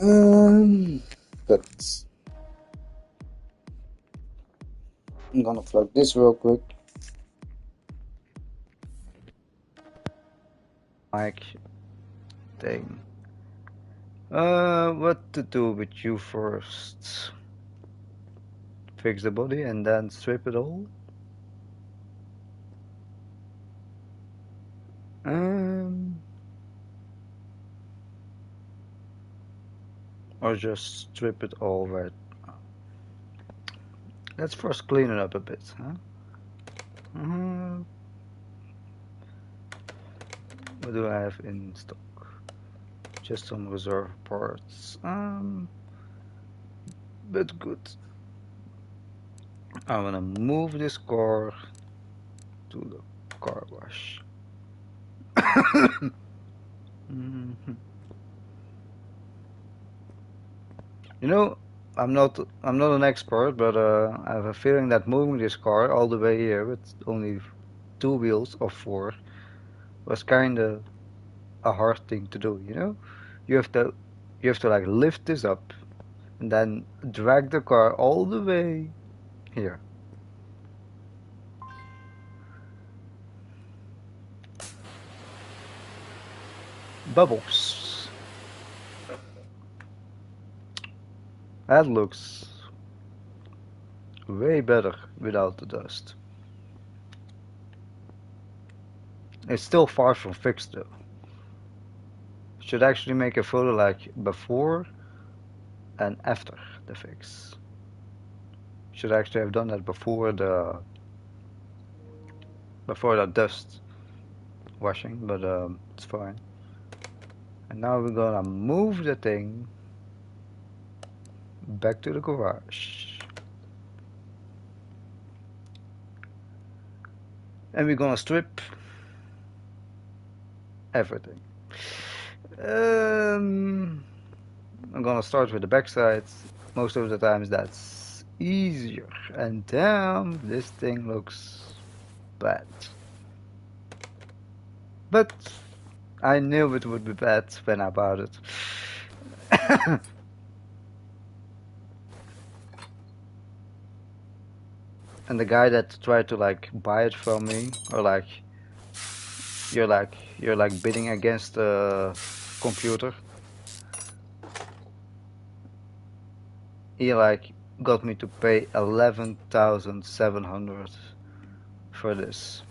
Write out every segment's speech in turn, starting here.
Um, but I'm gonna plug this real quick. Mic thing. What to do with you first? Fix the body and then strip it all? Um, or just strip it all right. Let's first clean it up a bit, huh? What do I have in stock? Just some reserve parts. But good. I'm gonna move this car to the car wash. Mhm. You know, I'm not an expert, but I have a feeling that moving this car all the way here with only two wheels or four was kinda a hard thing to do, you know? You have to you have to like lift this up and then drag the car all the way here. Bubbles. That looks way better without the dust. It's still far from fixed though. Should actually make a photo like before and after the fix. Should actually have done that before the dust washing, but it's fine. And now we're gonna move the thing back to the garage. And we're gonna strip everything. Um, I'm gonna start with the backside. Most of the times that's easier. And damn, this thing looks bad. But I knew it would be bad when I bought it. And the guy that tried to like buy it from me, or like you're like bidding against the computer. He like got me to pay 11,700 for this.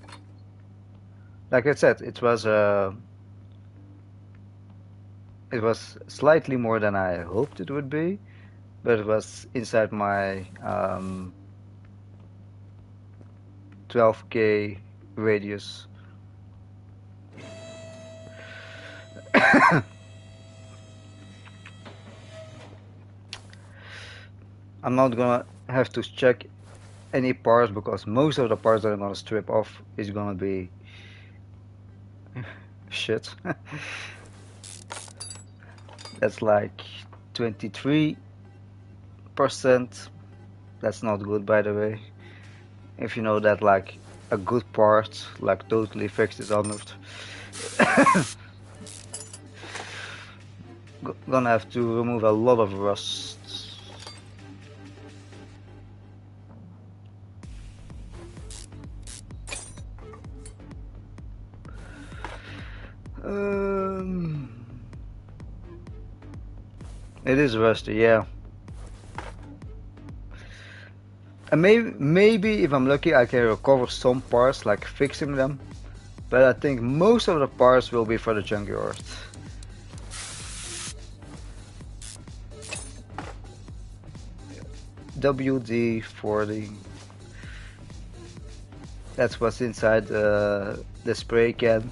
Like I said, it was slightly more than I hoped it would be, but it was inside my 12K radius. I'm not gonna have to check any parts because most of the parts that I'm gonna strip off is gonna be shit. That's like 23%. That's not good, by the way. If you know that like a good part, like totally fixed, is unearthed. Gonna have to remove a lot of rust. Um, it is rusty, yeah. And maybe if I'm lucky, I can recover some parts, like fixing them. But I think most of the parts will be for the junkyard. WD-40. That's what's inside the spray can.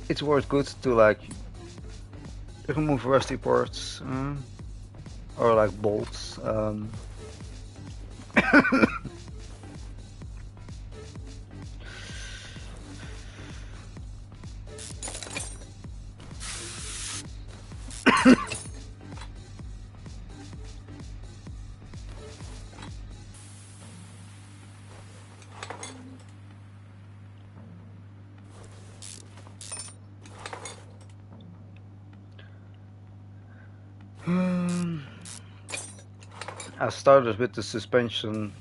It's worth good to like remove rusty parts or like bolts. I started with the suspension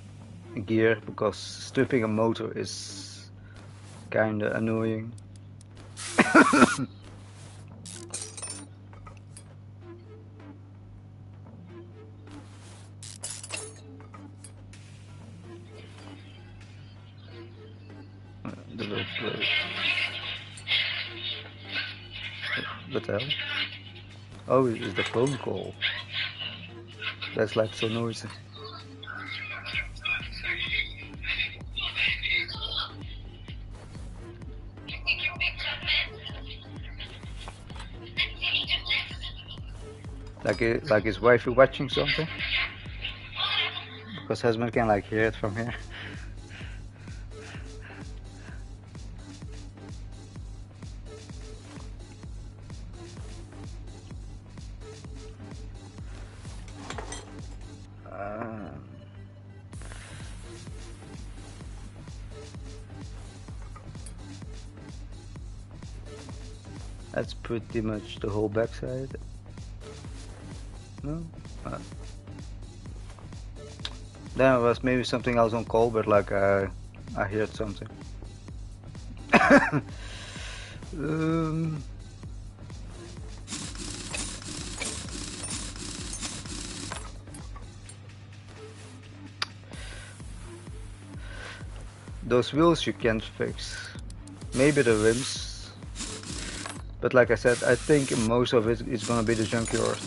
gear because stripping a motor is kinda annoying. The little plate. What the hell? Oh, it's the phone call. That's like so noisy. Like his wife watching something? Because husband can like hear it from here. That's pretty much the whole backside. No? There was maybe something else on call, but like I heard something. um, those wheels you can't fix. Maybe the rims. But like I said, I think most of it is gonna be the junkyard.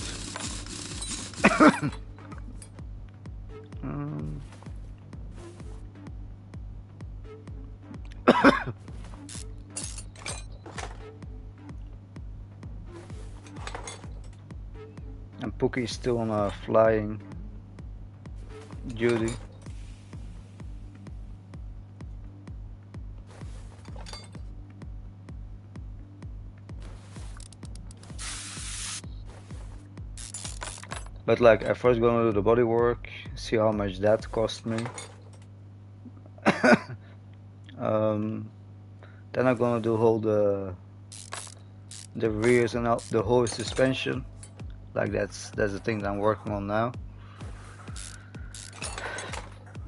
And Pookie is still on a flying duty. But like I first gonna do the body work, see how much that cost me. Then I'm gonna do all the rears and the whole suspension. Like that's the thing that I'm working on now.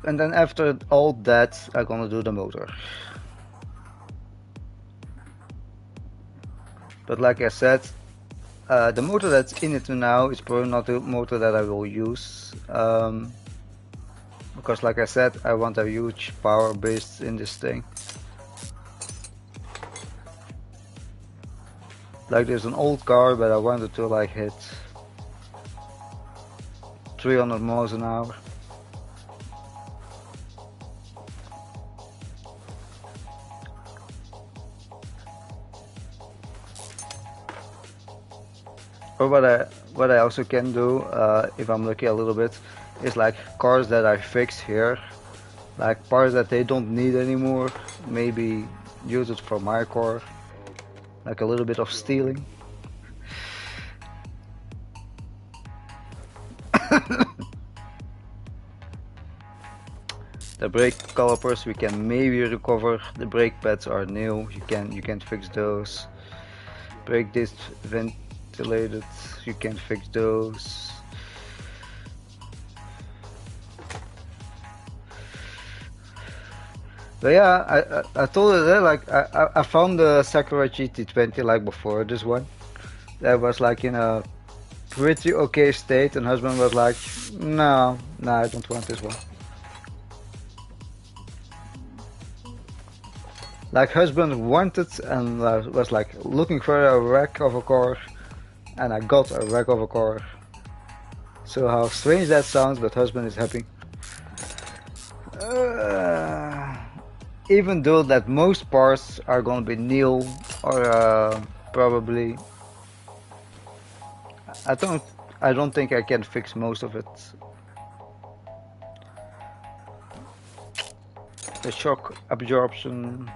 And then after all that, I'm gonna do the motor. But like I said, the motor that's in it now is probably not the motor that I will use. Because like I said, I want a huge power base in this thing. Like there's an old car, but I wanted to like hit 300 miles an hour. Or what I also can do, if I'm lucky a little bit, is like cars that I fix here, like parts that they don't need anymore, maybe use it for my car, like a little bit of stealing. The brake calipers we can maybe recover. The brake pads are new. You can fix those. Brake disc ventilated. You can fix those. But yeah, I told her that like I found the Sakura GT20 like before this one. That was like in a pretty okay state, and husband was like, no, I don't want this one. Like husband wanted and was like looking for a wreck of a car, and I got a wreck of a car. So how strange that sounds, but husband is happy. Even though that most parts are gonna be new or probably, I don't think I can fix most of it. The shock absorption,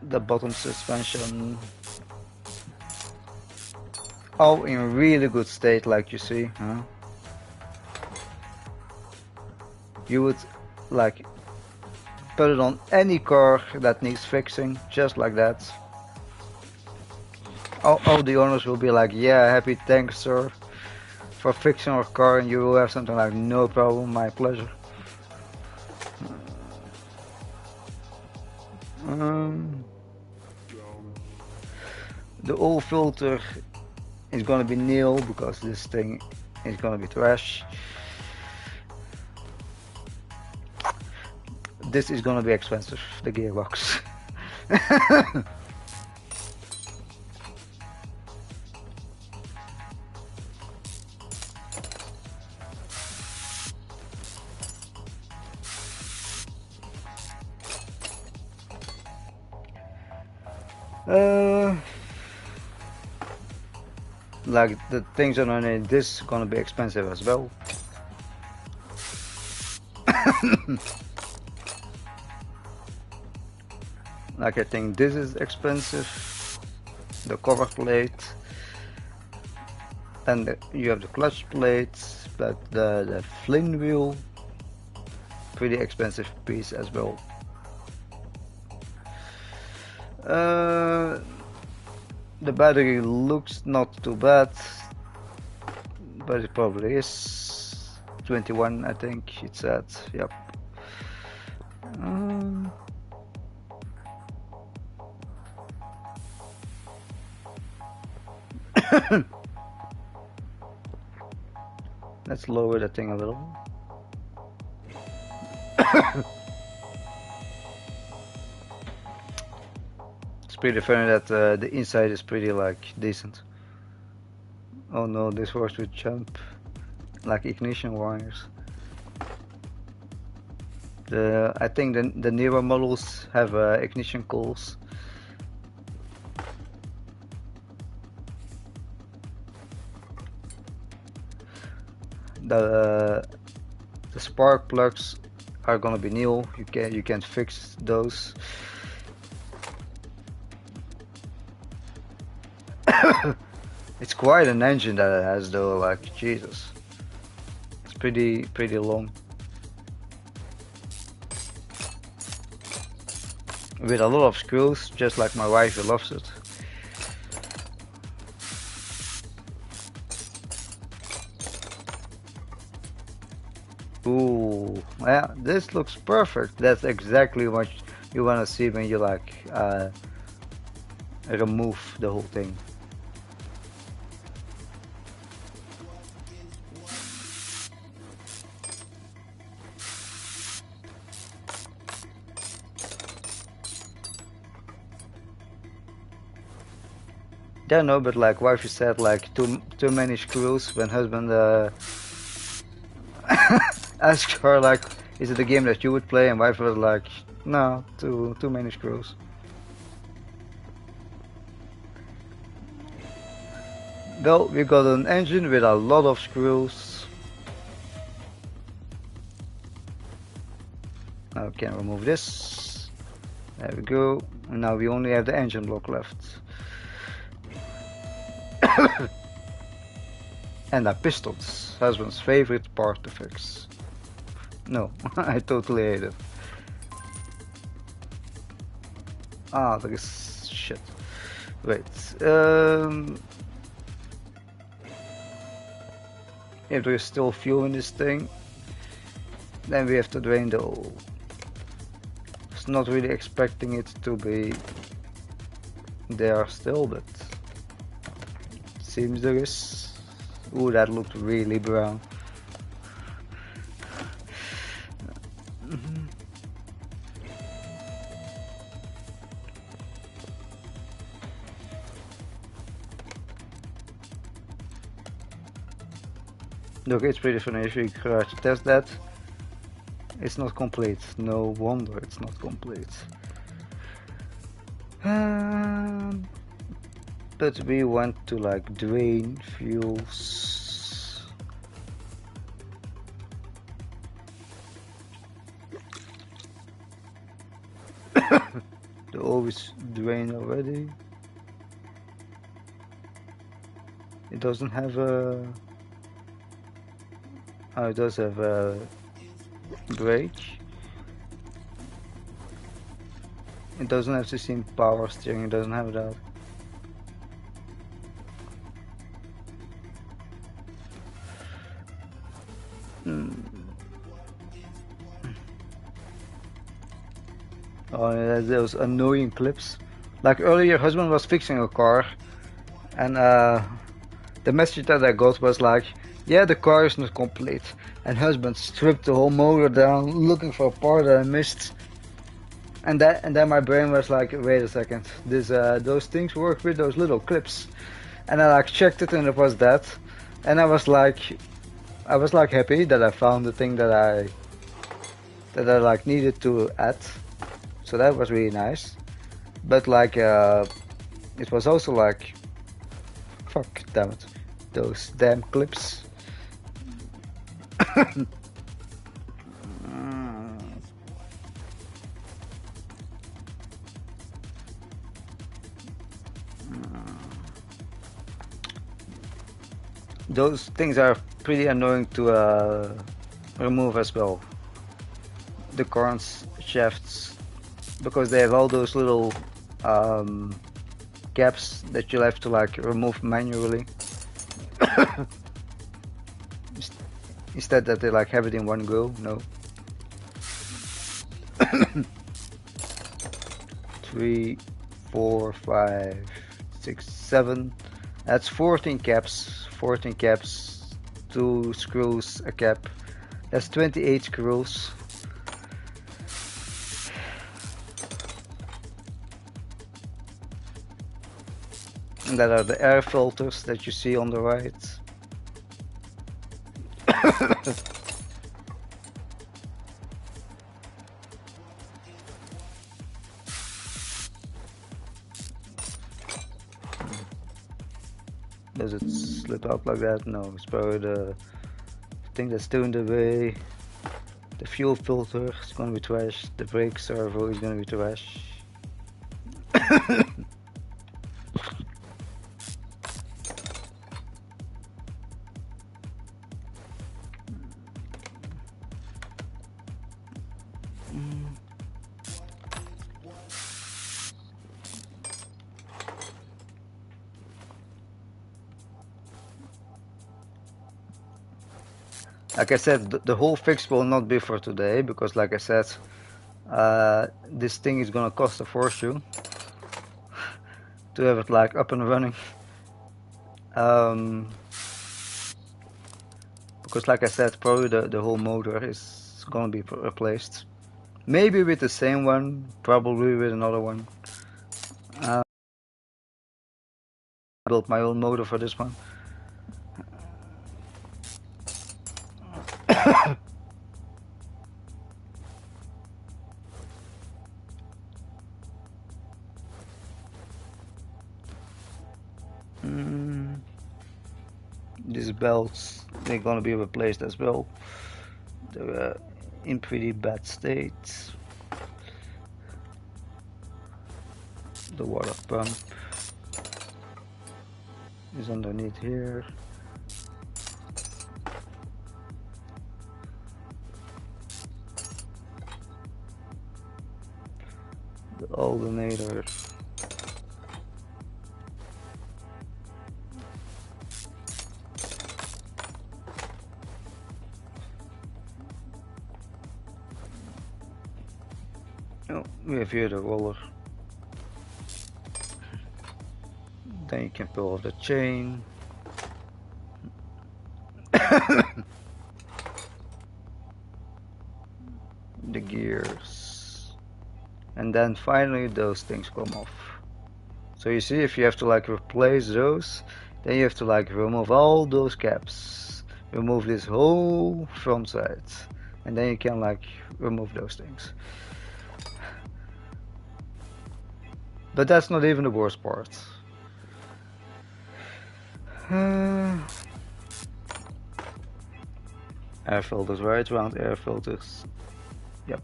the bottom suspension, all in really good state, like you see, huh? You would like put it on any car that needs fixing, just like that. All the owners will be like, yeah, happy, thanks sir. for fixing our car and you will have something like no problem, my pleasure. Um, the oil filter is gonna be nil because this thing is gonna be trash. This is gonna be expensive, the gearbox. Like the things underneath this gonna be expensive as well. Like I think this is expensive, the cover plate, and you have the clutch plates, but the flint wheel, pretty expensive piece as well. The battery looks not too bad, but it probably is 21, I think it said. Yep. Let's lower the thing a little. It's pretty funny that the inside is pretty like decent. Oh no, this works with jump, like ignition wires. I think the newer models have ignition coils. The spark plugs are gonna be new. You can fix those. It's quite an engine that it has though, like Jesus. It's pretty long. With a lot of screws, just like my wife loves it. Ooh, yeah, this looks perfect. That's exactly what you want to see when you like remove the whole thing. Yeah, no, but like wifey said, like too many screws. When husband asked her like, is it a game that you would play? And wife was like, no, too many screws. Well, we got an engine with a lot of screws. Now we can remove this. There we go. And now we only have the engine block left. And the pistons, husband's favorite part to fix. No, I totally hate it. Ah, there is shit. Wait. If there is still fuel in this thing, then we have to drain the oil. It's not really expecting it to be there still, but seems there is. Ooh, that looked really brown. Look, it's pretty funny if you try to test that. It's not complete. No wonder it's not complete. But we want to like drain fuels. The oil is drained already. It doesn't have a... Oh, it does have a brake. It doesn't have the same power steering, it doesn't have that. Oh, yeah, those annoying clips. Like earlier, husband was fixing a car, and the message that I got was like, "Yeah, the car is not complete," and husband stripped the whole motor down, looking for a part that I missed. And then my brain was like, "Wait a second, this those things work with those little clips," and I like checked it, and it was that, and I was like happy that I found the thing that I like needed to add, so that was really nice. But like it was also like, fuck, damn it, those damn clips. Those things are pretty annoying to remove as well. The corns shafts, because they have all those little um, gaps that you'll have to like remove manually. Instead that they like have it in one go. No. 3, 4, 5, 6, 7. That's 14 caps. 14 caps. 2 screws a cap. That's 28 screws. And that are the air filters that you see on the right. Does it slip out like that? No, it's probably the thing that's still in the way. The fuel filter is gonna be trash. The brake servo is gonna be trash. Like I said, the whole fix will not be for today, because like I said, this thing is gonna cost a fortune to have it like up and running. Because like I said, probably the whole motor is gonna be replaced. Maybe with the same one, probably with another one. I built my own motor for this one. These belts, they're gonna be replaced as well. They're in pretty bad state. The water pump is underneath here. The alternator. Oh, we have here the roller. Then you can pull off the chain. The gears. And then finally those things come off. So you see, if you have to like replace those, then you have to like remove all those caps. Remove this whole front side. And then you can like remove those things. But that's not even the worst part. Air filters, right? Round air filters. Yep.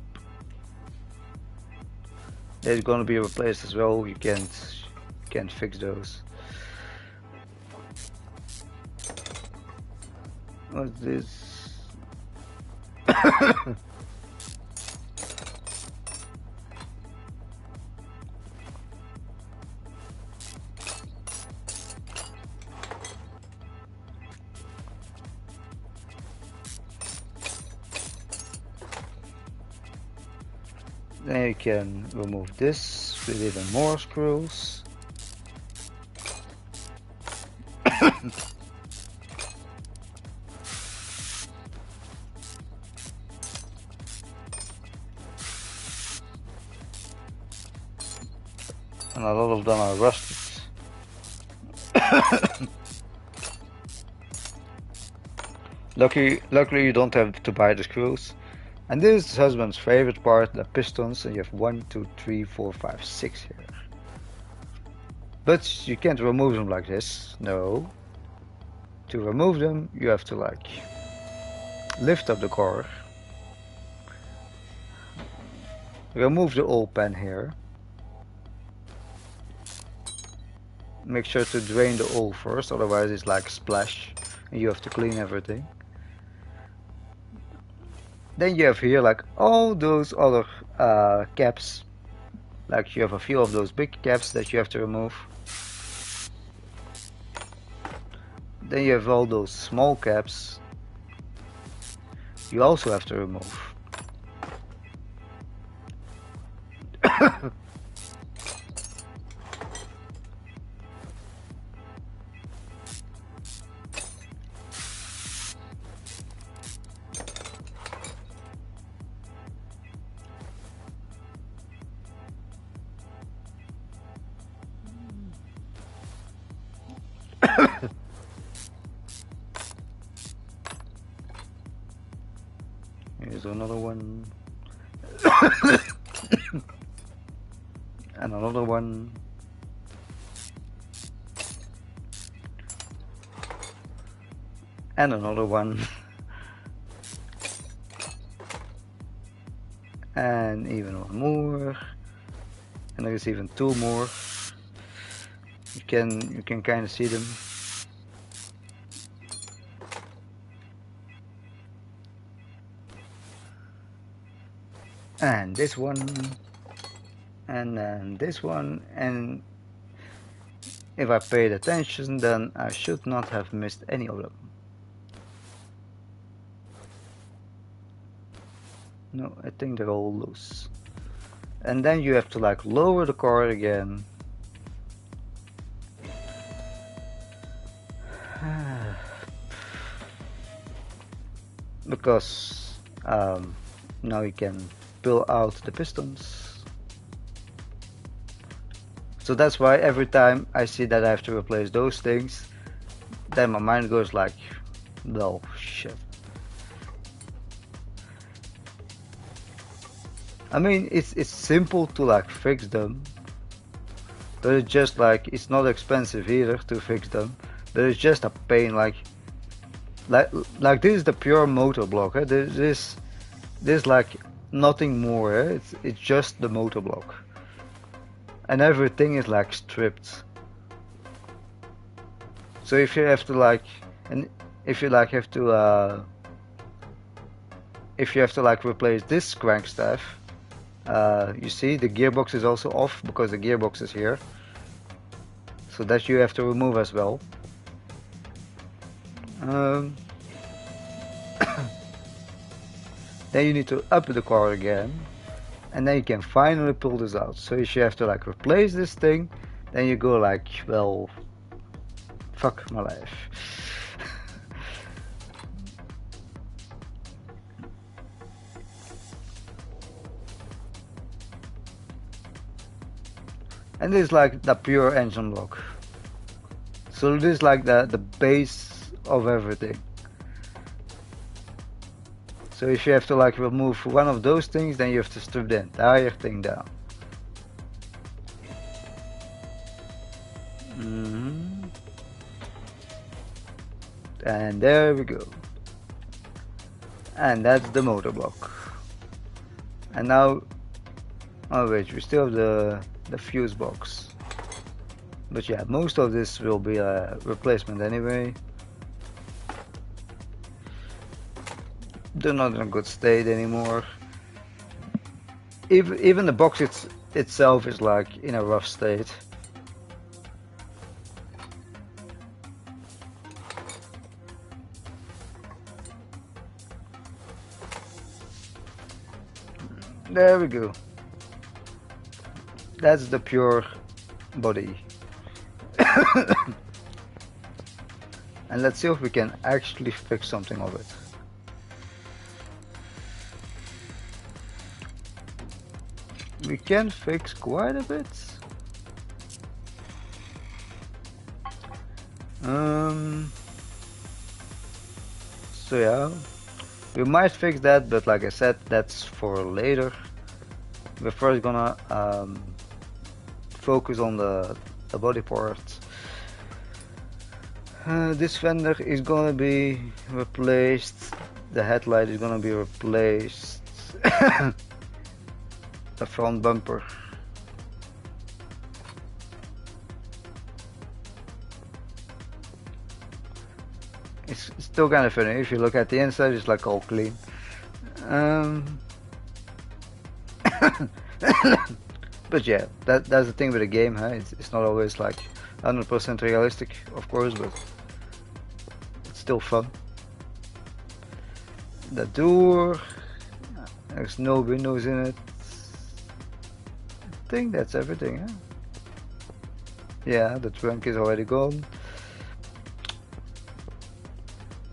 They're gonna be replaced as well. You can't fix those. What's this? Then you can remove this with even more screws. And a lot of them are rusted. Luckily you don't have to buy the screws. And this is husband's favorite part, the pistons, and you have 1, 2, 3, 4, 5, 6 here. But you can't remove them like this, no. To remove them, you have to like lift up the car, remove the oil pan here, make sure to drain the oil first, otherwise it's like splash and you have to clean everything. Then you have here like all those other caps, like you have a few of those big caps that you have to remove. Then you have all those small caps you also have to remove. Here's another one. And another one. And another one. And even one more. And there's even two more. You can kind of see them. And this one, and then this one, and if I paid attention, then I should not have missed any of them. No, I think they're all loose. And then you have to like lower the car again. Because now you can pull out the pistons. So that's why every time I see that I have to replace those things, then my mind goes like, no, shit. I mean, it's simple to like fix them, but it's just like, it's not expensive either to fix them, but it's just a pain. Like this is the pure motor block. Eh? This like nothing more. Eh? It's just the motor block, and everything is like stripped. So if you have to like, and if you like have to if you have to like replace this crankstaff, you see the gearbox is also off because the gearbox is here, so that you have to remove as well. Then you need to up the car again, and then you can finally pull this out. So if you have to like replace this thing, then you go like, well, fuck my life. And this is like the pure engine block. So this is like the base of everything. So if you have to like remove one of those things, then you have to strip the entire thing down. And there we go. And that's the motor block. And now, oh wait, we still have the fuse box. But yeah, most of this will be a replacement anyway. They're not in a good state anymore. Even the box itself is like in a rough state. There we go. That's the pure body. And let's see if we can actually fix something of it. We can fix quite a bit. So yeah, we might fix that, but like I said, that's for later. We're first gonna focus on the body parts. This fender is gonna be replaced. The headlight is gonna be replaced. The front bumper. It's still kind of funny. If you look at the inside, it's like all clean. But yeah, that's the thing with the game, huh? It's not always like 100% realistic, of course, but it's still fun. The door, there's no windows in it. I think that's everything, huh? Yeah, the trunk is already gone.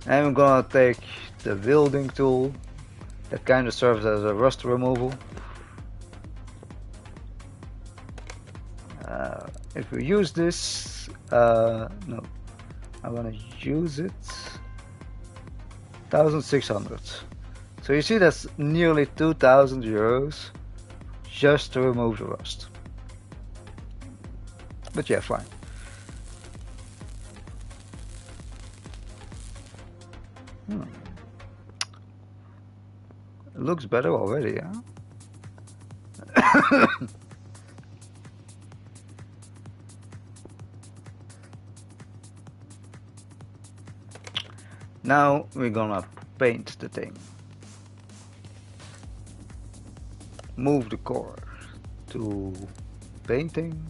And I'm gonna take the welding tool that kind of serves as a rust removal. If we use this, no, I want to use it 1600. So you see that's nearly 2000 euros just to remove the rust. But yeah, fine. It looks better already, huh? Now we're gonna paint the thing. Move the core to painting.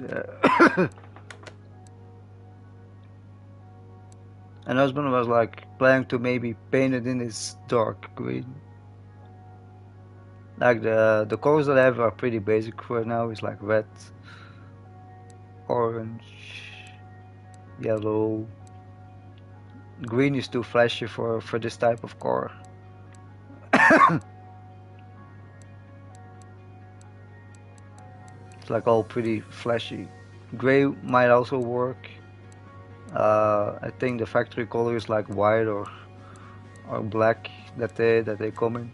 Yeah. And husband was like planning to maybe paint it in this dark green. Like the colors that I have are pretty basic for now. It's like red, orange, yellow. Green is too flashy for this type of car. It's like all pretty flashy. Gray might also work. I think the factory color is like white or black that they come in.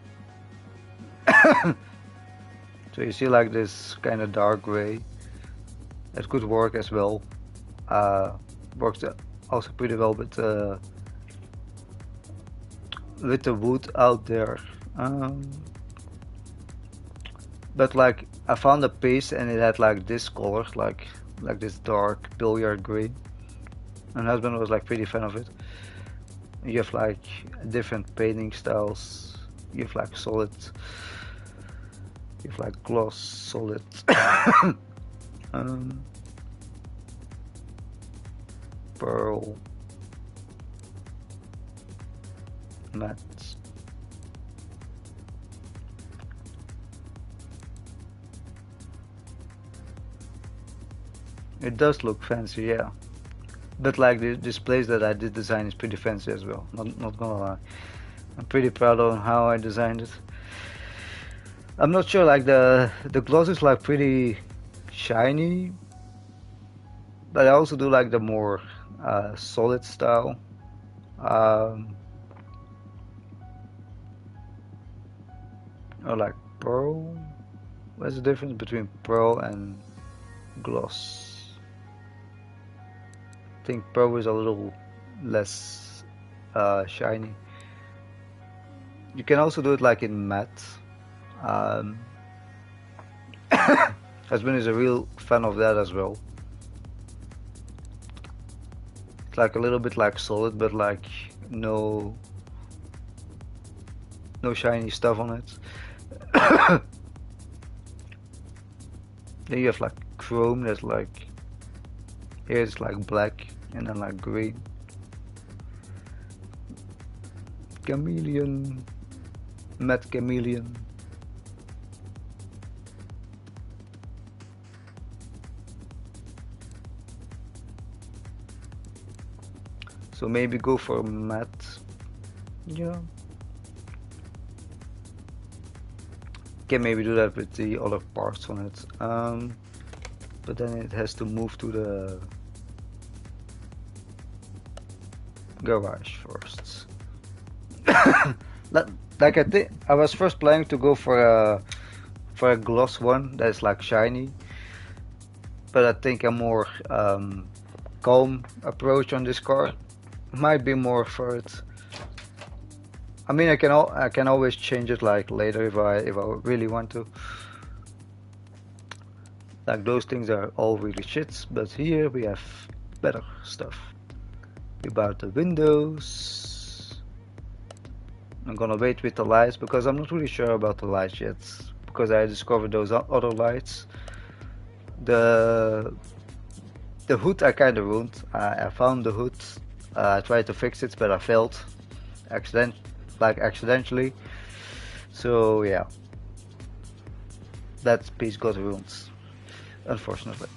So you see like this kind of dark gray. That could work as well. Works also pretty well with the wood out there. But like I found a piece and it had like this color, like this dark billiard green. And husband was like pretty fan of it. You have like different painting styles. You have like solid. You have like gloss, solid. Pearl, matte. It does look fancy, yeah. But like this place that I did design is pretty fancy as well. Not gonna lie. I'm pretty proud of how I designed it. I'm not sure, like the gloss is like pretty shiny, but I also do like the more solid style. Or like pearl. What's the difference between pearl and gloss? I think pearl is a little less shiny. You can also do it like in matte. Husband is a real fan of that as well. It's like a little bit like solid, but like no shiny stuff on it. Then you have like chrome that's like, here it's like black and then like green. Chameleon, matte chameleon. So maybe go for matte. Yeah. Can maybe do that with the other parts on it. But then it has to move to the garage first. Like I think I was first planning to go for a gloss one that's like shiny, but I think a more calm approach on this car might be more for it. I mean, I can always change it like later if I really want to. Like those things are all really shits, but here we have better stuff. About the windows. I'm gonna wait with the lights because I'm not really sure about the lights yet, because I discovered those other lights. The hood I kind of ruined. I found the hood. I tried to fix it, but I failed, accidentally. So yeah, that piece got ruined, unfortunately.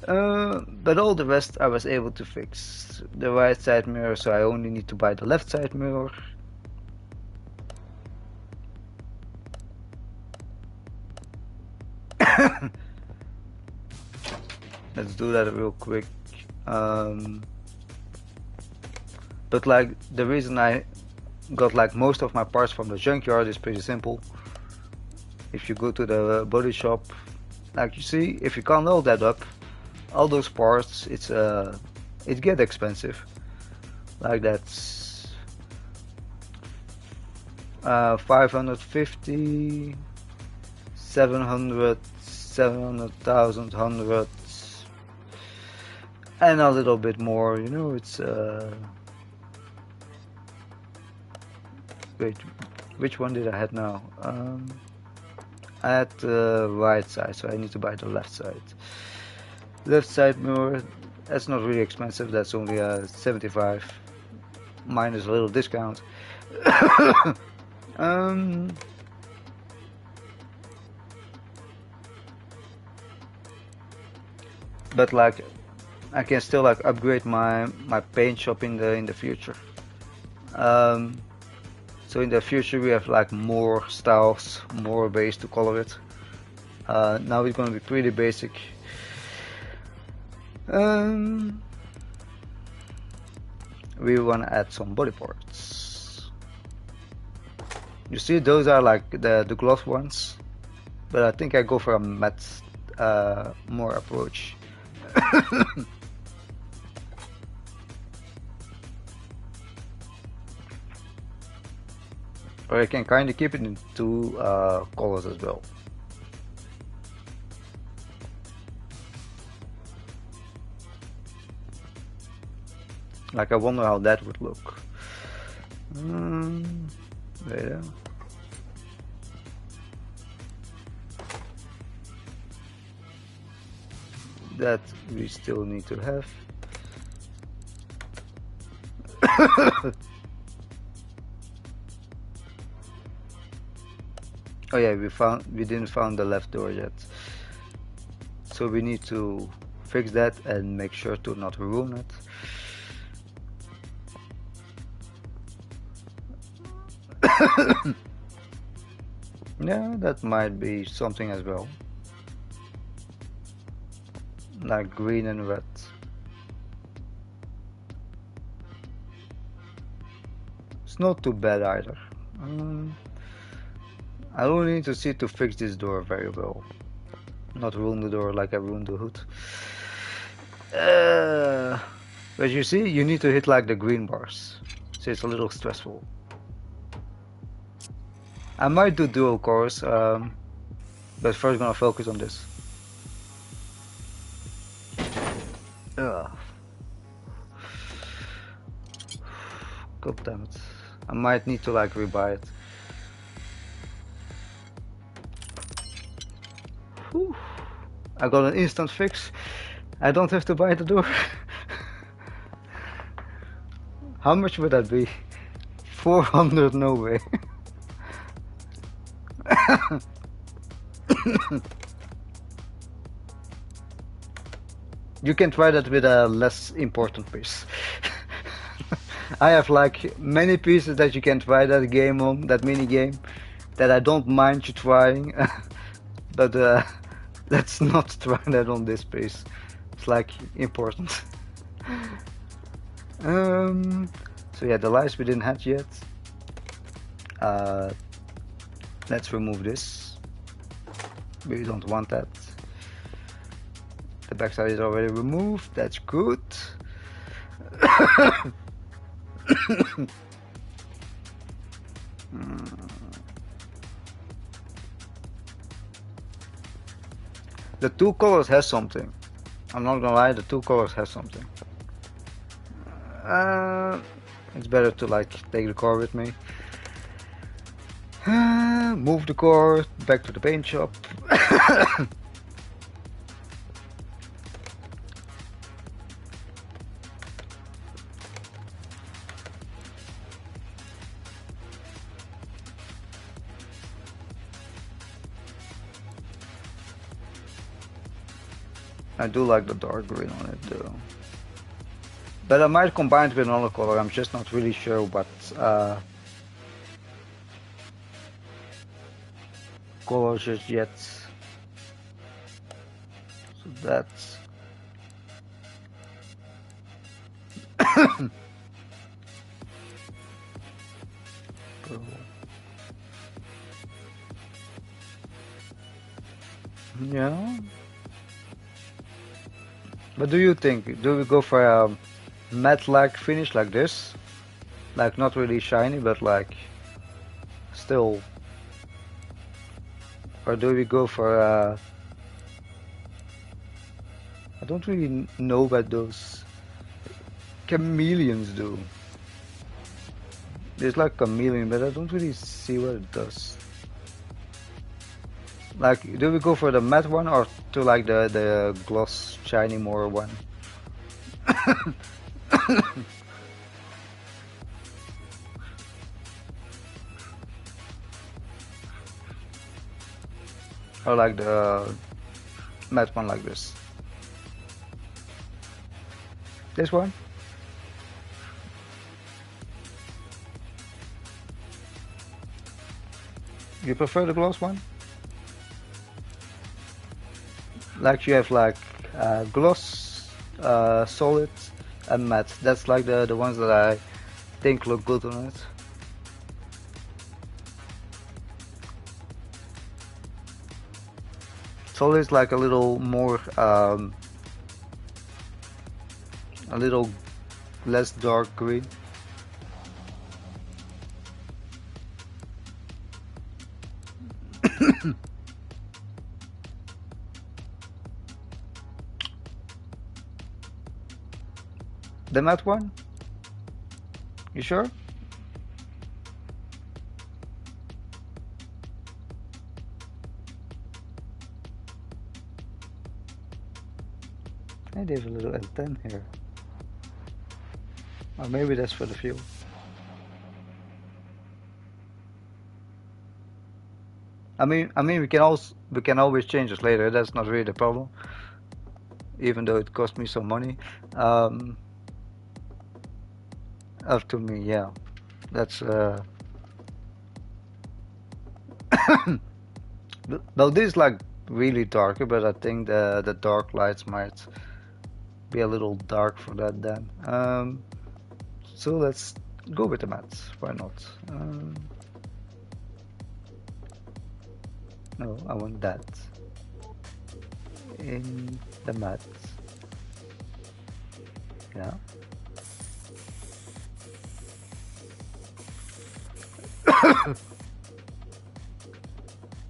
But all the rest I was able to fix. The right side mirror, so I only need to buy the left side mirror. Let's do that real quick. But like the reason I got like most of my parts from the junkyard is pretty simple. If you go to the body shop, like you see, if you can't all that up, all those parts, it get expensive. Like that's 550, 700, 700,000, 100, and a little bit more. You know, it's wait, which one did I have now? I had the right side, so I need to buy the left side. Left side mirror, that's not really expensive, that's only 75 minus a little discount. But like I can still like upgrade my paint shop in the future. So in the future we have like more styles, more ways to color it. Now it's gonna be pretty basic. We wanna add some body parts. You see, those are like the gloss ones, but I think I go for a matte more approach. Or I can kind of keep it in two colors as well. Like I wonder how that would look. There. That we still need to have. Oh yeah, we didn't found the left door yet. So we need to fix that and make sure to not ruin it. Yeah, that might be something as well. Like green and red. It's not too bad either. I only need to see to fix this door very well. Not ruin the door like I ruined the hood. But you see, you need to hit like the green bars. So it's a little stressful. I might do dual cores, but first gonna focus on this. Ugh. God damn it. I might need to like rebuy it. Whew. I got an instant fix. I don't have to buy the door. How much would that be? 400, no way. You can try that with a less important piece. I have like many pieces that you can try that game on, that mini game, that I don't mind you trying, but let's not try that on this piece. It's like important. So yeah, the lights we didn't have yet. Let's remove this. We don't want that. The backside is already removed. That's good. The two colors has something. I'm not gonna lie, the two colors has something. It's better to like take the car with me. Move the car back to the paint shop. I do like the dark green on it though. But I might combine it with another color, I'm just not really sure what color just yet. So that's yeah. But do you think, do we go for a matte-like finish like this? Like not really shiny, but like still. Or do we go for I don't really know what those chameleons do. There's like chameleon, but I don't really see what it does. Like, do we go for the matte one or to like the gloss shiny more one? Or like the matte one like this? This one? You prefer the gloss one? Like you have like gloss, solid, and matte. That's like the ones that I think look good on it. Solid is like a little more, a little less dark green. The matte one? You sure? I have a little L10 here. Or maybe that's for the fuel. I mean, we can always change this later. That's not really the problem, even though it cost me some money. Up to me, yeah. That's well, this is like really darker, but I think the dark lights might be a little dark for that then. So let's go with the matte. Why not? No, I want that in the matte. Yeah.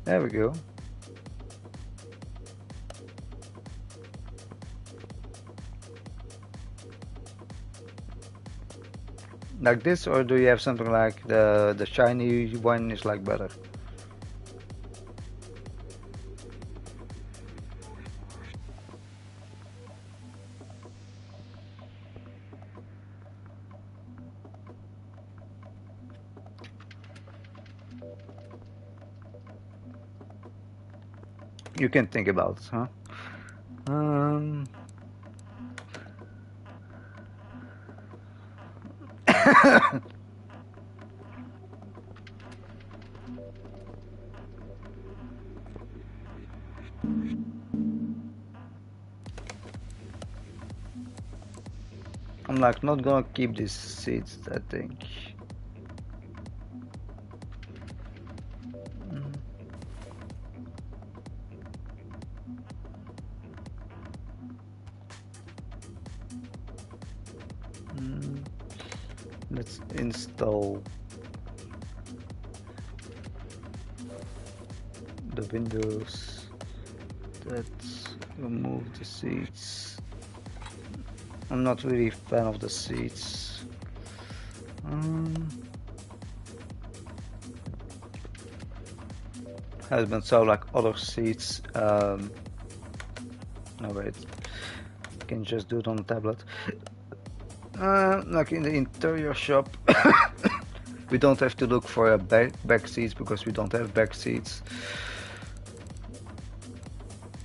There we go. Like this, or do you have something like the shiny one is like better? You can think about it, huh? Um, I'm like not gonna keep these seats, I think. Mm, mm, let's install the windows. Let's remove the seats. I'm not really a fan of the seats. Um, has been so like other seats. No wait, can just do it on the tablet. Like in the interior shop, we don't have to look for a back seats because we don't have back seats.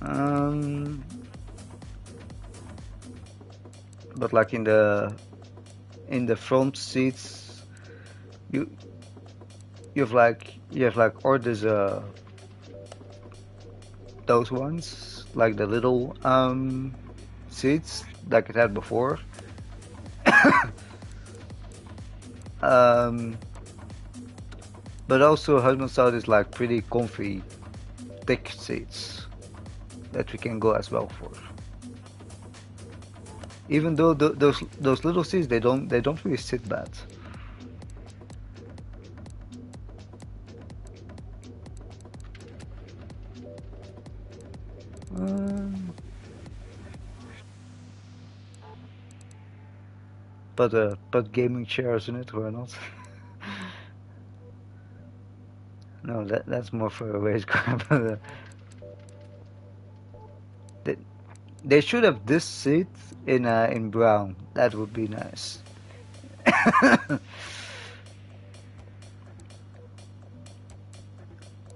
Um, but like in the front seats, you you have like or there's those ones like the little seats like it had before. um, but also husband side is like pretty comfy, thick seats that we can go as well for. Even though those little seats they don't really sit bad. Um, but gaming chairs in it or not? No, that's more for a race car. But they, they should have this seat in brown. That would be nice.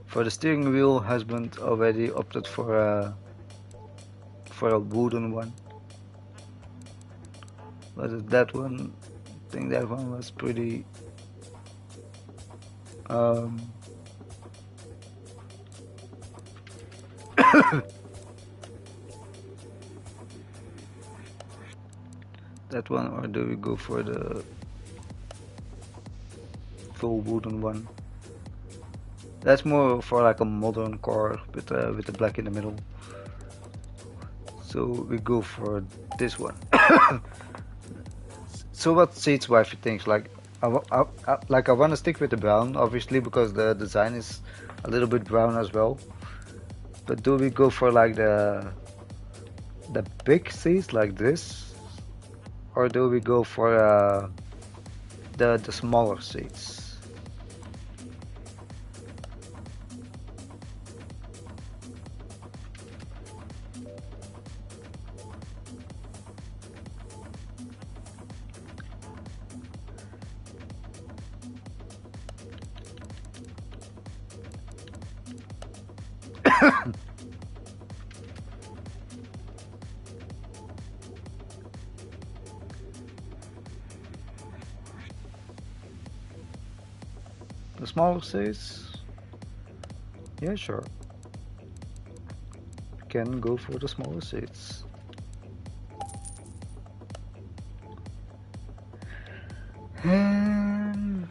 For the steering wheel, husband already opted for a wooden one. But that one, I think that one was pretty. Um, that one, or do we go for the full wooden one? That's more for like a modern car with the black in the middle. So we go for this one. So what seats wifey thinks? Like I want to stick with the brown, obviously because the design is a little bit brown as well. But do we go for like the big seats like this, or do we go for the smaller seats? The smaller seats? Yeah, sure. Can go for the smaller seats. Um,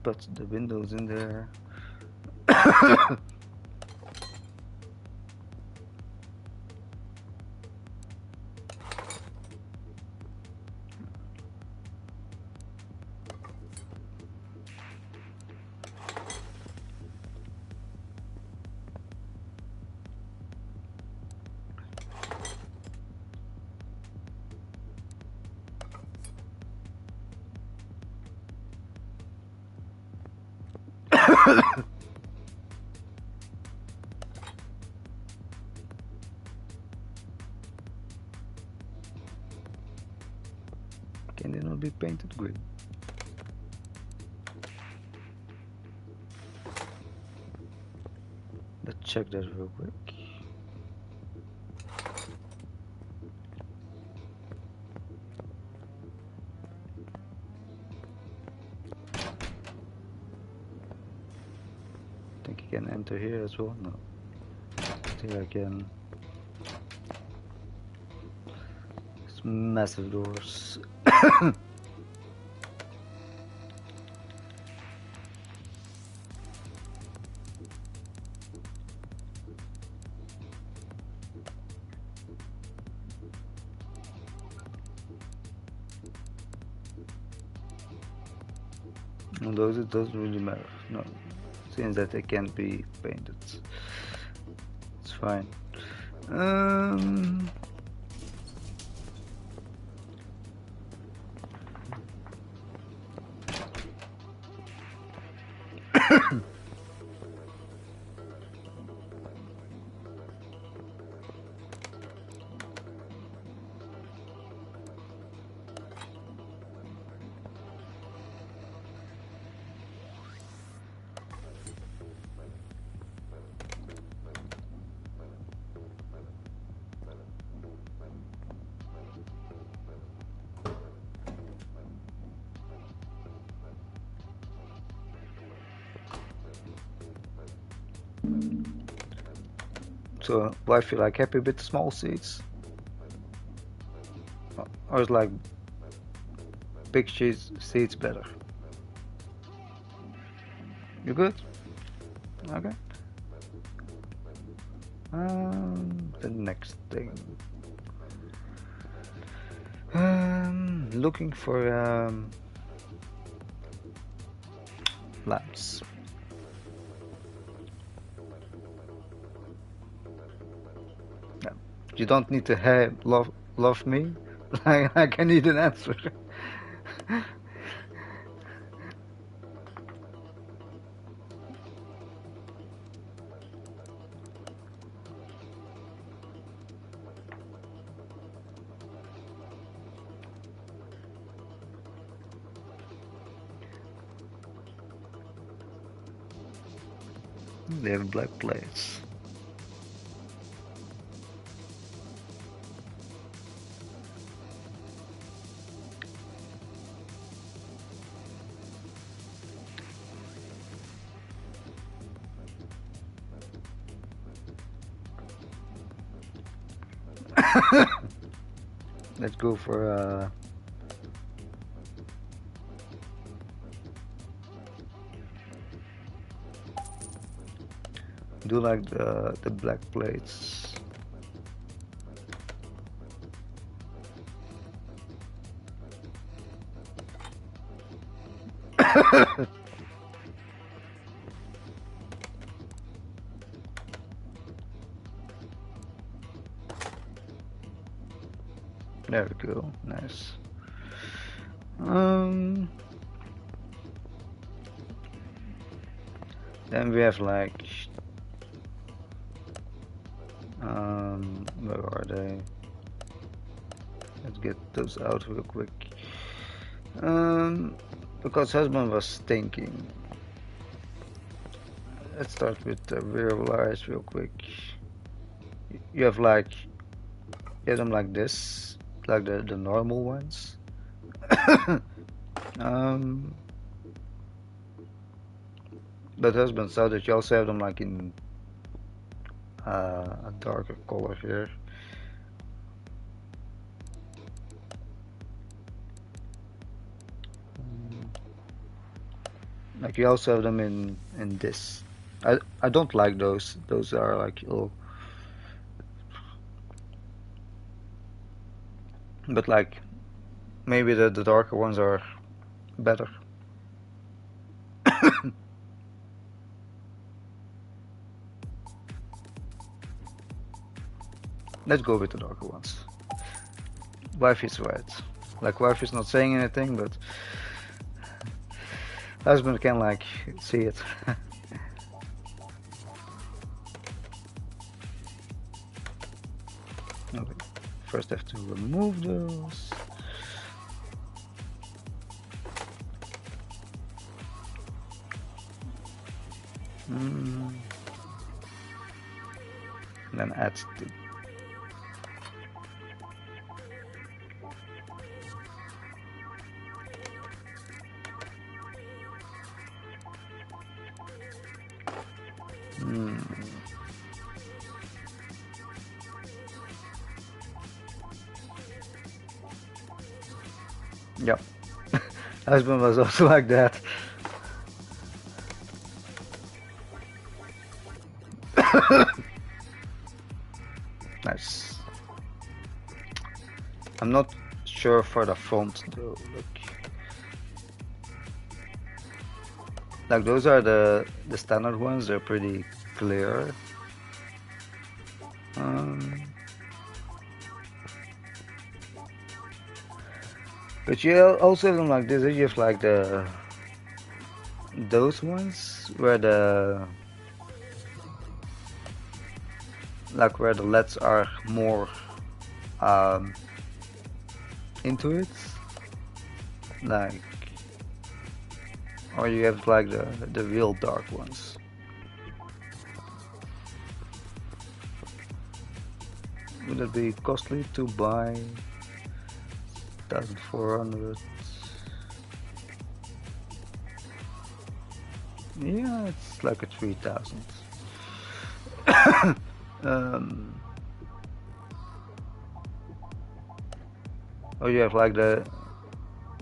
but the windows in there. Can they not be painted green? Let's check that real quick. Think I can enter here as well? No. I think I can. It's massive doors. No, those it doesn't really matter. No, since that they can't be painted, it's fine. Um, so, do I feel like happy with small seats, or is like big seats better? You good? Okay. The next thing. Looking for lamps. No, you don't need to love me. Like I need an answer. They have black plates. Let's go for do like the black plates. There we go. Nice. Then we have like where are they? Let's get those out real quick. Because husband was thinking. Let's start with the rear lights real quick. You have like you have them like this, like the normal ones. But husband saw that you also have them like in a darker color here. Like you also have them in this. I don't like those. Those are like oh. But like maybe the darker ones are better. Let's go with the darker ones. Wifey's right. Like wifey's not saying anything, but husband can like see it. First, I have to remove those. Then add the Yep. Husband was also like that. Nice. I'm not sure for the front though. Like those are the standard ones. They're pretty clear. But you also have them like this. You have like those ones where the LEDs are more into it, like, or you have like the real dark ones. Would it be costly to buy 1,400? Yeah, it's like a 3,000. Or you have like the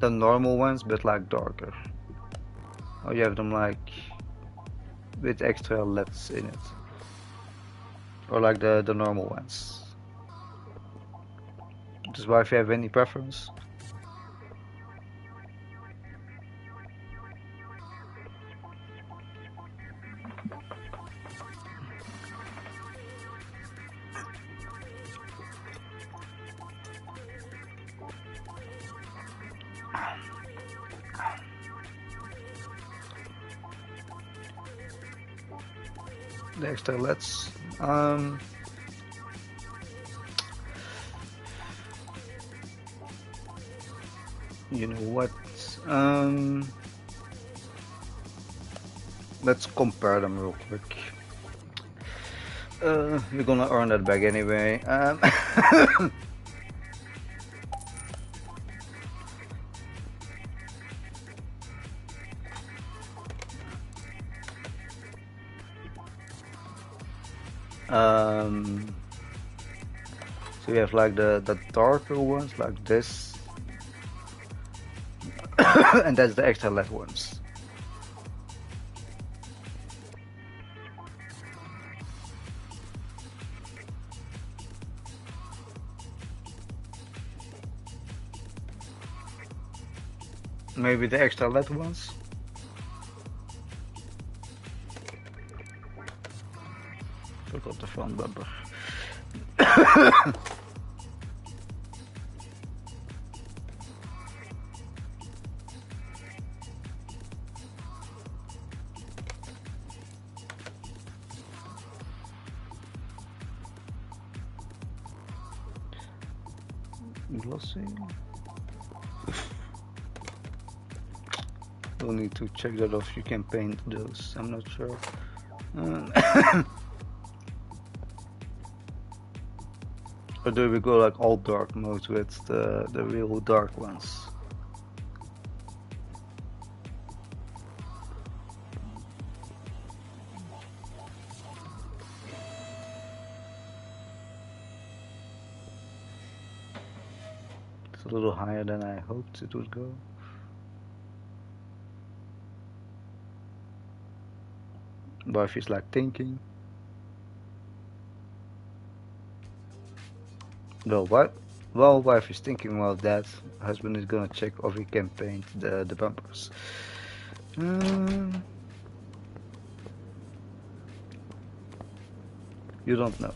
normal ones, but like darker. Or you have them like with extra LEDs in it. Or like the normal ones. Does wifey have any preference? The extra LEDs. You know what? Let's compare them real quick. We're gonna earn that back anyway. So we have like the darker ones like this, and that's the extra LED ones. Maybe the extra LED ones. Forgot the front bumper. Glossy. We'll need to check that off. You can paint those. I'm not sure. Or do we go like all dark mode with the real dark ones? It's a little higher than I hoped it would go. Wife is like thinking. No, what? While wife is thinking about that, husband is gonna check if he can paint the bumpers. You don't know.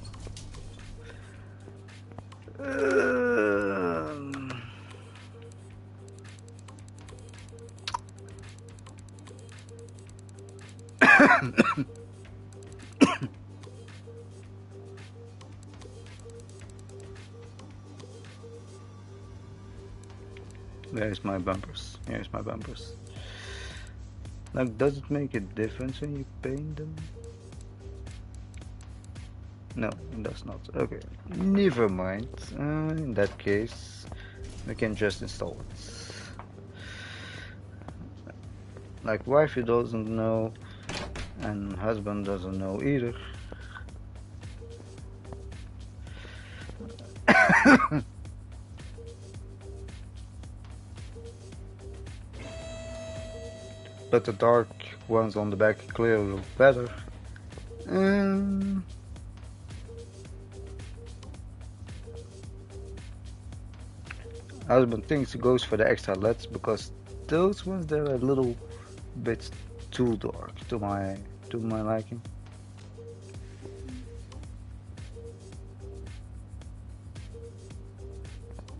Where's my bumpers? Here's my bumpers. Like, does it make a difference when you paint them? No, it does not. Okay, never mind. In that case, we can just install it. Like, wifey doesn't know, and husband doesn't know either. But the dark ones on the back clearly look better. Husband thinks he goes for the extra LEDs because those ones they're a little bit too dark to my liking.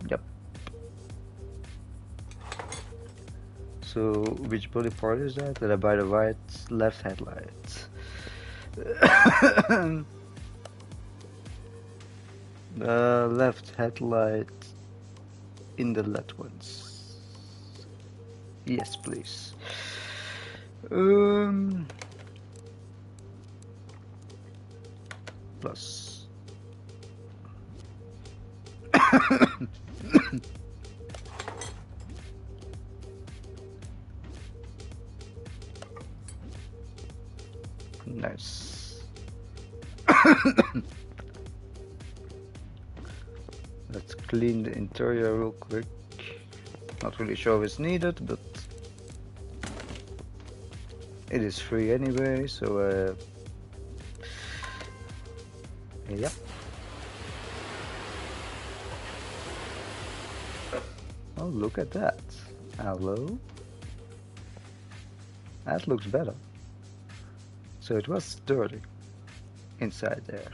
Yep. So which body part is that? That I buy the right left headlight. The left headlight in the LED ones. Yes, please. Plus. Nice. Let's clean the interior real quick. Not really sure if it's needed, but it is free anyway, so yeah. Oh, look at that. Hello. That looks better. So it was dirty inside there.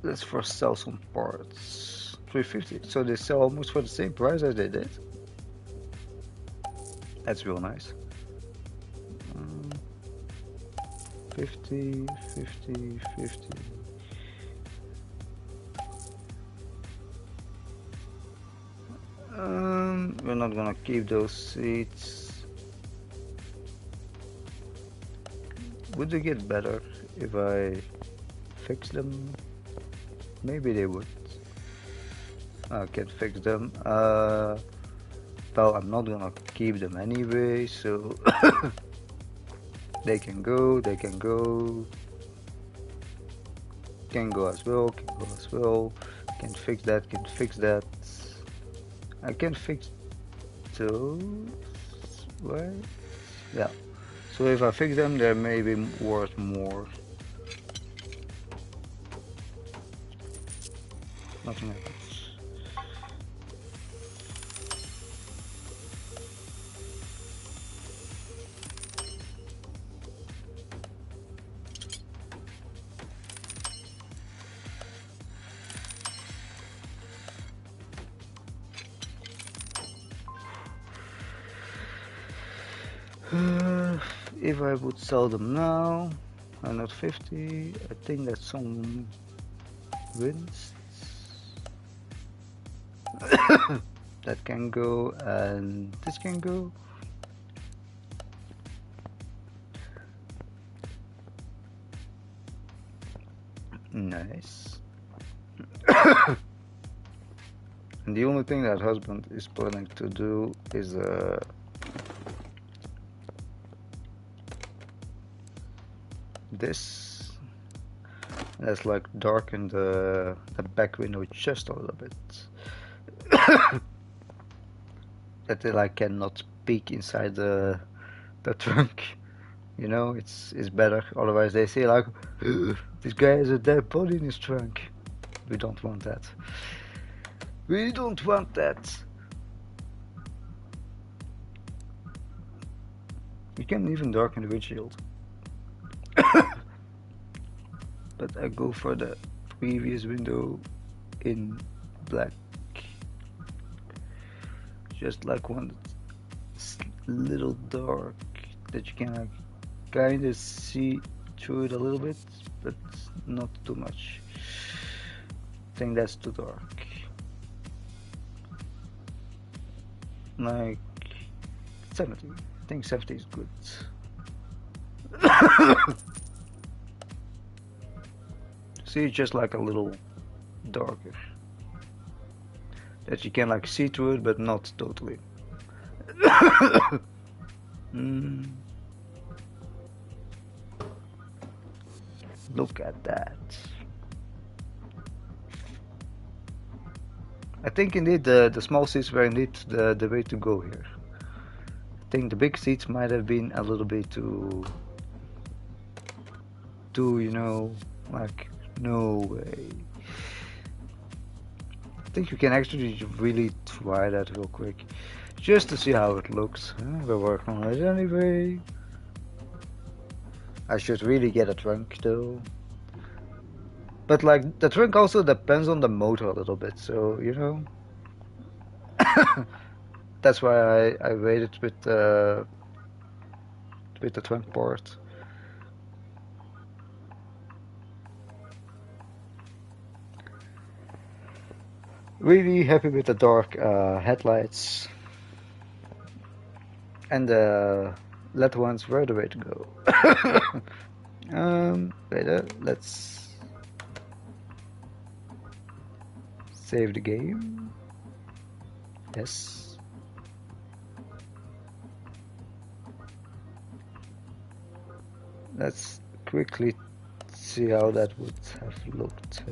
Let's first sell some parts. 350. So they sell almost for the same price as they did. That's real nice. 50, 50, 50. We're not gonna keep those seats. Would they get better if I fix them? Maybe they would. I can fix them. Well, I'm not gonna keep them anyway, so they can go, they can go. Can go as well, can go as well. Can fix that, can fix that. I can fix those, right? Yeah. So if I fix them, they may be worth more. Nothing happens. If I would sell them now, 150, I think that's some wins. That can go, and this can go. Nice. And the only thing that husband is planning to do is this. Let's like darken the back window just a little bit. That they like cannot peek inside the trunk. You know, it's better. Otherwise they say like, this guy has a dead body in his trunk. We don't want that. We don't want that. You can even darken the windshield. But I go for the previous window in black. Just like one that's little dark that you can like kind of see through it a little bit, but not too much. I think that's too dark. Like 70. I think 70 is good. See, just like a little darker. That you can like see through it, but not totally. mm, look at that. I think indeed the small seats were indeed the way to go here. I think the big seats might have been a little bit too, you know, like no way. I think you can actually really try that real quick, just to see how it looks. We're working on it anyway. I should really get a trunk though. But like the trunk also depends on the motor a little bit, so you know. That's why I waited with the trunk part. Really happy with the dark headlights, and the LED ones were the way to go. Later, let's save the game. Yes. Let's quickly see how that would have looked.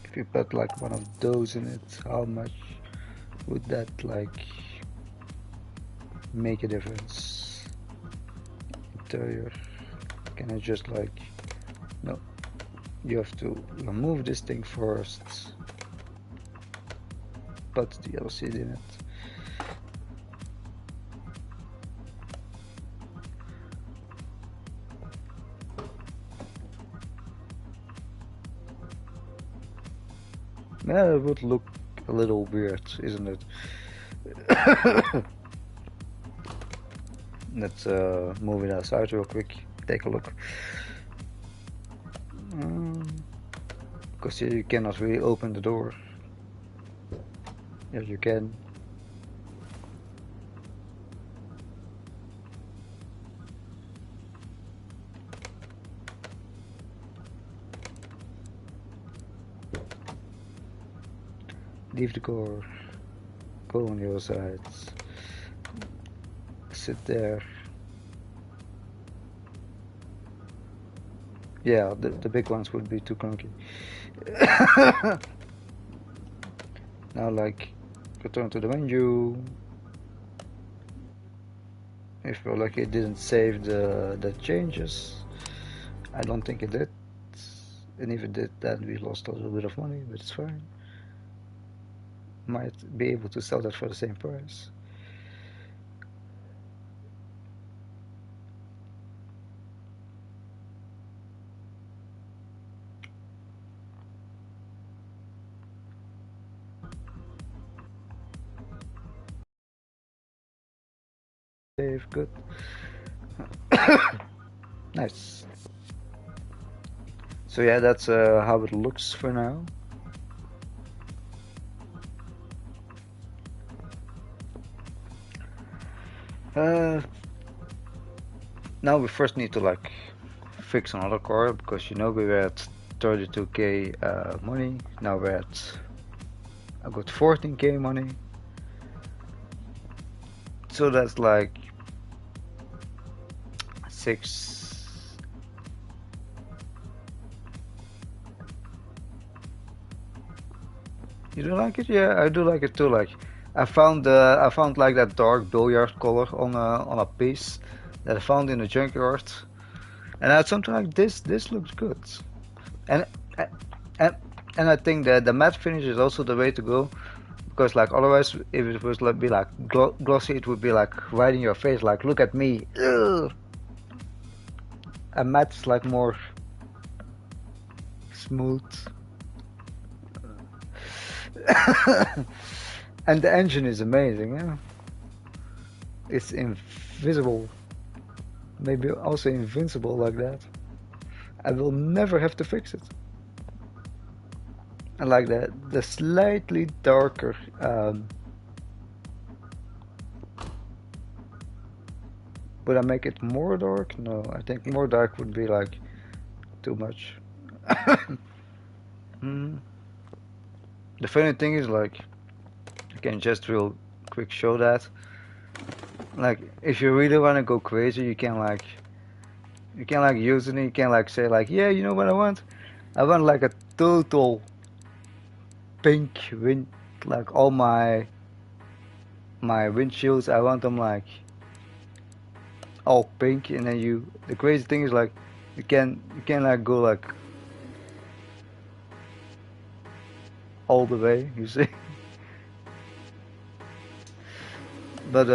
If you put like one of those in it, how much would that like make a difference? Interior. Can I just like, no, you have to remove this thing first, put the LCD in it. Yeah, it would look a little weird, isn't it? Let's move it outside real quick, take a look. Because here you cannot really open the door. Yes, you can. Leave the car. Go on the other side. Sit there. Yeah, the big ones would be too clunky. Now, like, return to the menu. If you're lucky, it didn't save the changes. I don't think it did. And if it did, then we lost a little bit of money, but it's fine. Might be able to sell that for the same price. Save, good. Nice. So yeah, that's how it looks for now. Now we first need to like fix another car, because you know we were at 32k money. Now we're at I got 14k money. So that's like 6. You don't like it? Yeah, I do like it too. Like I found like that dark billiard color on a piece that I found in the junkyard, and I had something like this. This looks good, and and and I think that the matte finish is also the way to go, because like otherwise, if it was like be like glossy, it would be like right in your face, like look at me. Ugh. A matte is like more smooth. And the engine is amazing, yeah. It's invisible, maybe also invincible like that. I will never have to fix it. I like that. The slightly darker. Would I make it more dark? No, I think more dark would be like too much. Mm. The funny thing is, like, I can just real quick show that. Like, if you really want to go crazy, you can use it. And you can like say like, yeah, you know what I want? I want like a total pink wind, like all my windshields. I want them like all pink, and then the crazy thing is like, you can like go like all the way. You see, but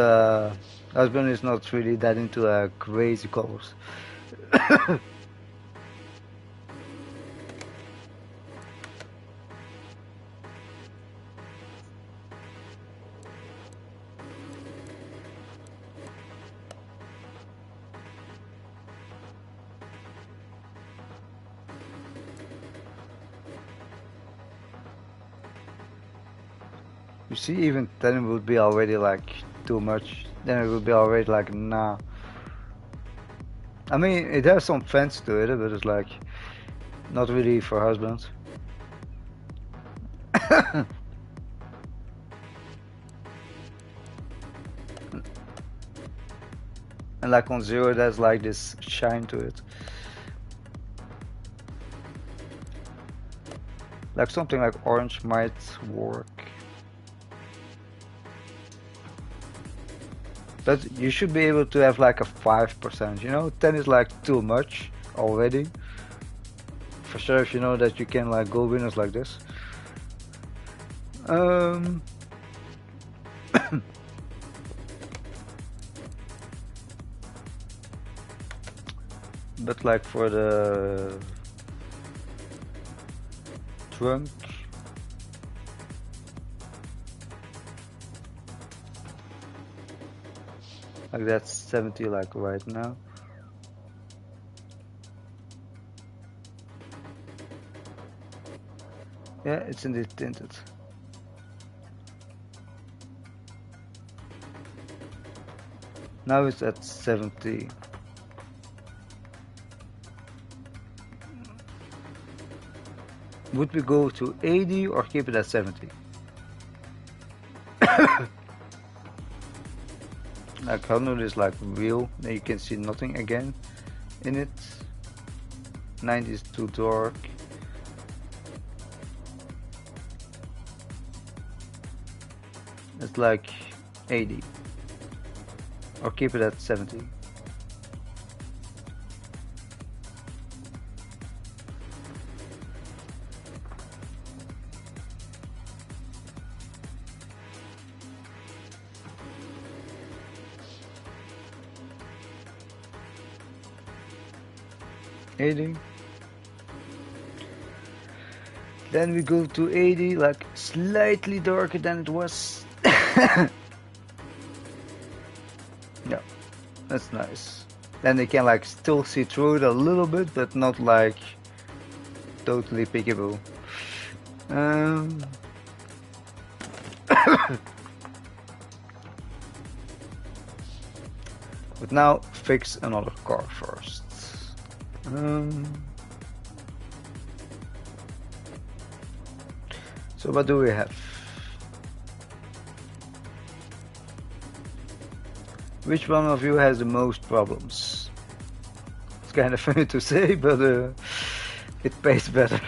husband is not really that into crazy colors. You see, even then it would be already like too much. Then it would be already like, nah. I mean, it has some fancy to it, but it's like not really for husbands. And like on zero, there's like this shine to it. Like something like orange might work. But you should be able to have like a 5%, you know? 10 is like too much already. For sure, if you know that you can like go winners like this. Um, but like for the trunk, like that's 70 like right now. Yeah, it's indeed tinted. Now it's at 70. Would we go to 80 or keep it at 70? Like how no is like real, then you can see nothing again in it. 90 is too dark. It's like 80. Or keep it at 70. Then we go to 80, like slightly darker than it was. Yeah, that's nice. Then they can like still see through it a little bit, but not like totally peekaboo. But now fix another car first. So what do we have? Which one of you has the most problems? It's kind of funny to say, but it pays better.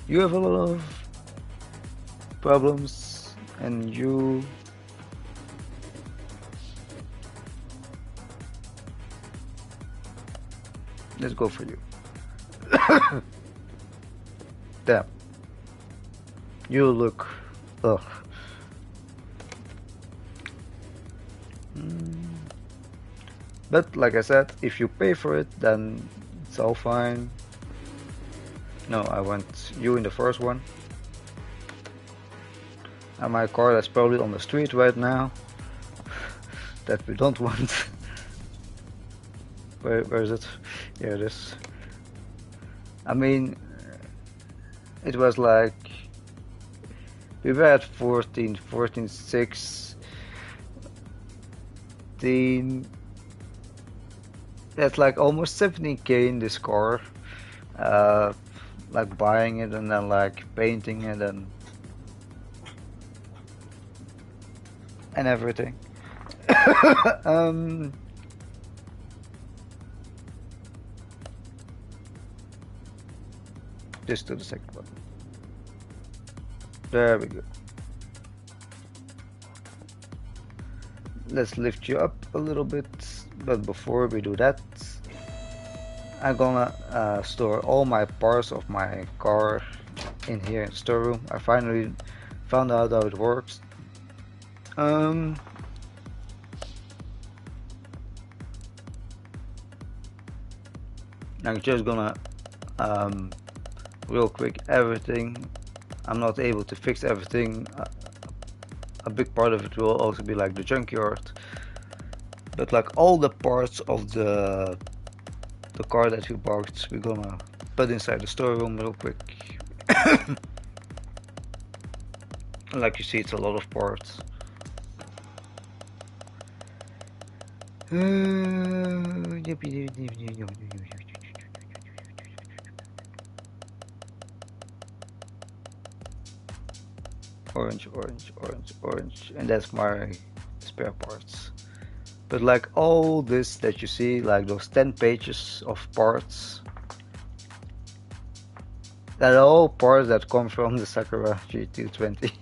You have a lot of problems, and you... Let's go for you. Damn. You look... Ugh. But like I said, if you pay for it, then it's all fine. No, I want you in the first one. And my car that's probably on the street right now that we don't want. Where is it? Here it is. I mean, it was like we were at 14, 14, 16. That's like almost 17k in this car. Like buying it and then like painting it and everything. Just to the second one. There we go. Let's lift you up a little bit, but before we do that, I'm gonna store all my parts of my car in here in the storeroom. I finally found out how it works. I'm just gonna real quick everything. I'm not able to fix everything. A big part of it will also be like the junkyard, but like all the parts of the car that we bought, we're gonna put inside the storeroom real quick. Like you see, it's a lot of parts. Orange, orange, orange, orange, and that's my spare parts. But like all this that you see, like those 10 pages of parts, that are all parts that come from the Sakura G220.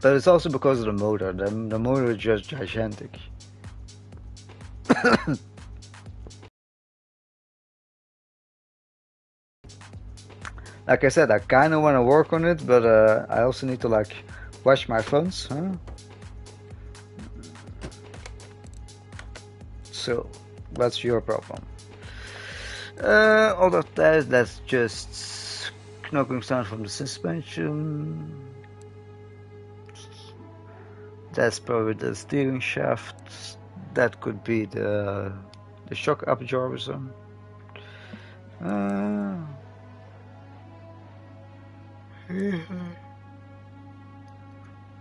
But it's also because of the motor. The motor is just gigantic. Like I said, I kind of want to work on it, but I also need to like wash my phones, huh? So that's your problem. All of that's just knocking sound from the suspension. That's probably the steering shaft. That could be the shock absorber.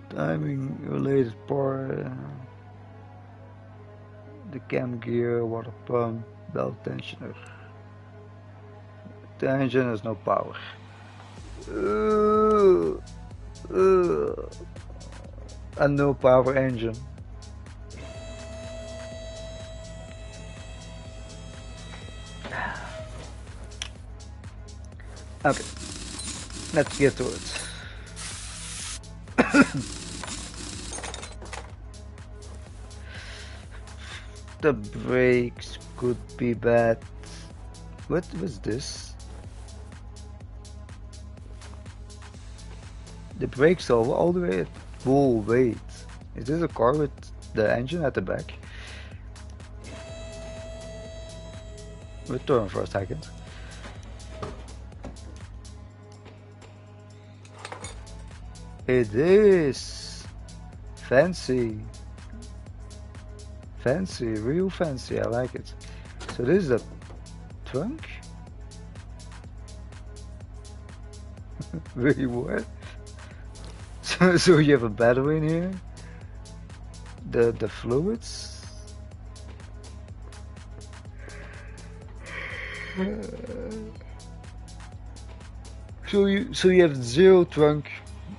Timing related part. The cam gear, water pump, belt tensioner. The engine has no power. A no power engine. Okay, let's get to it. The brakes could be bad. What was this? The brakes all the way. Whoa, wait. Is this a car with the engine at the back? Return for a second. It is fancy. Fancy, real fancy, I like it. So this is a trunk? Wait, what? So you have a battery in here? The fluids? So you have zero trunk.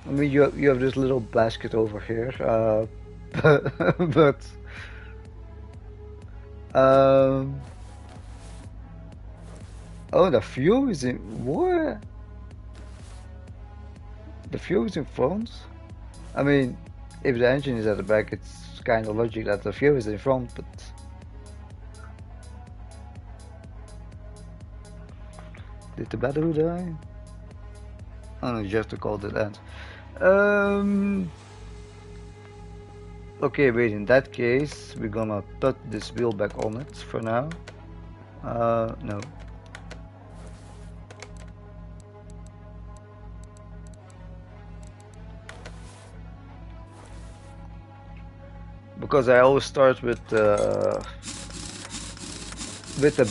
I mean you have this little basket over here, but oh, the fuel is in what? The fuel is in front. I mean, if the engine is at the back, it's kind of logic that the fuel is in front, but did the battery die? Oh no, just to call it end. Okay, wait, in that case, we're gonna put this wheel back on it for now. No. because I always start with the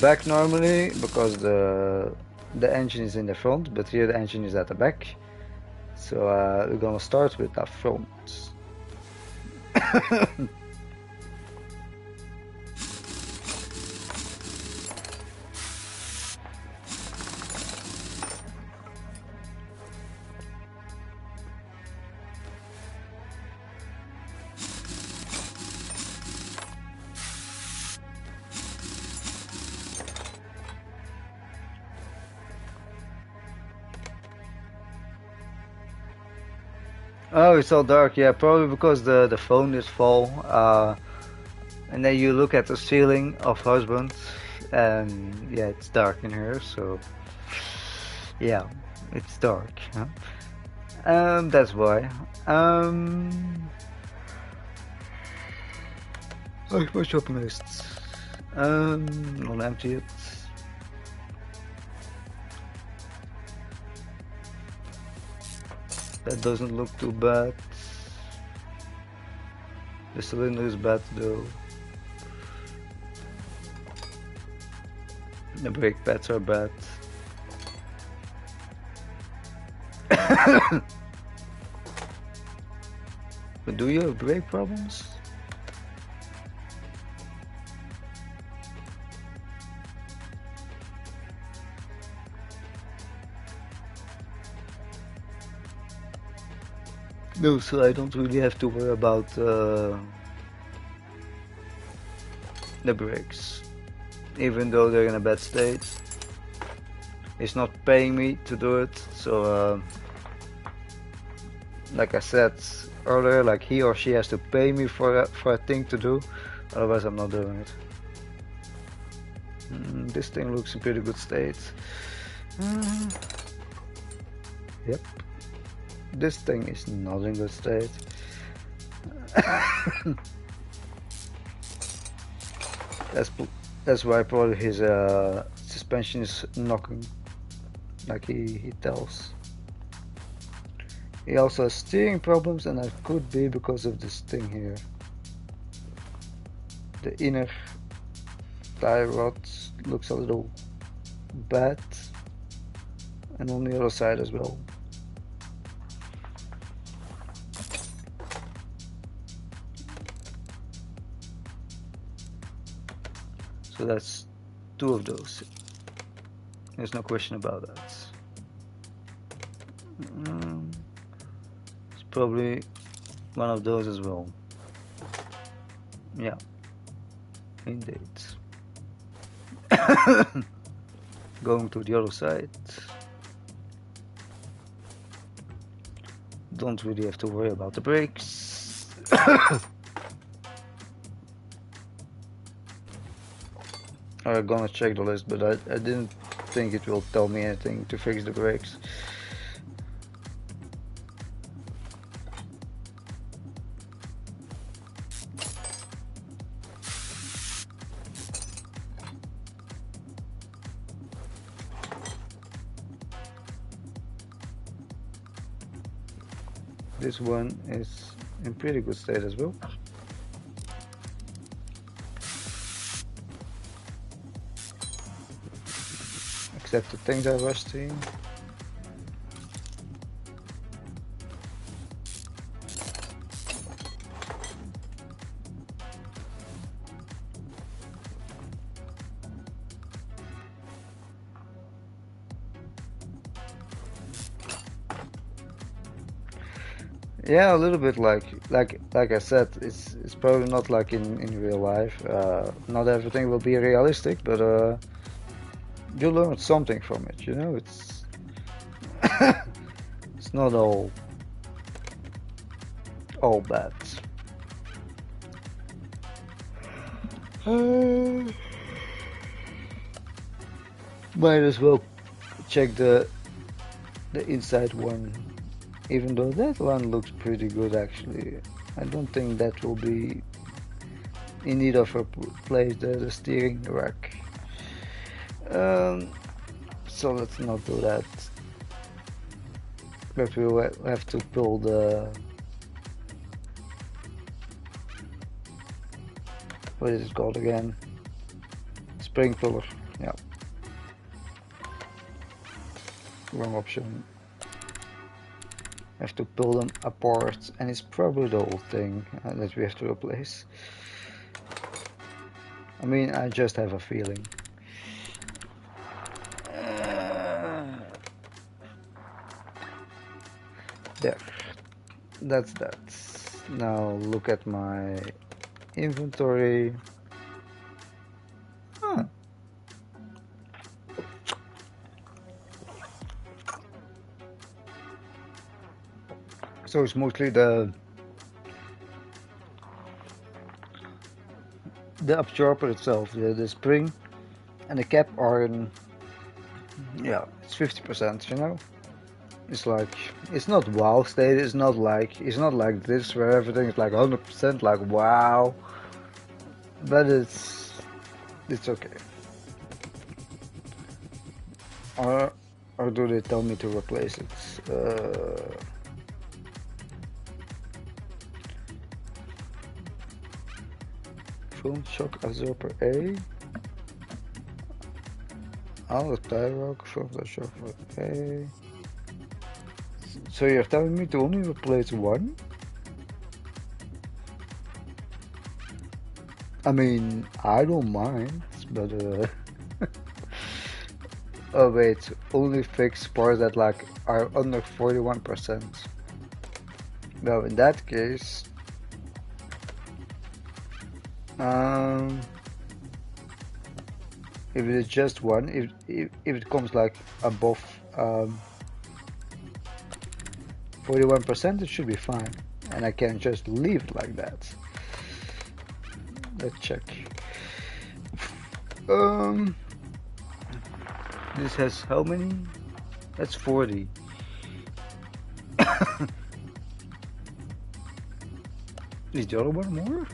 back normally, because the engine is in the front, but here the engine is at the back. So we're gonna start with the front. Oh, it's all dark. Yeah, probably because the phone is full. And then you look at the ceiling of husband, and yeah, it's dark in here. So yeah, it's dark. Huh? That's why. Oh, my shopping list. Not empty it. That doesn't look too bad. The cylinder is bad though. The brake pads are bad. But do you have brake problems? No, so I don't really have to worry about the brakes, even though they're in a bad state. It's not paying me to do it, so like I said earlier, like he or she has to pay me for a thing to do, otherwise I'm not doing it. This thing looks in pretty good state. Yep. This thing is not in good state. That's why probably his suspension is knocking, like he tells. He also has steering problems, and that could be because of this thing here. The inner tie rod looks a little bad, and on the other side as well. So that's two of those. There's no question about that. It's probably one of those as well. Yeah, indeed. Going to the other side. Don't really have to worry about the brakes. I'm gonna check the list, but I didn't think it will tell me anything to fix the brakes. This one is in pretty good state as well. Except the things are rusty. Yeah, a little bit like I said, it's probably not like in real life. Not everything will be realistic, but you learn something from it. You know, it's it's not all bad. Might as well check the inside one. Even though that one looks pretty good actually, I don't think that will be in need of a place, the steering rack. So let's not do that. But we'll have to pull What is it called again? Sprinkler. Yeah, wrong option. Have to pull them apart, and it's probably the whole thing that we have to replace. I mean, I just have a feeling. There, that's that. Now look at my inventory. Huh. So it's mostly the absorber itself, the spring and the cap are in, yeah, it's 50%, you know. It's like, it's not wow state, it's not like this where everything is like 100% like wow, but it's okay. Or or do they tell me to replace it? Front shock absorber A. Oh, tie rock, front shock A. So you're telling me to only replace one? I mean, I don't mind, but oh wait, only fix parts that like are under 41%. Well, in that case, um, if it is just one, if it comes like above 41%, it should be fine, and I can just leave it like that. Let's check. This has how many? That's 40. Is the other one more?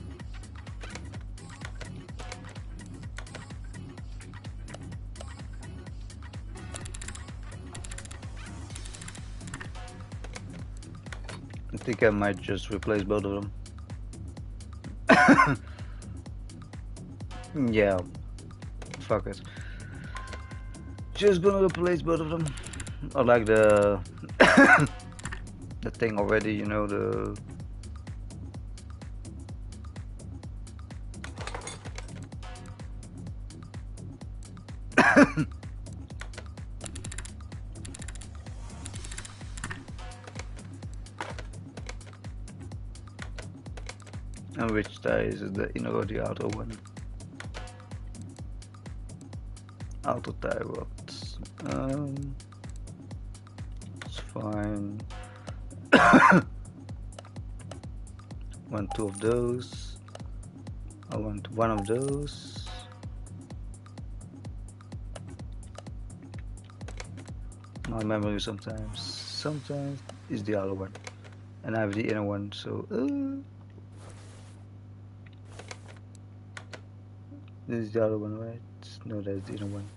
I think I might just replace both of them. Yeah, fuck it. Just gonna replace both of them. I like the the thing already, you know, the and which tie is it, the inner or the outer one? Outer tie rods. It's fine. Want two of those. I want one of those. My memory sometimes is the other one, and I have the inner one. So this is the other one, right? No, that's the inner one.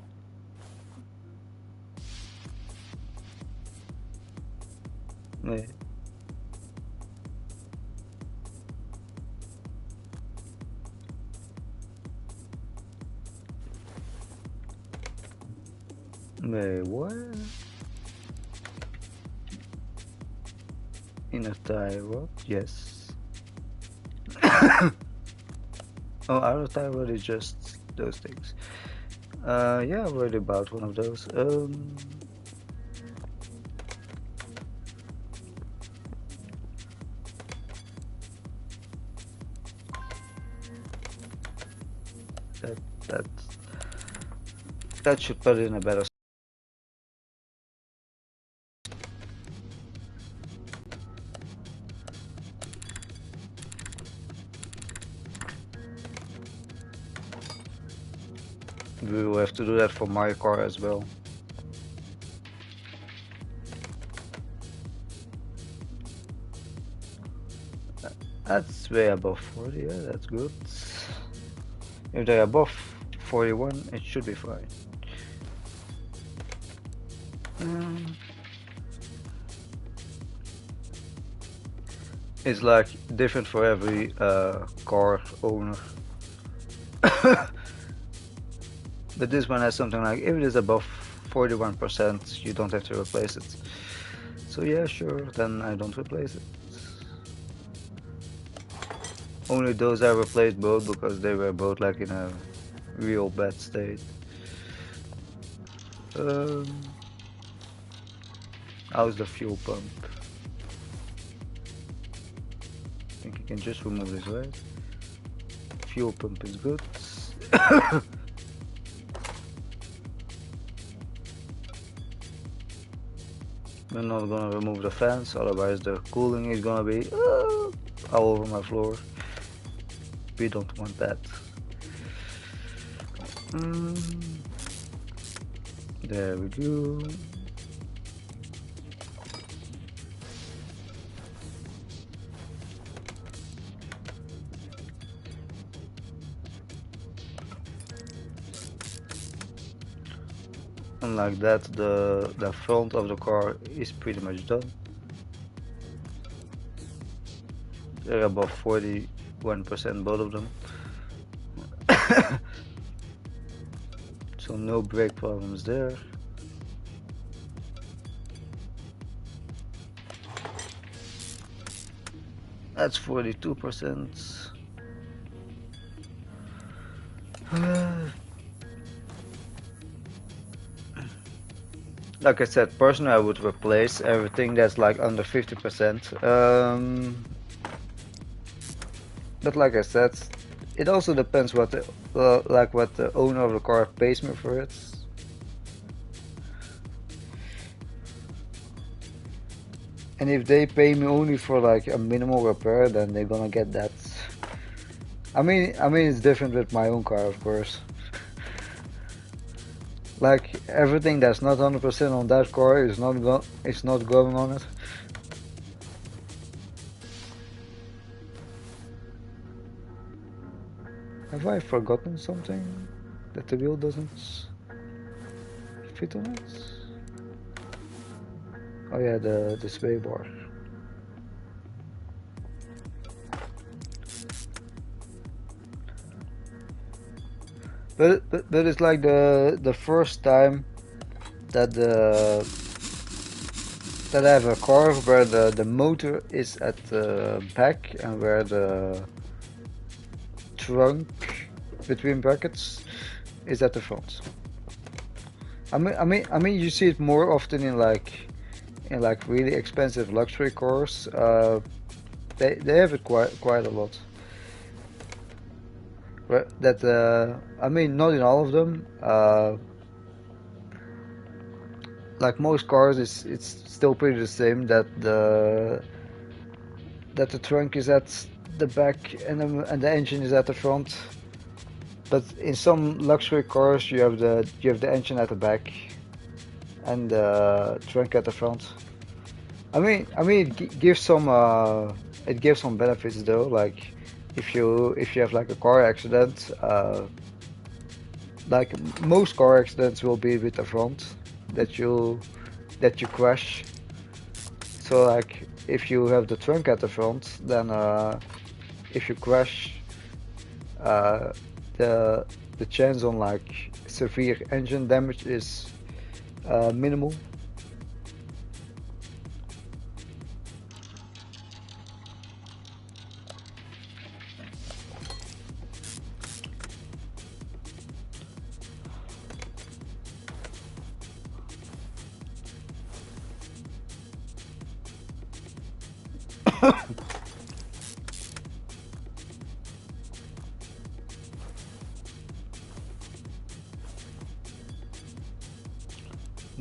Wait. Wait, what? Inner tie rod? Yes. Oh, outer tie rod is just those things. Yeah, I worried about one of those. That that should put it in a better. We will have to do that for my car as well. That's way above 40, yeah, that's good. If they're above 41, it should be fine. It's like different for every car owner. But this one has something like if it is above 41%, you don't have to replace it. So yeah, sure, then I don't replace it. Only those I replaced both because they were both like in a real bad state. Um, how's the fuel pump? I think you can just remove this, right? Fuel pump is good. We're not gonna remove the fans, otherwise the cooling is gonna be all over my floor. We don't want that. There we go. And like that, the front of the car is pretty much done. They're above 41%, both of them. So no brake problems there. That's 42%. Like I said, personally I would replace everything that's like under 50%. But like I said, it also depends what the what the owner of the car pays me for it. And if they pay me only for like a minimal repair, then they're gonna get that. I mean it's different with my own car, of course. Like everything that's not 100% on that car is not going on it. Have I forgotten something that the wheel doesn't fit on it? Oh yeah, the sway bar. But it's like the first time that that I have a car where the motor is at the back and where the trunk between brackets is at the front. I mean, you see it more often in like really expensive luxury cars. They have it quite a lot. That I mean, not in all of them. Like most cars, it's still pretty the same. That the trunk is at the back and the engine is at the front. But in some luxury cars, you have the engine at the back and the trunk at the front. I mean, it gives some benefits though. Like if you have like a car accident, like most car accidents will be with the front that you crash. So like if you have the trunk at the front, then if you crash, the chance on like severe engine damage is minimal.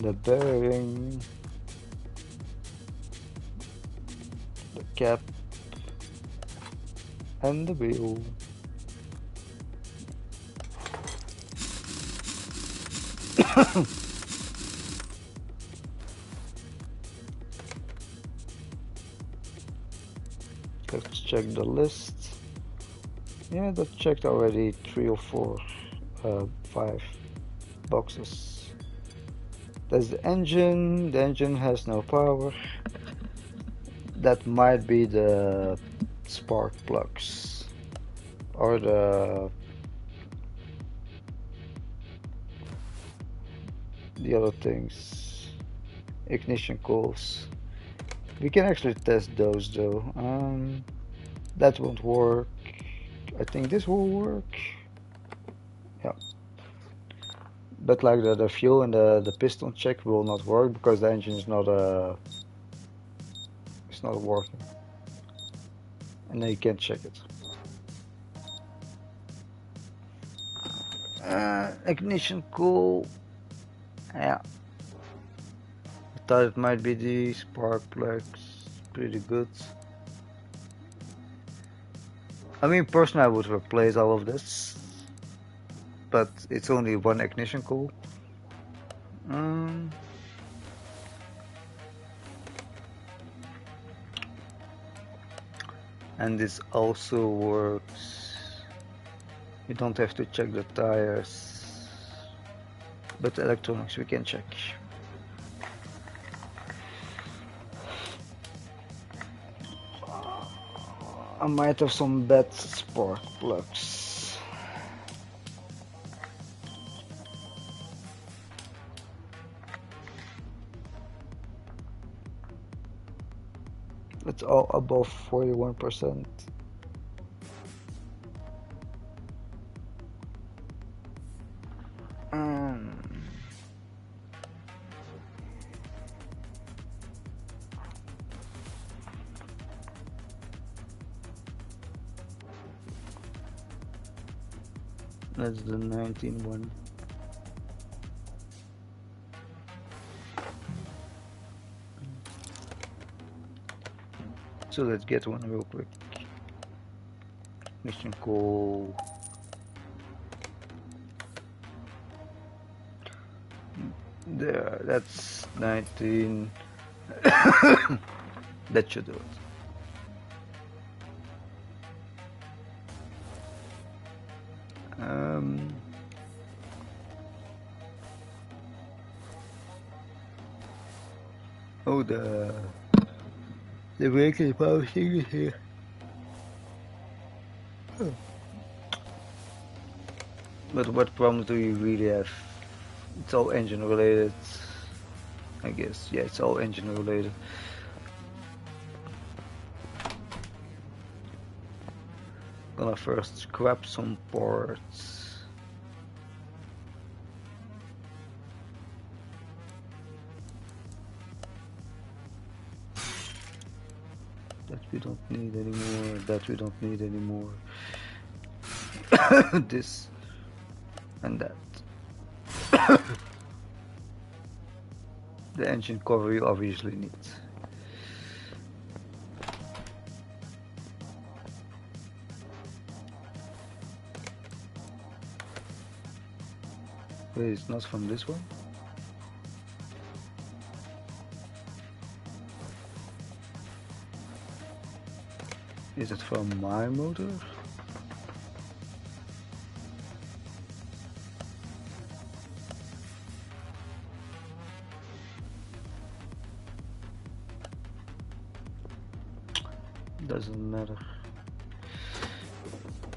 The bearing, the cap, and the wheel. Let's check the list. Yeah, that checked already 3 or 4, 5 boxes. That's the engine. The engine has no power. That might be the spark plugs or the the other things. Ignition coils. We can actually test those though. That won't work. I think this will work. Yeah. But like the fuel and the piston check will not work because the engine is not it's not working. And then you can't check it. Ignition coil. Yeah. I thought it might be the spark plugs. Pretty good. I mean, personally, I would replace all of this, but it's only one ignition coil. Um, and this also works. You don't have to check the tires, but the electronics we can check. I might have some bad spark plugs. It's all above 41%. That's the 19 one. So let's get one real quick. Mission call. There, that's 19. That should do it. Oh, the vehicle power thing is here. Oh. But what problems do you really have? It's all engine related, I guess. Yeah, it's all engine related. Gonna first scrap some parts. That we don't need anymore. That we don't need anymore. This and that. The engine cover you obviously need. Wait, it's not from this one? Is it from my motor? Doesn't matter.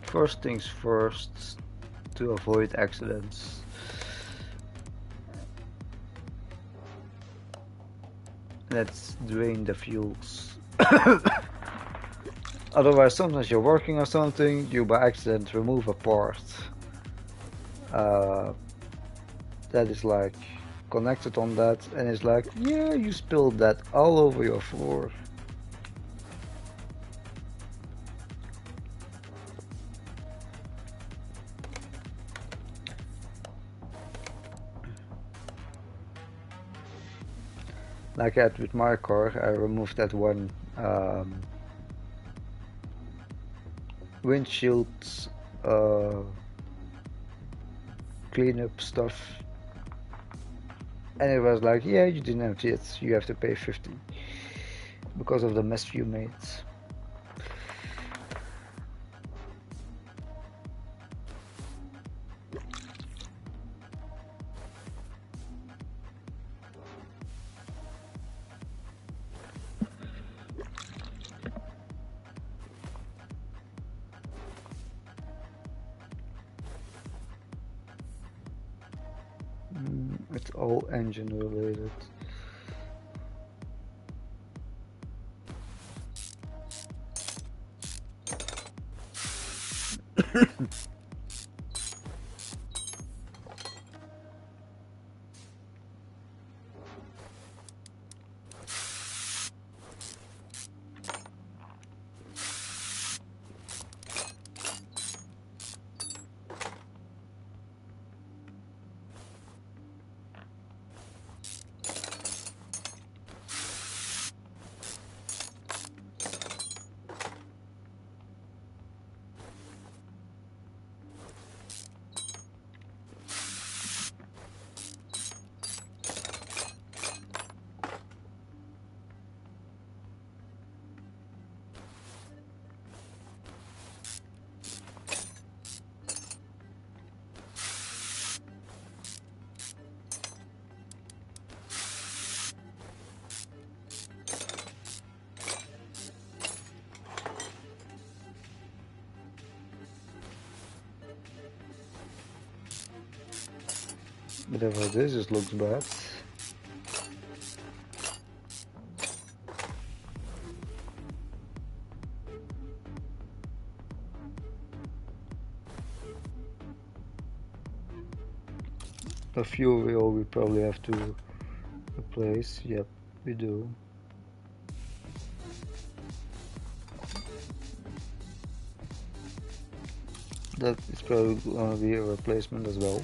First things first, to avoid accidents. Let's drain the fuels. Otherwise, sometimes you're working on something, you by accident remove a part that is like connected on that, and it's like, yeah, you spilled that all over your floor. Like I had with my car, I removed that one windshield cleanup stuff, and it was like, yeah, you didn't empty it, you have to pay 50 because of the mess you made. It's all engine related. Whatever this is looks bad. A fuel wheel we probably have to replace. Yep, we do. That is probably gonna be a replacement as well.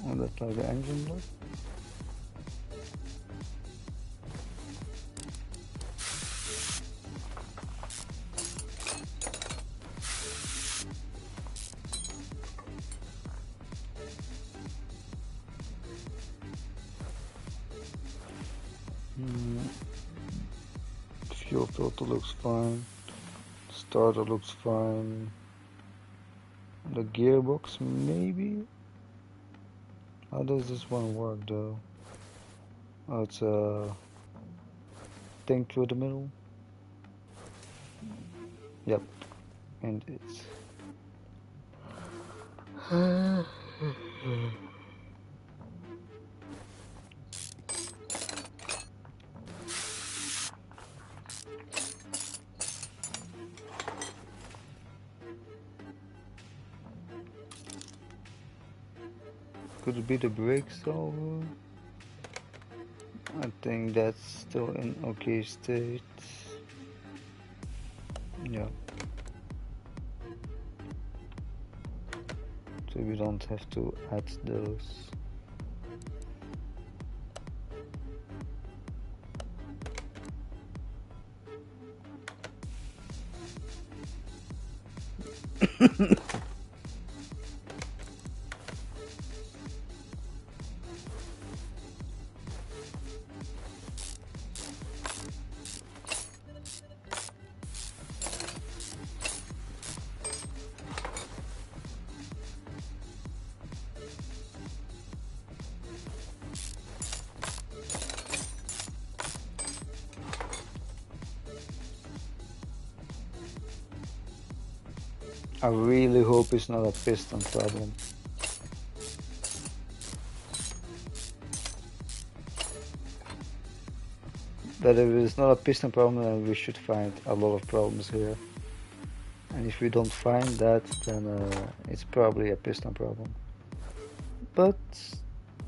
Oh, that's like the engine block. Fuel filter looks fine. Starter looks fine. The gearbox maybe? How does this one work though? Oh, it's a thing through the middle. Yep, and it's could it be the brake salvo? I think that's still in okay state. Yeah. So we don't have to add those. I really hope it's not a piston problem. But if it's not a piston problem, then we should find a lot of problems here. And if we don't find that, then it's probably a piston problem. But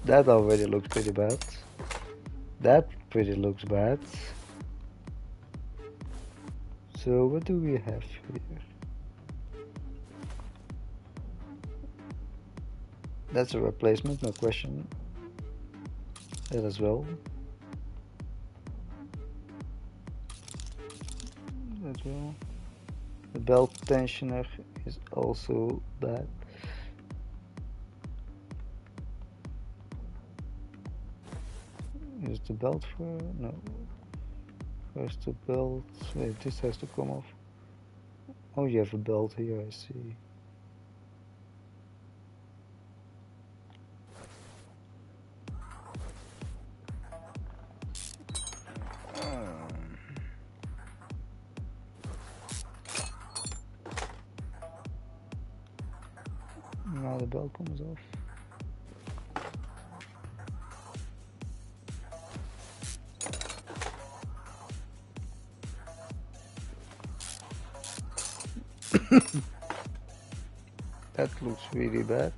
that already looks pretty bad. That pretty looks bad. So what do we have here? That's a replacement, no question. That as well. That well. The belt tensioner is also bad. Is the belt for? No. First the belt. Wait, this has to come off. Oh, you have a belt here, I see. Now the bell comes off. That looks really bad.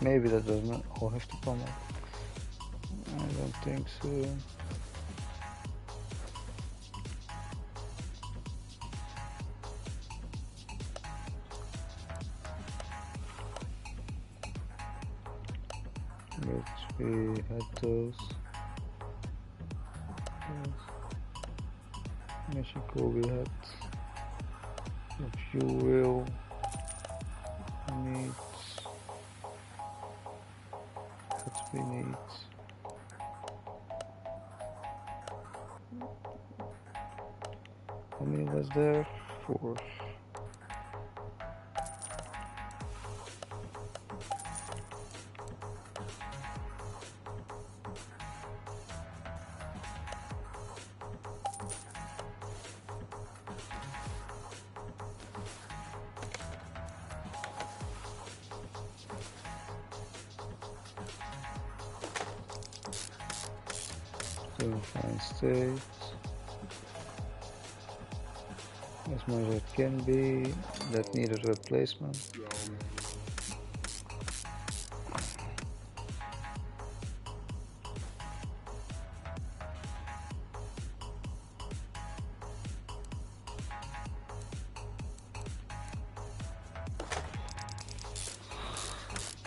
Maybe that does not all have to come up. I don't think so. But we had those. Mexico we had a fuel needs that we need. How many was there? 4. Still fine state. As much as it can be. That needed replacement.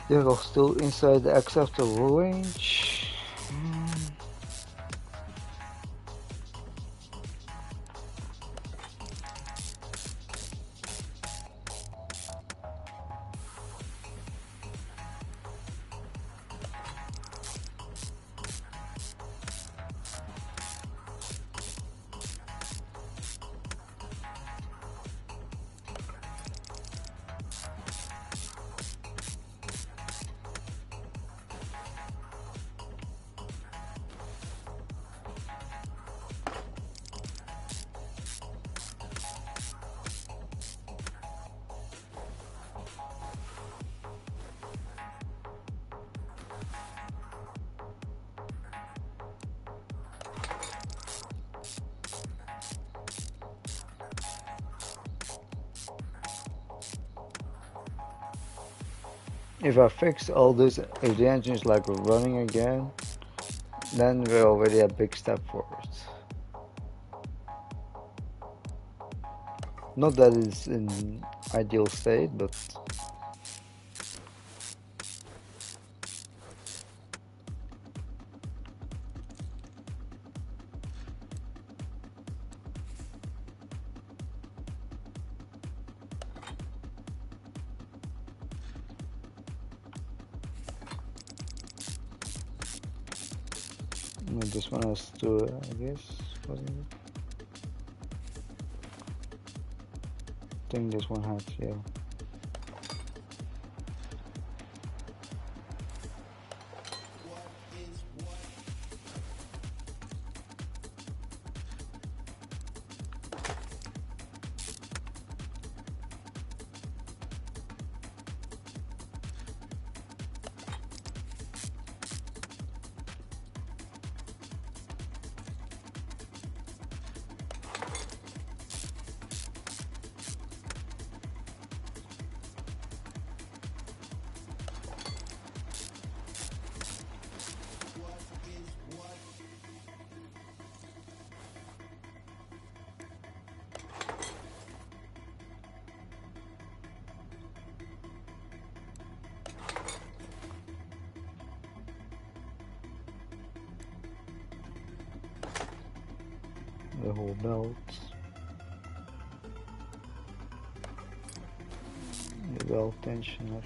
They're all still inside the acceptable range. If I fix all this, if the engine is like running again, then we're already a big step forward. Not that it's in ideal state, but this one has to, I guess, wasn't it? I think this one had, yeah. the whole belt, the belt tensioner.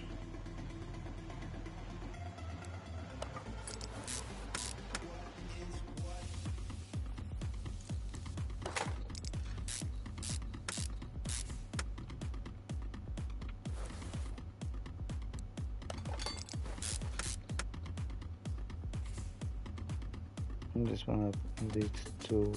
And this one leads to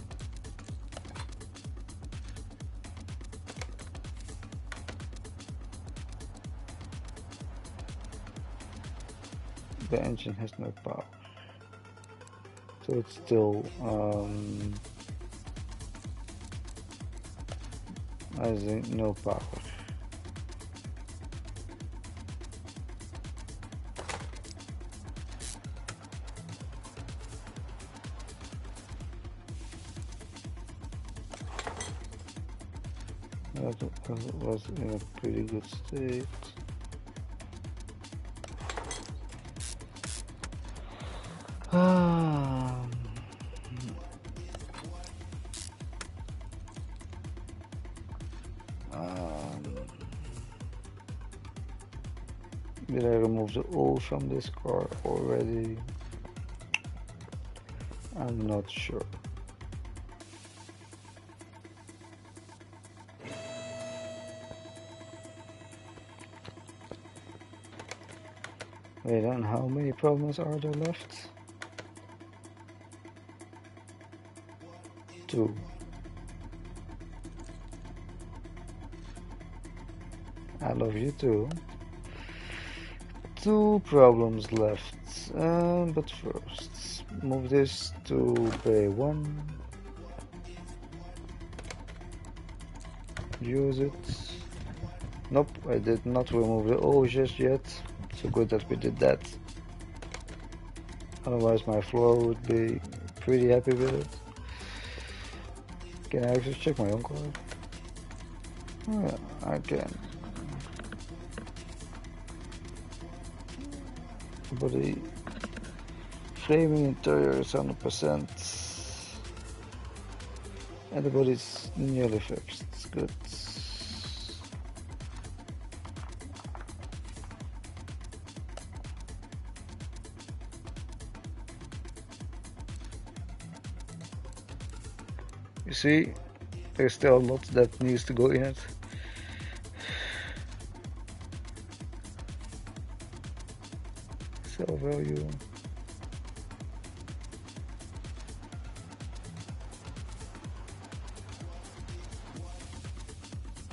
the engine has no power, so it's still has no power. That was in a pretty good state. Um, did I remove the oil from this car already? I'm not sure. Wait, and how many problems are there left? 2. I love you too. 2 problems left. But first, move this to bay 1. Use it. Nope, I did not remove the oil just yet. So good that we did that. Otherwise my floor would be pretty happy with it. Can I actually check my own car? Oh, yeah, I can. Body framing interior is 100%. And the body's nearly fixed. It's good. You see, there's still a lot that needs to go in it. Sell value.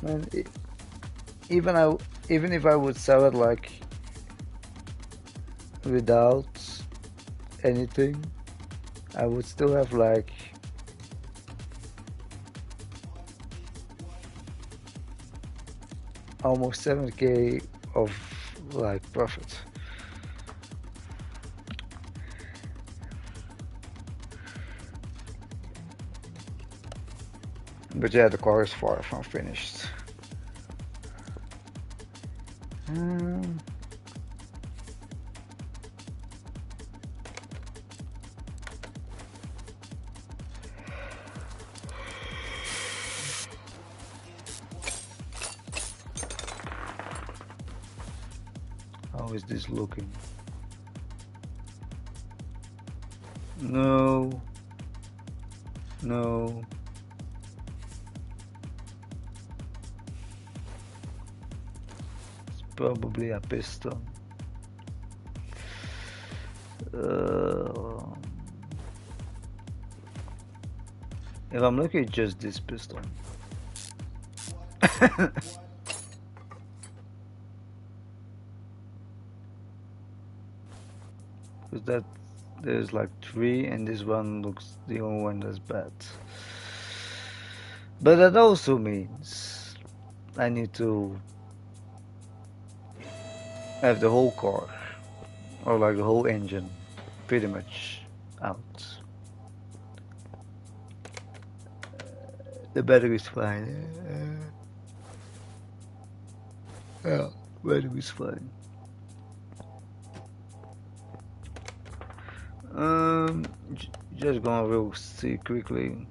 Man, even if I would sell it like without anything, I would still have like almost 7k of like profit. But yeah, the car is far from finished. How is this looking? No. No. It's probably a piston. If I'm lucky, it's just this piston. Because that there's like 3 and this one looks the only one that's bad. But that also means I need to have the whole car or like the whole engine pretty much out. The battery's fine. Yeah, battery's fine. Just gonna real see quickly.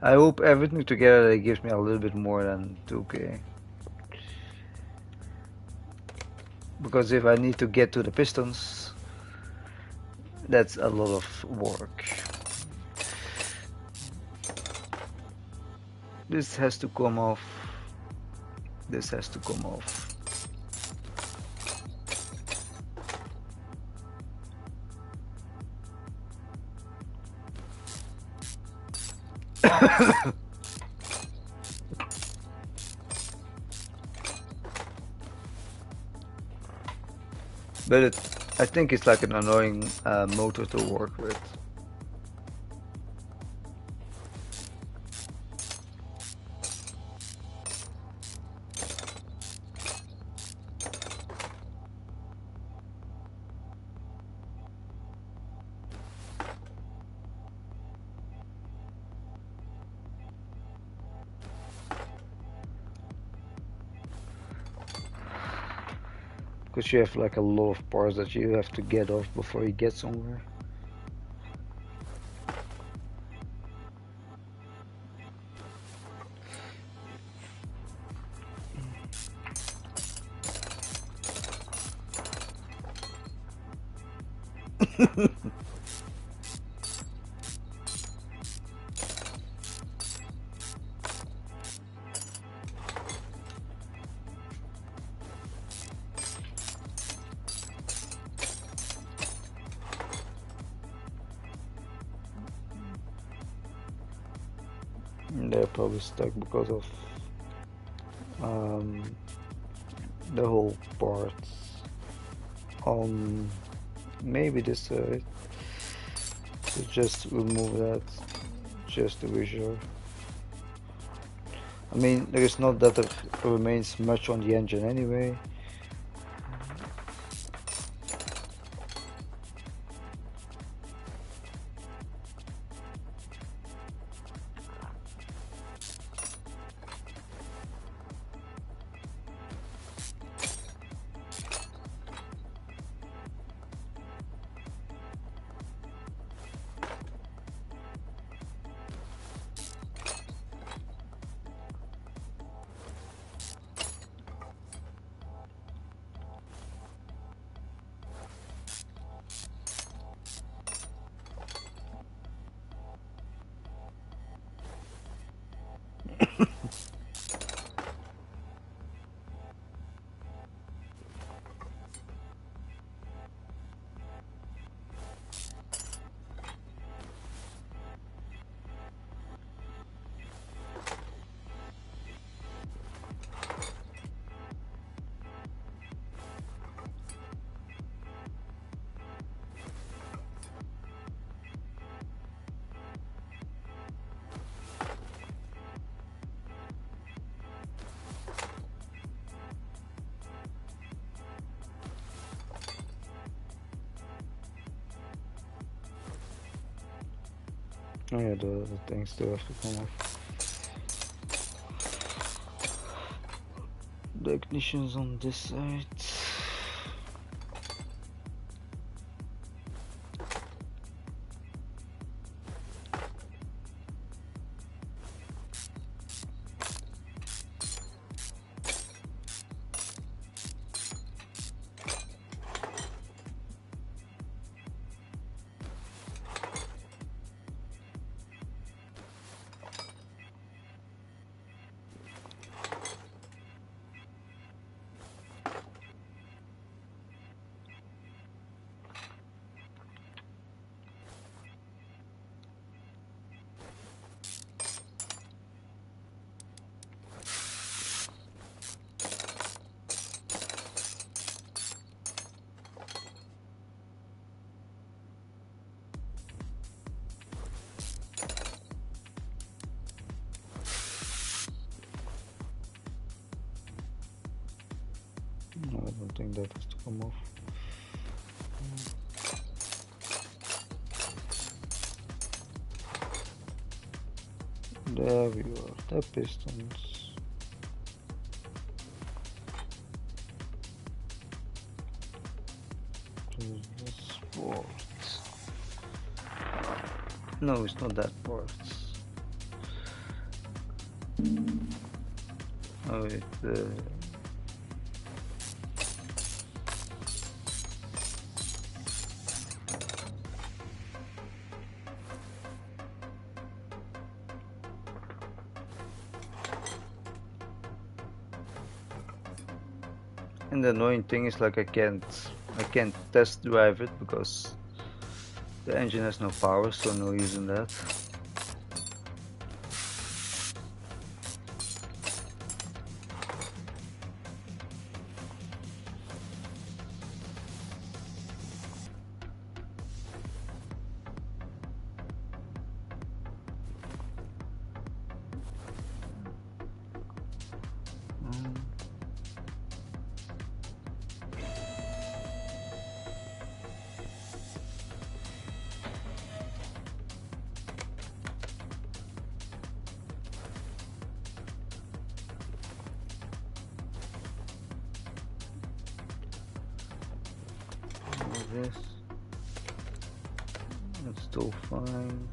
I hope everything together gives me a little bit more than 2k. Because if I need to get to the pistons, that's a lot of work. This has to come off. This has to come off. But I think it's like an annoying motor to work with. Because you have like a lot of parts that you have to get off before you get somewhere. They're probably stuck because of um, the whole parts on maybe this side. So just remove that, just to be sure. I mean, there is not that there remains much on the engine anyway. Oh yeah, the things still have to come off. The ignition's on this side. No, I don't think that has to come off. There we are, the pistons. To the sport. No, it's not that part. Oh, wait, and the annoying thing is like I can't test drive it because the engine has no power, so no use in that. Mm. All this, it's still fine.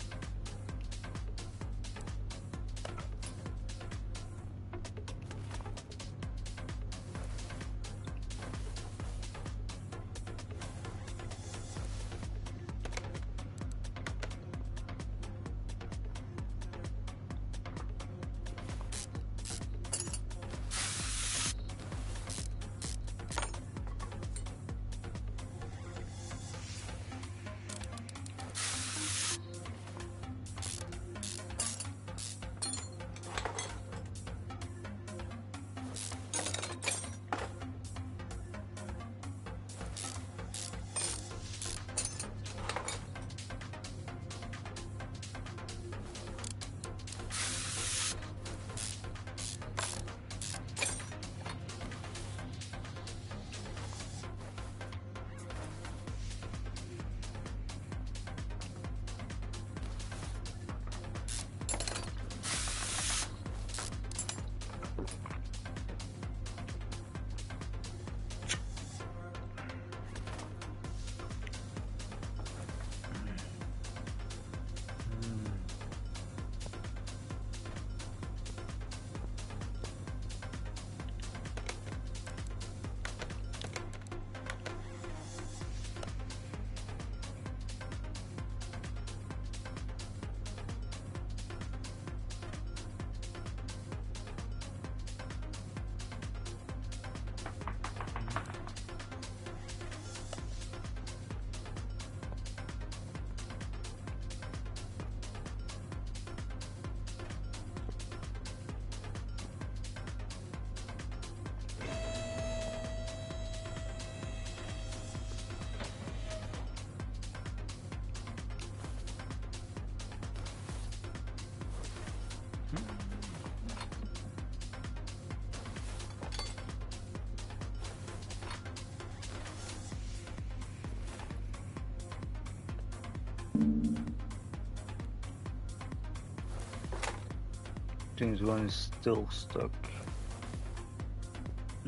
Things one is still stuck.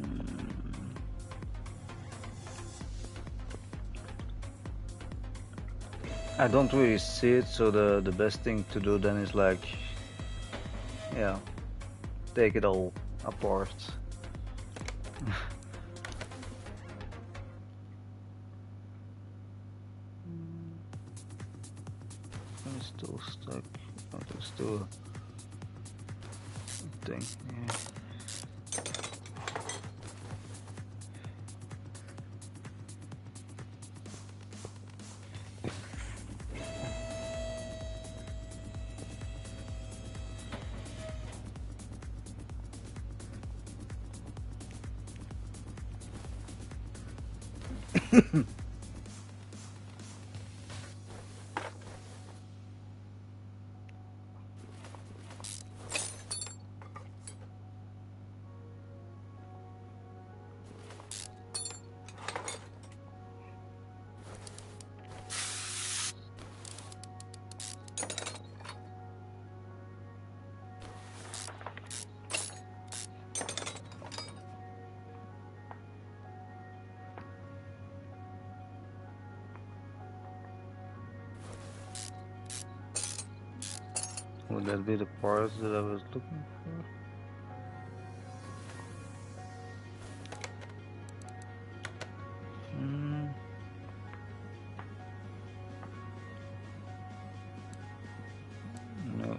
Mm. I don't really see it, so the best thing to do then is like, yeah, take it all apart. I'm still stuck. Oh, there's still a thing. Yeah. Would that be the parts that I was looking for? Hmm. No.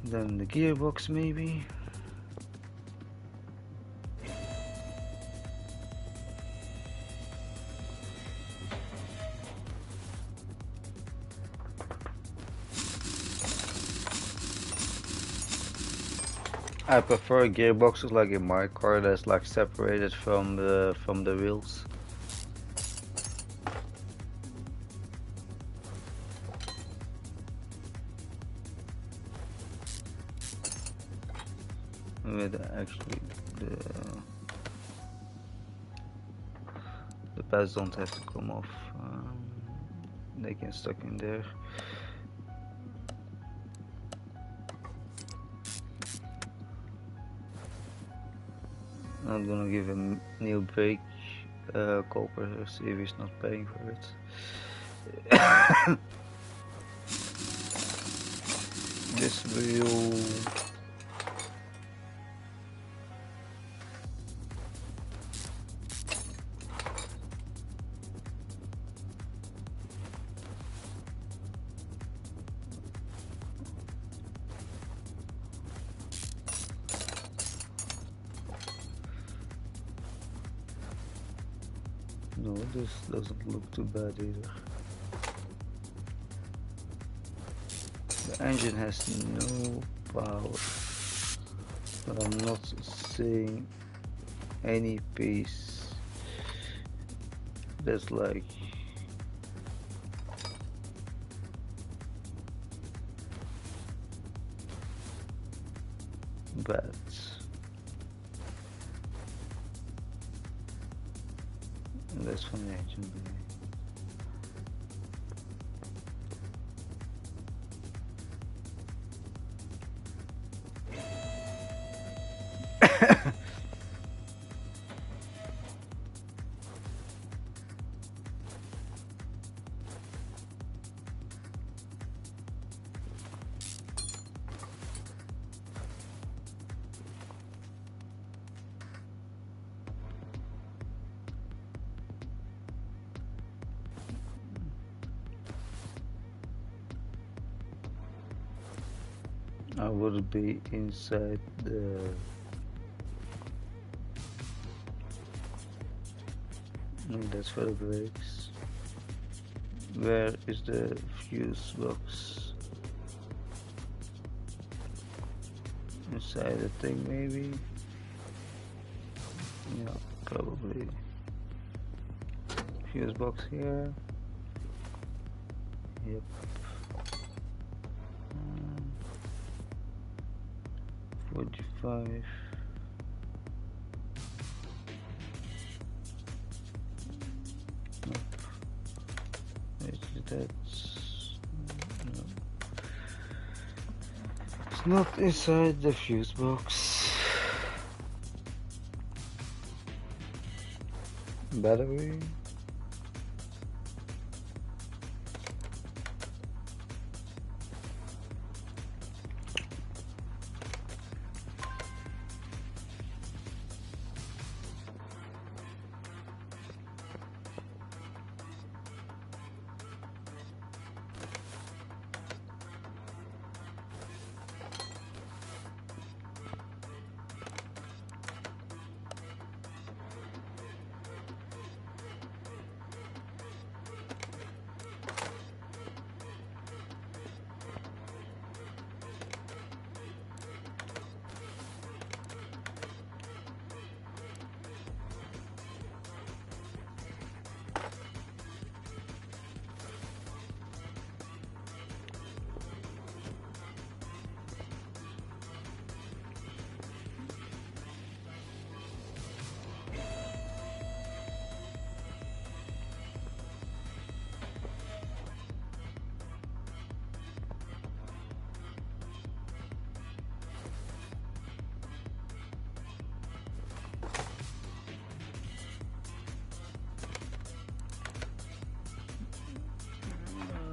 Then the gearbox maybe. I prefer gearboxes like in my car that's like separated from the wheels. With actually the pads don't have to come off. They can stuck in there. I'm gonna give him new brake copper, see if he's not paying for it. This wheel. No, this doesn't look too bad either. The engine has no power, but I'm not seeing any piece that's like bad. And that's from the engine bay. I would be inside the no, that's for the brakes. Where is the fuse box? Inside the thing maybe? Yeah, probably. Fuse box here. Yep. 45. Nope. Actually, that's no. It's not inside the fuse box. Battery.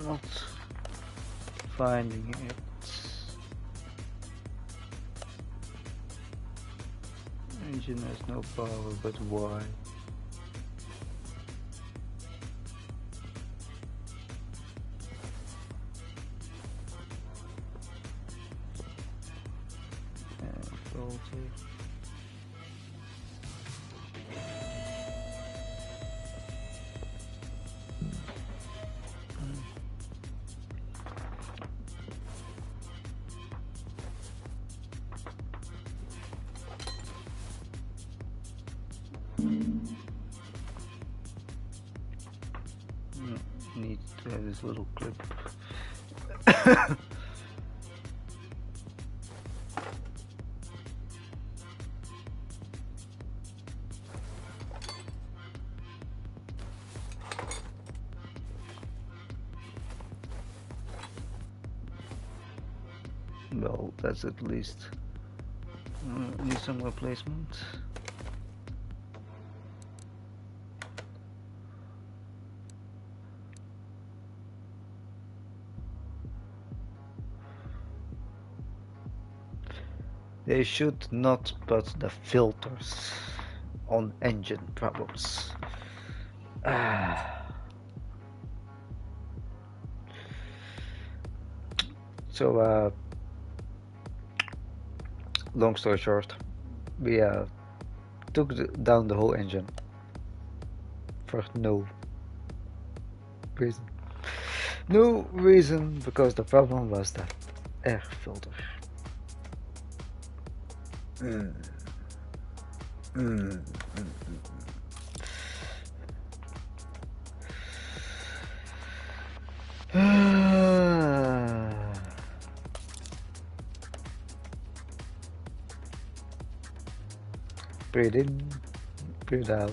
not finding it. Engine has no power, but why? Filter. Need to have this little clip. Well, that's at least need some replacement. They should not put the filters on engine problems. So, long story short, we took down the whole engine for no reason. No reason, because the problem was the air filter. Breathe in, breathe out.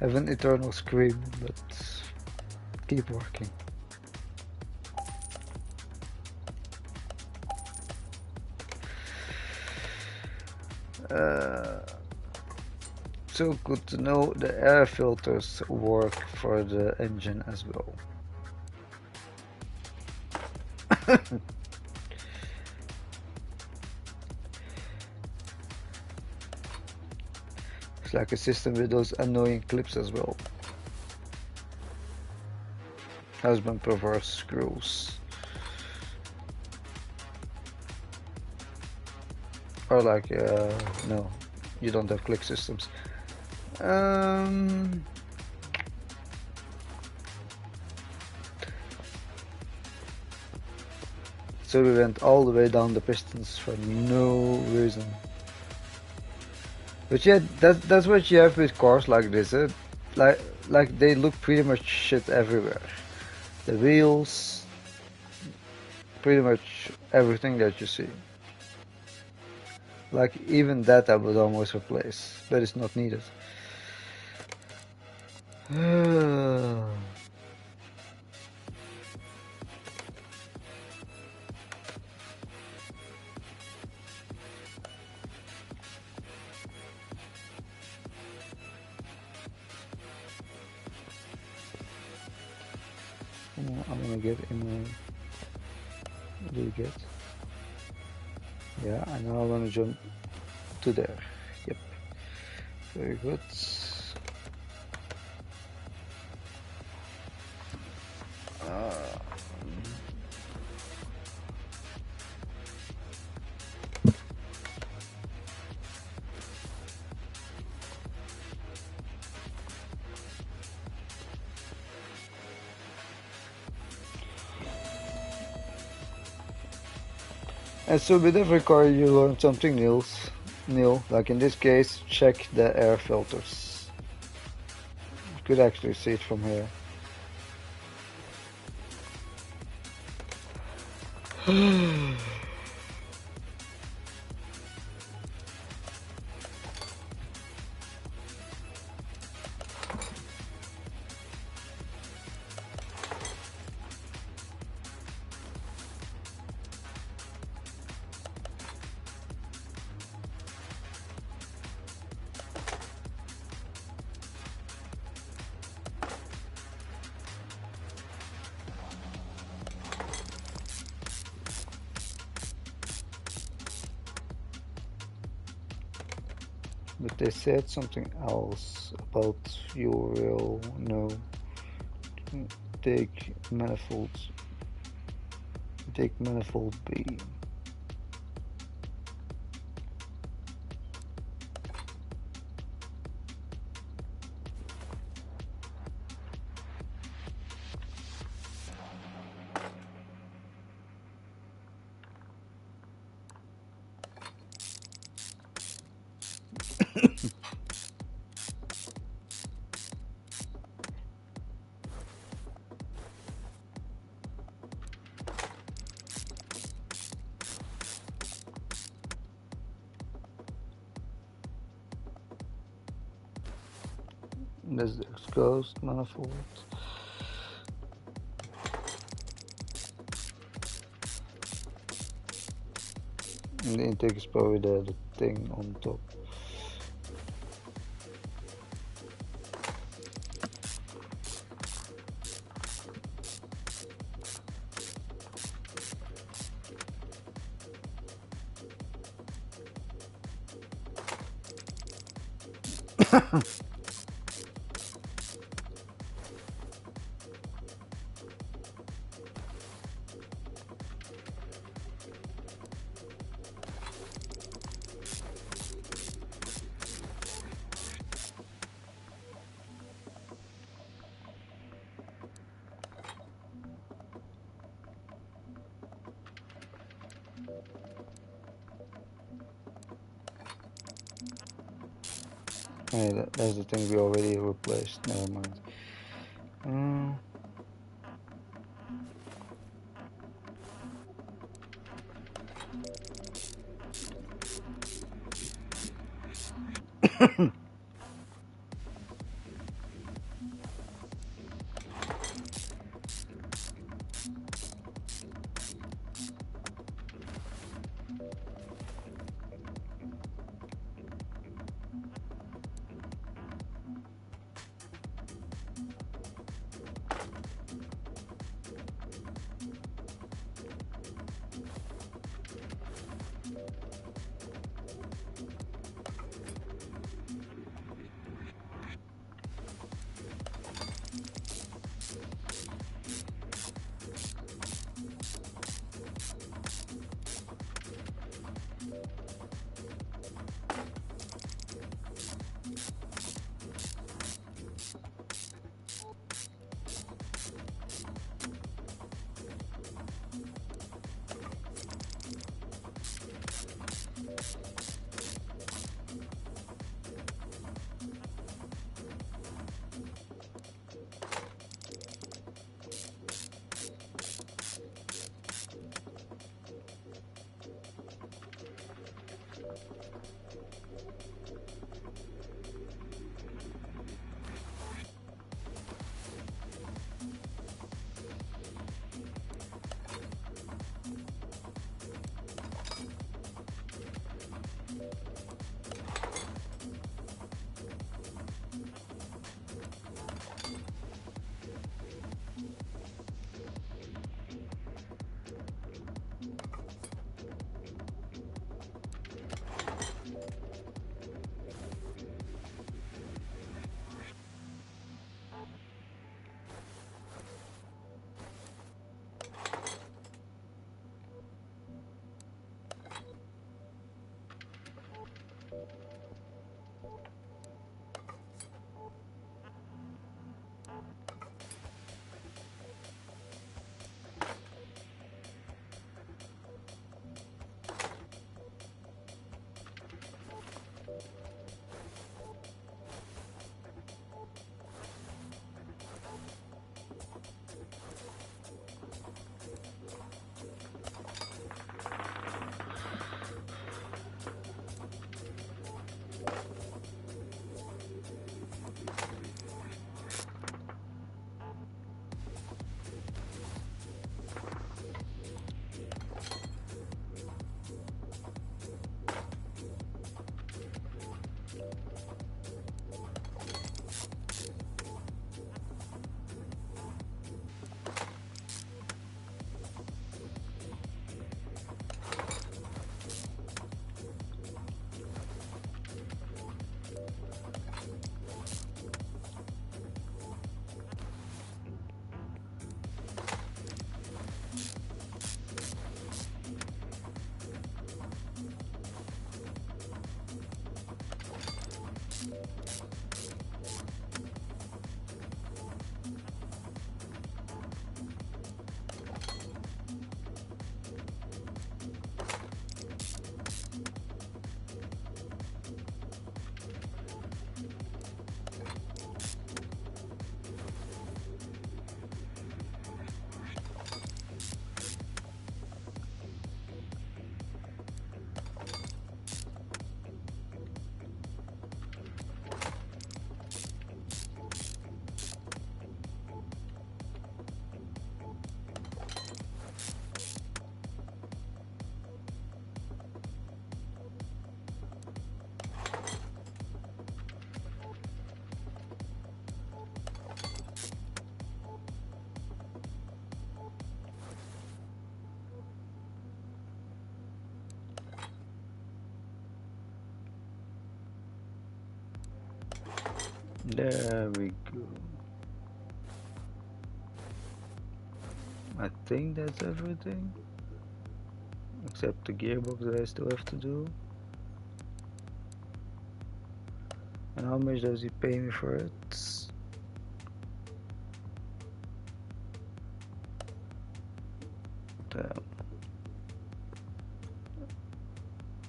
Have an eternal scream, but keep working. So good to know the air filters work for the engine as well. It's like a system with those annoying clips as well. Husband perverse screws. Or like, no, you don't have click systems. So we went all the way down the pistons for no reason. But yeah, that's what you have with cars like this. Like they look pretty much shit everywhere. The wheels, pretty much everything that you see. Like even that I would almost replace, but it's not needed. I'm gonna get in my... What do you get? Yeah, and now I'm gonna jump to there. Yep. Very good. And so with every car you learn something new. Like in this case, check the air filters. You could actually see it from here. But they said something else about you will know. Take manifold. Take manifold B. That's the exposed manifold. And the intake is probably the thing on top. Hey, that's the thing we already replaced. Never mind. Uh, There we go. I think that's everything. Except the gearbox that I still have to do. And how much does he pay me for it? Damn.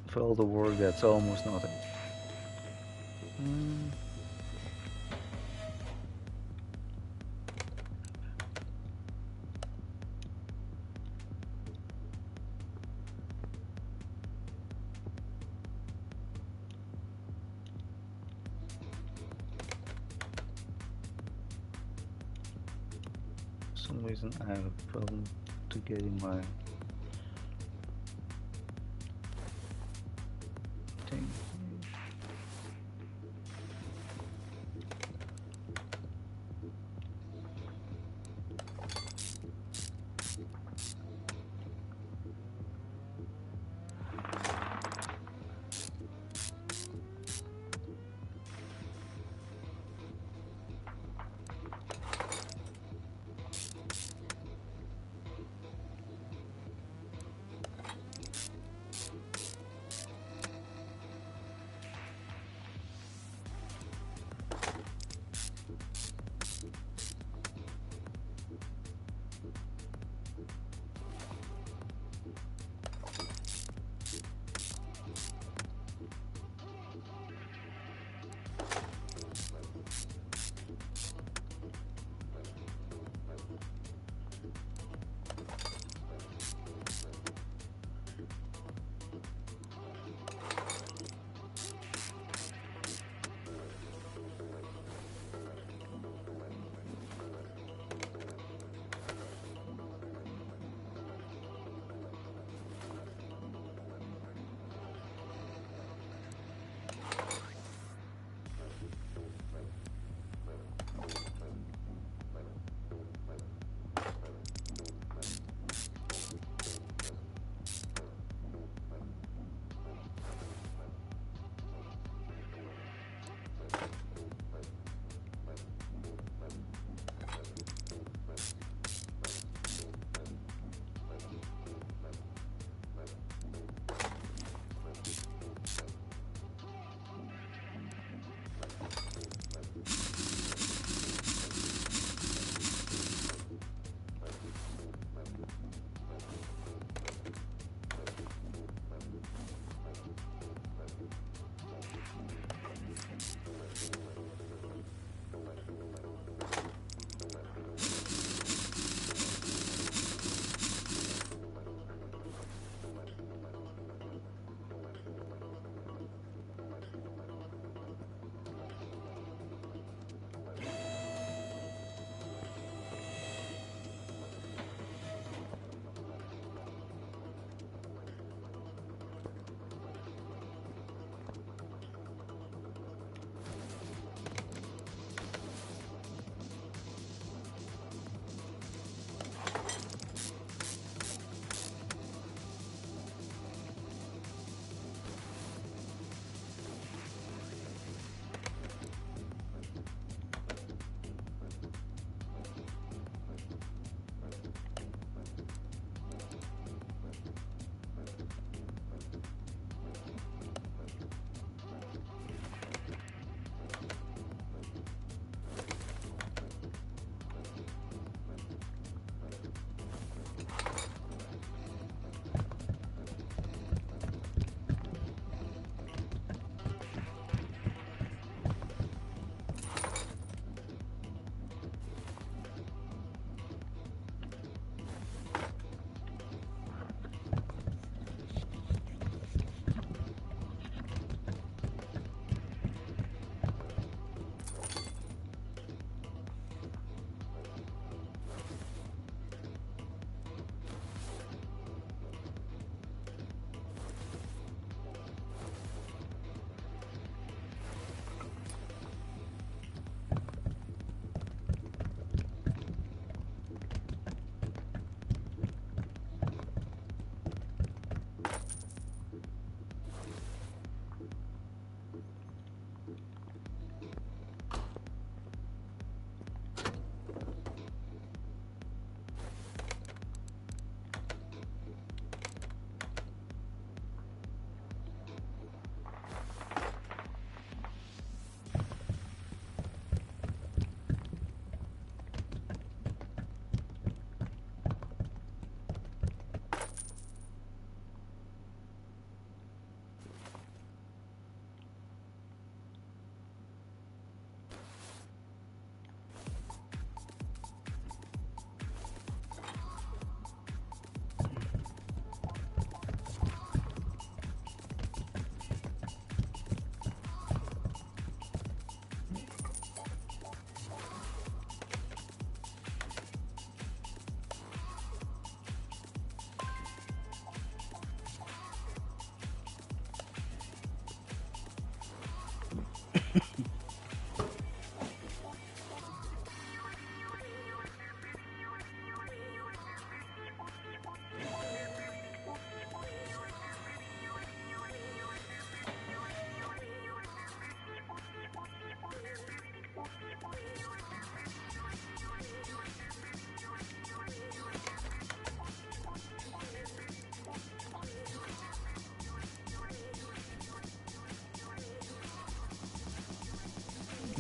For all the work, that's almost nothing. Mm. For some reason, I have a problem to getting my thing.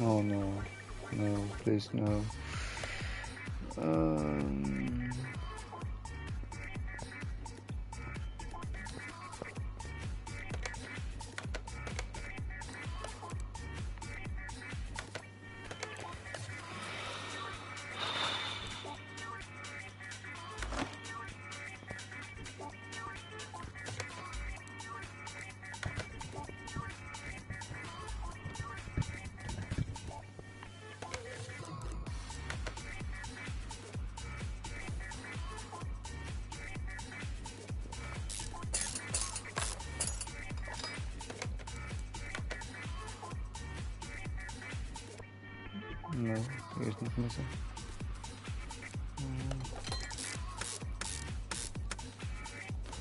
Oh no, no, please no. Um, no, he's not missing.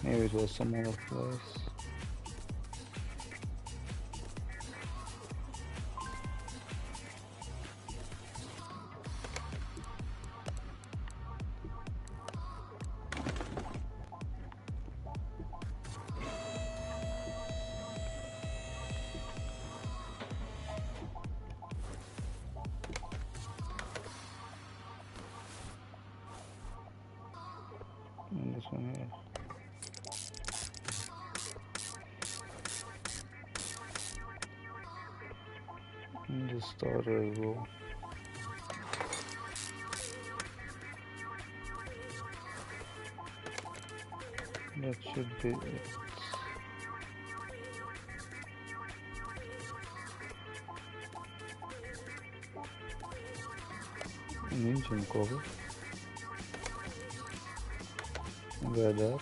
Maybe it was some other place. And this one here. And the starter as well. That should be it. An engine cover. Where that?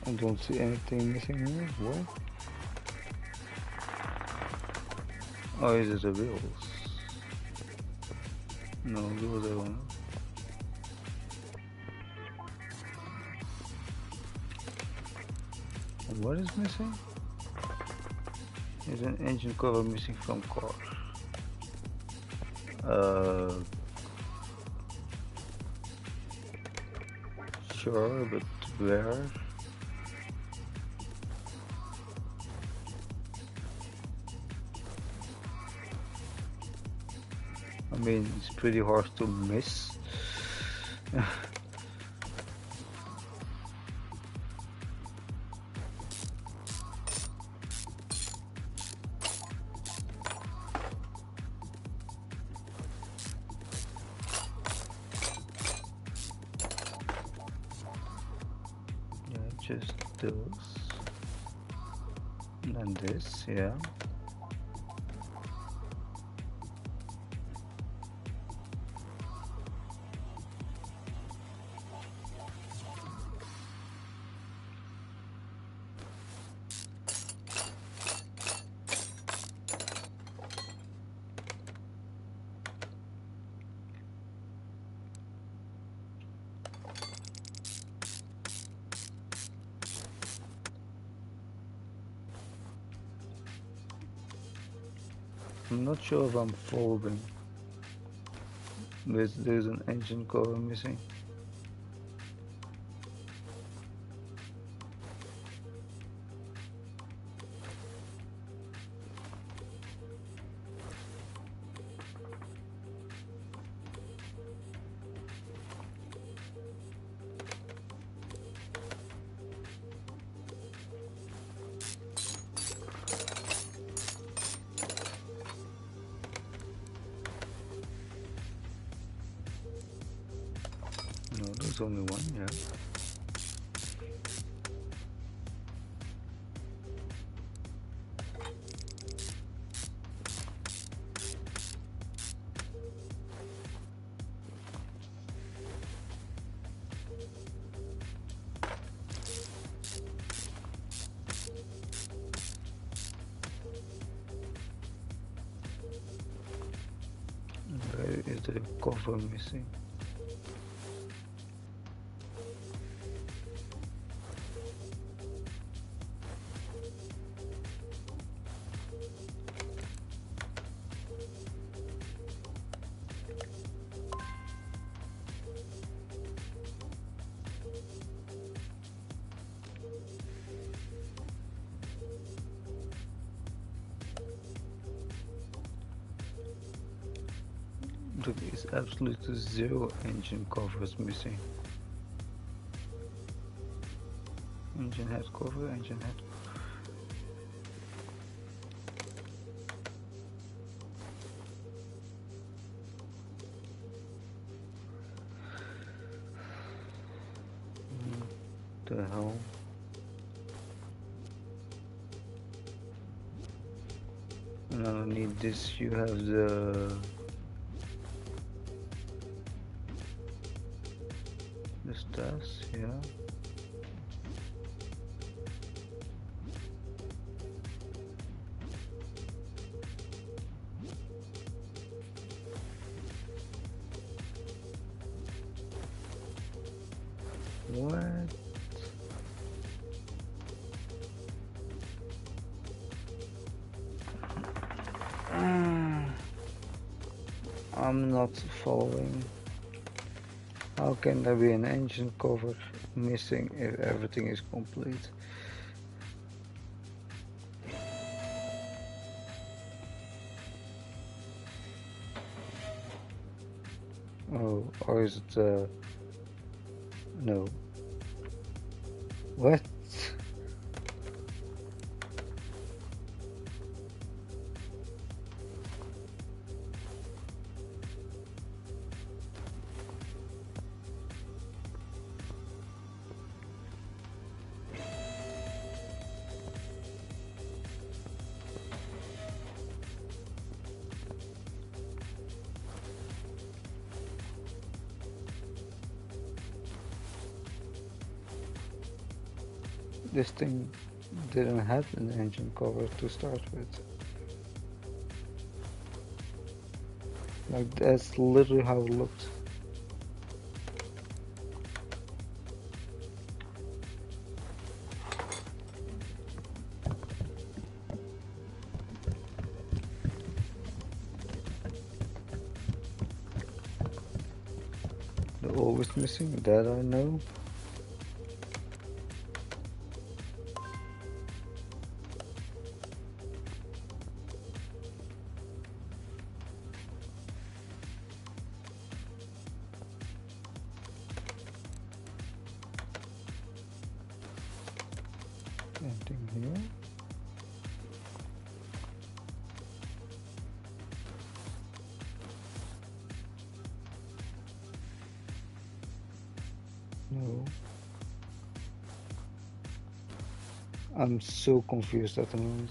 I don't see anything missing here. What? Oh, is it the wheels? No, wheels I don't know. And what is missing? Is an engine cover missing from car. Sure, but where? I mean, it's pretty hard to miss. Yeah, just those. And this, yeah. I'm not sure if I'm folding. There's an engine cover missing. There's only one, yeah. Where is the cover missing? There is absolutely zero engine covers missing. Engine head cover, engine head. The hell? And underneath this you have the stairs, yeah. What? I'm not following. How can there be an engine cover missing if everything is complete? Oh, or is it no. What? This thing didn't have an engine cover to start with. Like, that's literally how it looked. They're always missing, that I know. Anything here? No. I'm so confused at the moment.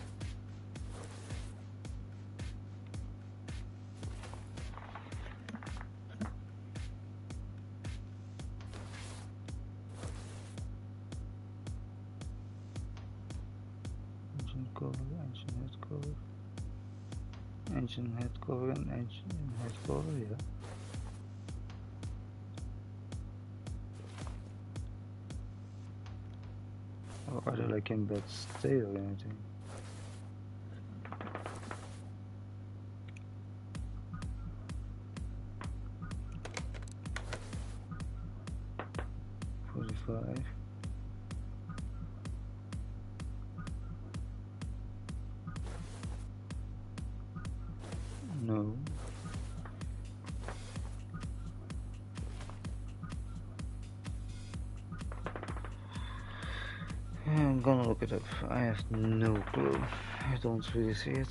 Engine cover, engine head cover. Engine head cover and engine head cover, yeah. Or are they like in bad state or anything? $45. No. I'm gonna look it up. I have no clue. I don't really see it.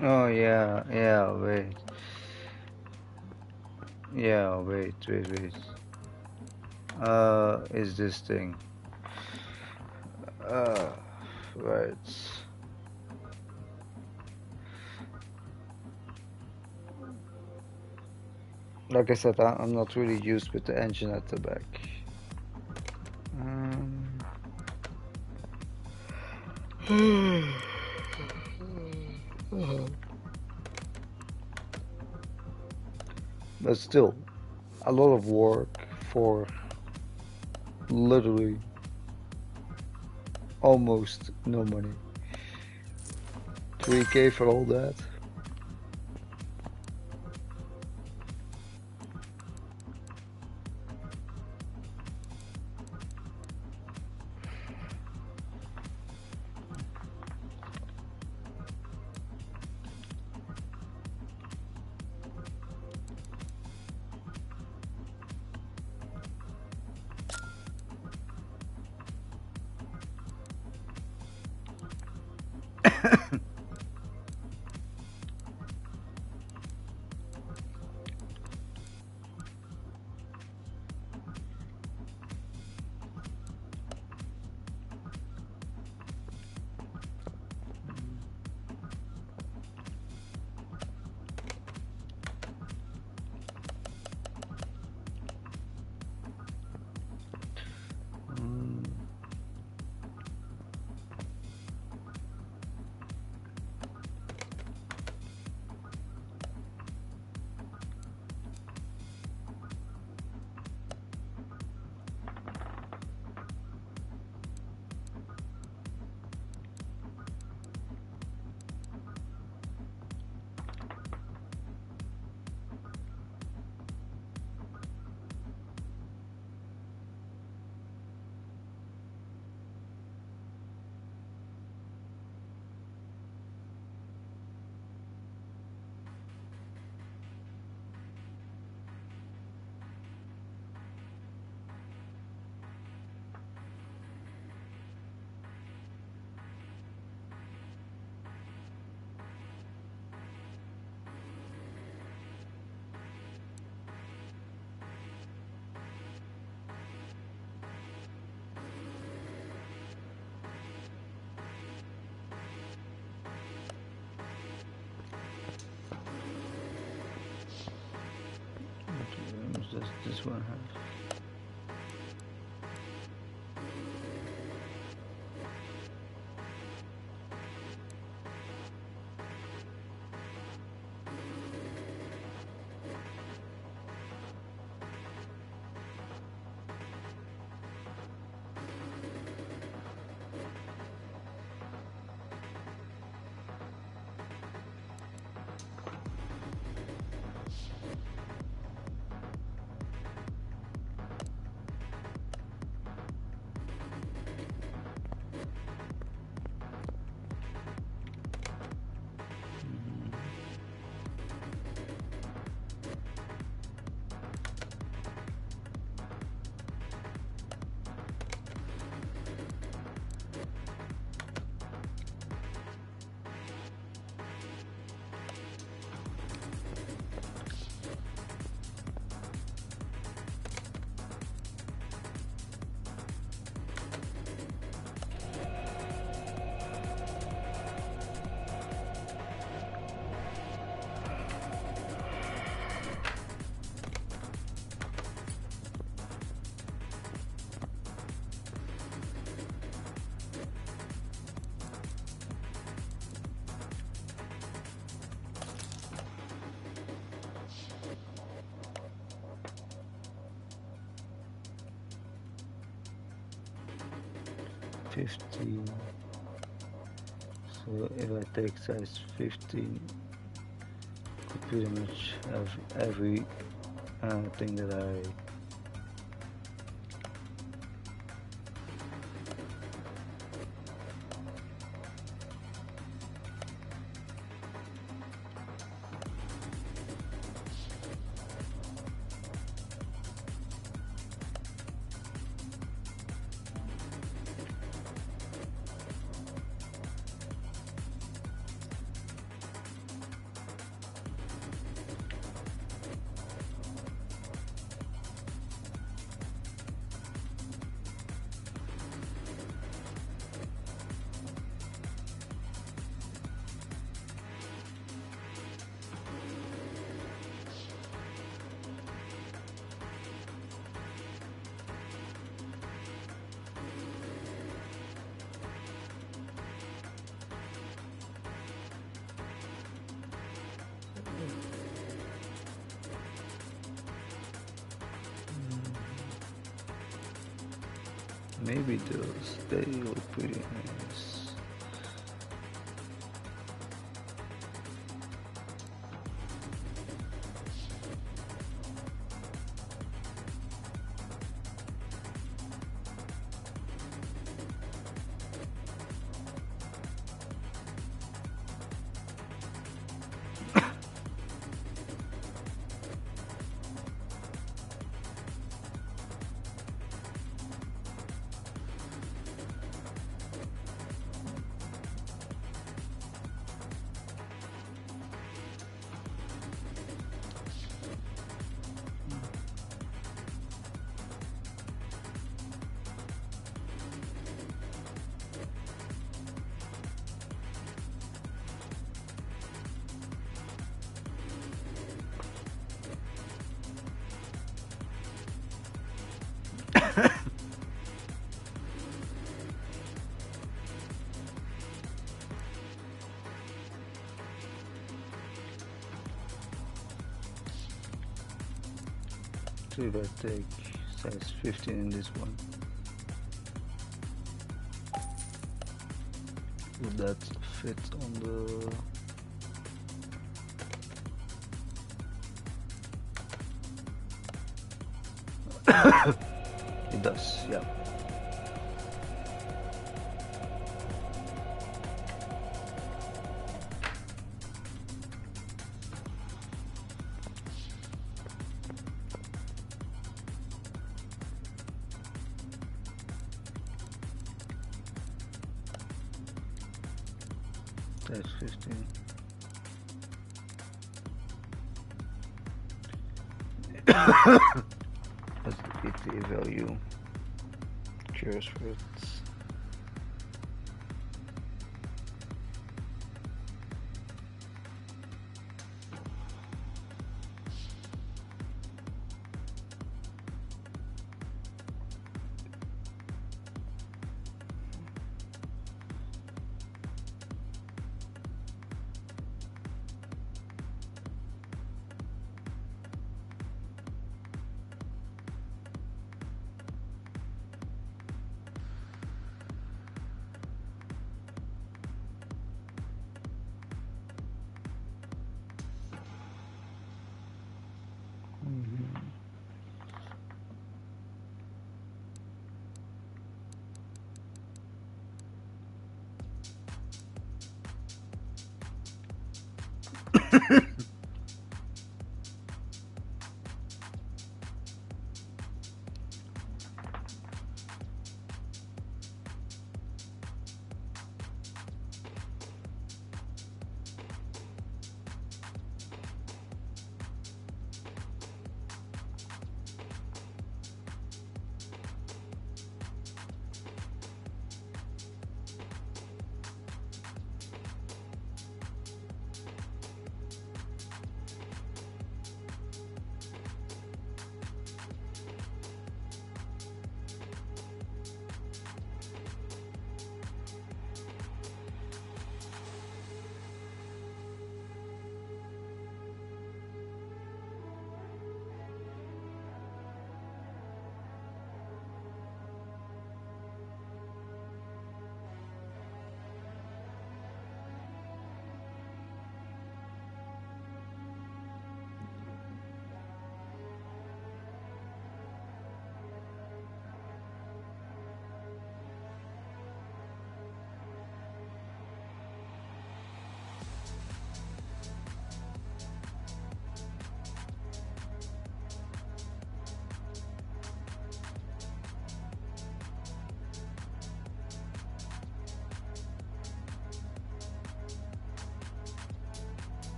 Oh yeah, yeah, wait. Yeah, wait. Is this thing? Uh, right. Like I said, I'm not really used with the engine at the back. Um, but still, a lot of work for literally almost no money. 3K for all that. Mm, what does this one have? 15. So if I take size 15, could pretty much have every thing that I maybe those they look pretty nice. So if I take size 15 in this one, would that fit on the... It does, yeah. Size 15. What's the ETA value? Curious for it.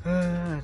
Yeah,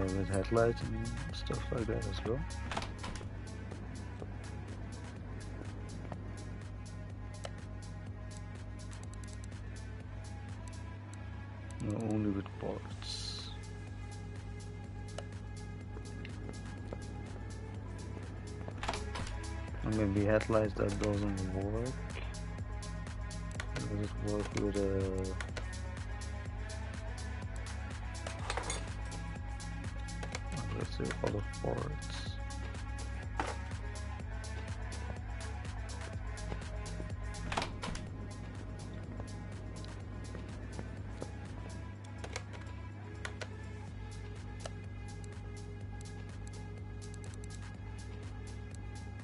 with headlights and stuff like that as well. No, only with parts. Or maybe headlights that doesn't work. Does it work with a... let's say other parts.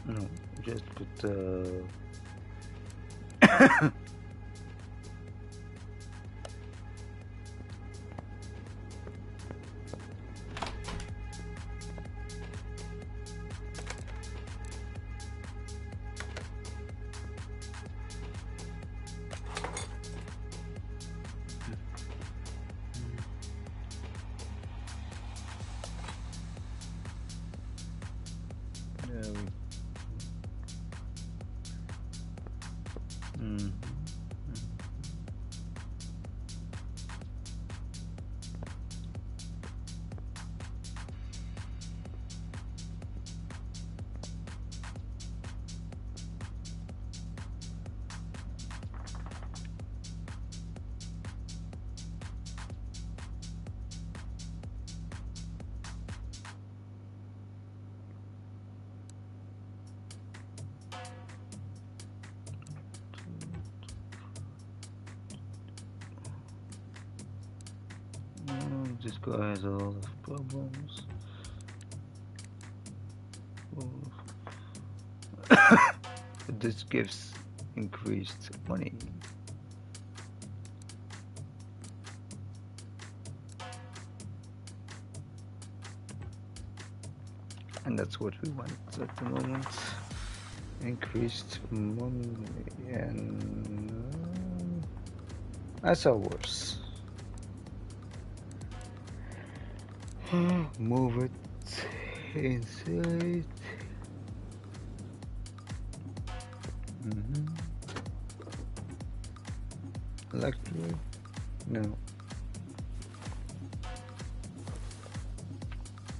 No, just put this guy has a lot of problems. But this gives increased money. And that's what we want at the moment. Increased money, and that's our worse. Move it inside. Electric? No.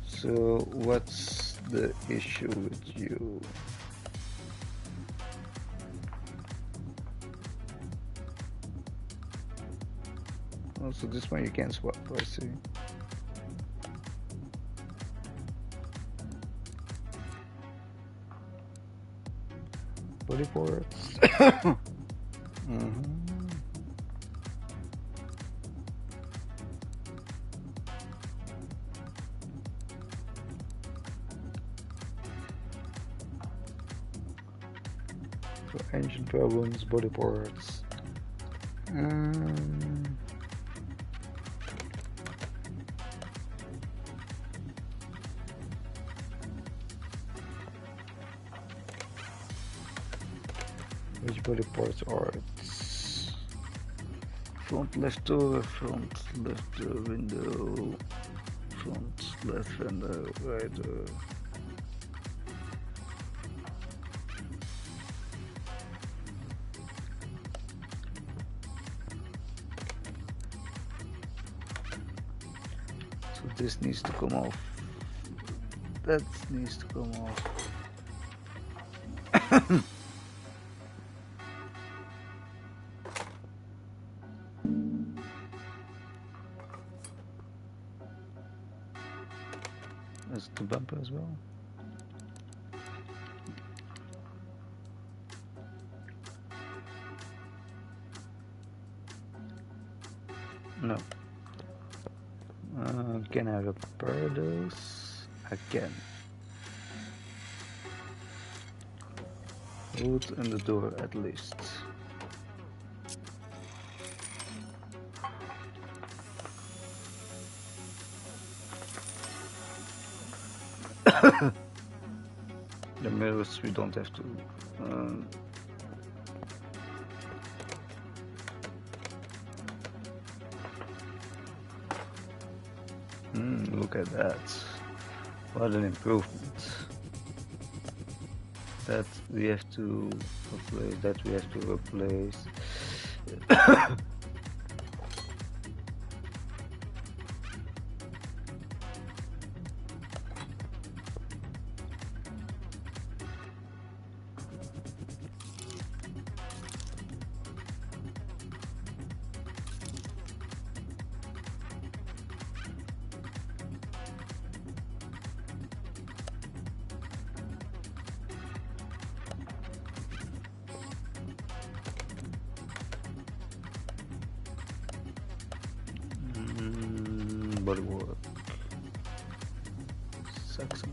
So what's the issue with you? Also, this one you can swap, I see. Body ports. Mhm. For engine problems, body ports. Um, which body ports are it? Front left door, front left window, front left window, right door. So this needs to come off. That needs to come off. That's the bumper as well. No. Can I repair those? I can. Wood and the door at least. The mirrors we don't have to. Look at that. What an improvement. That we have to replace. That we have to replace. Bodywork. Saxon.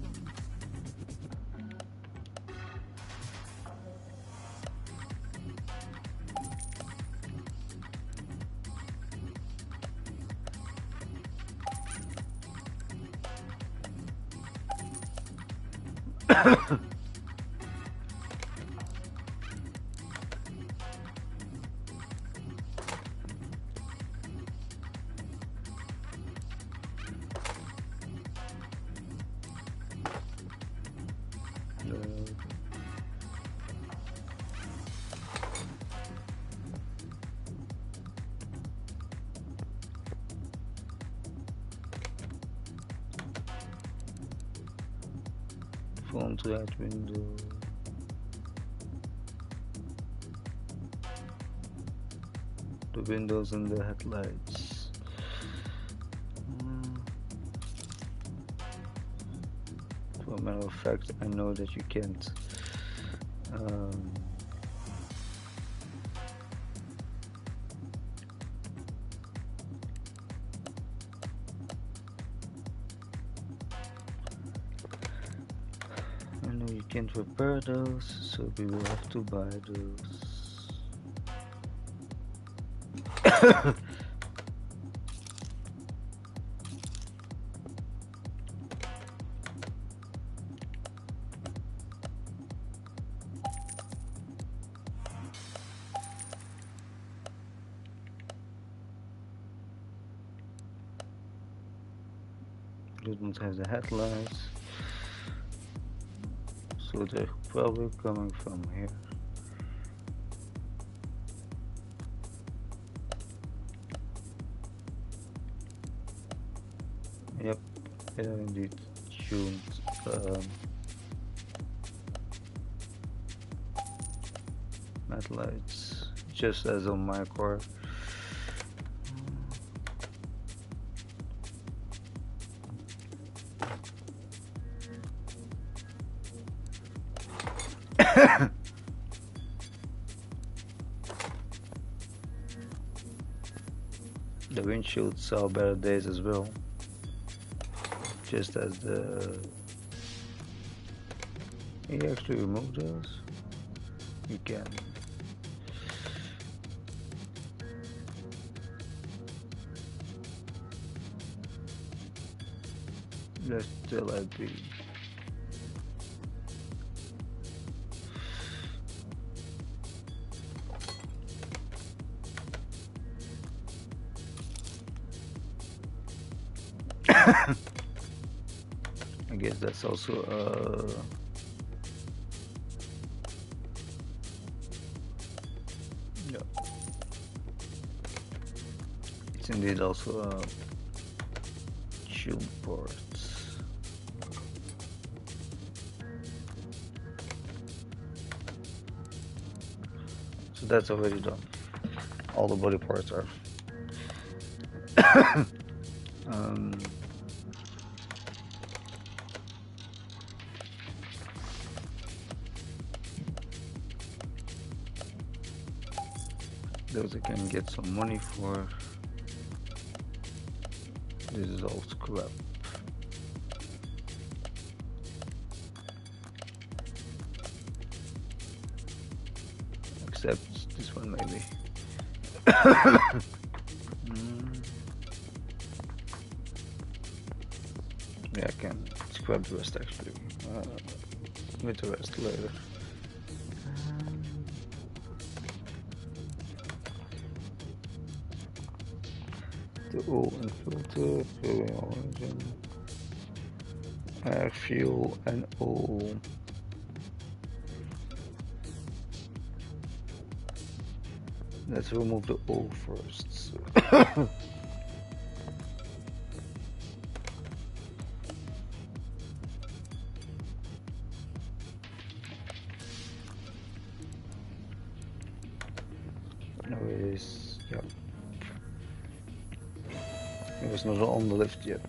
Front right window. The windows and the headlights. For a matter of fact, I know that you can't. I know you can't repair those, so we will have to buy those. We don't have the headlights, so they're probably coming from here. Yep, they are indeed tuned. Headlights, just as on my car. The windshield saw better days as well, just as the... Can you actually remove those? You can. Let's still let be. I guess that's also yeah. It's indeed also a tune port. So that's already done. All the body parts are. um, those I can get some money for. This is all scrap. Except this one maybe. Yeah, I can scrap the rest actually. With the rest later. The oil and filter, fuel origin, air, fuel and oil. Let's remove the oil first. Anyways, yeah. It was not on the lift yet.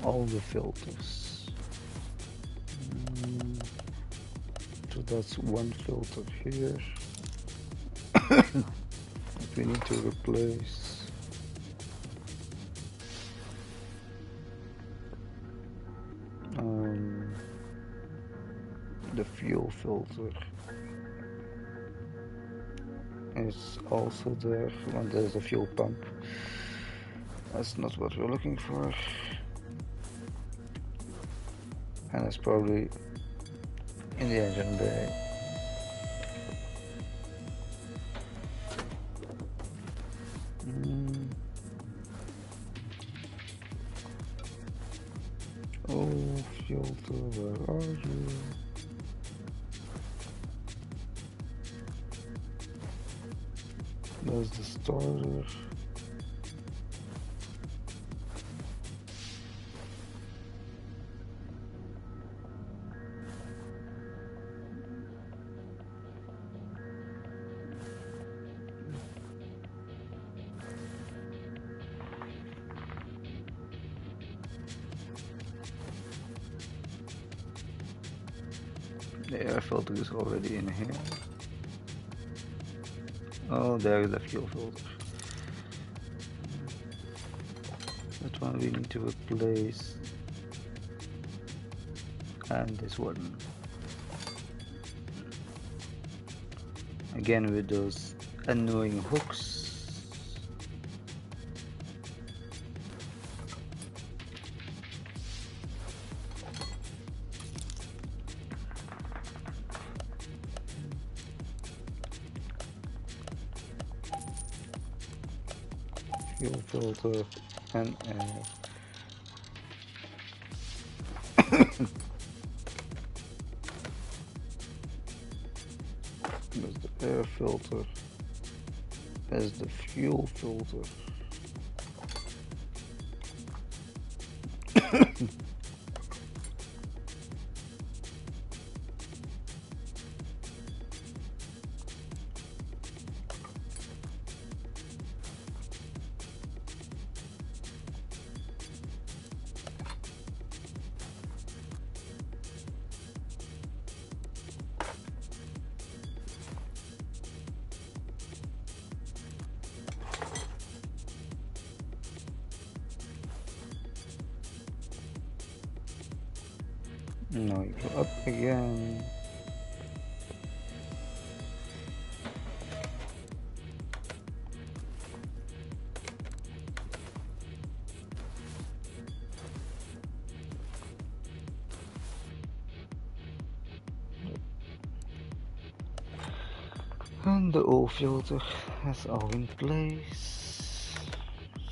All the filters. So that's one filter here that we need to replace. The fuel filter is also there when there's a fuel pump. That's not what we're looking for. And it's probably in the engine bay. Oh, filter, where are you? There's the starter. The air filter is already in here. Oh, there is the fuel filter. That one we need to replace. And this one. Again with those annoying hooks. Fuel filter and air. There's the air filter. There's the fuel filter. No, you go up again. And the old filter has all in place.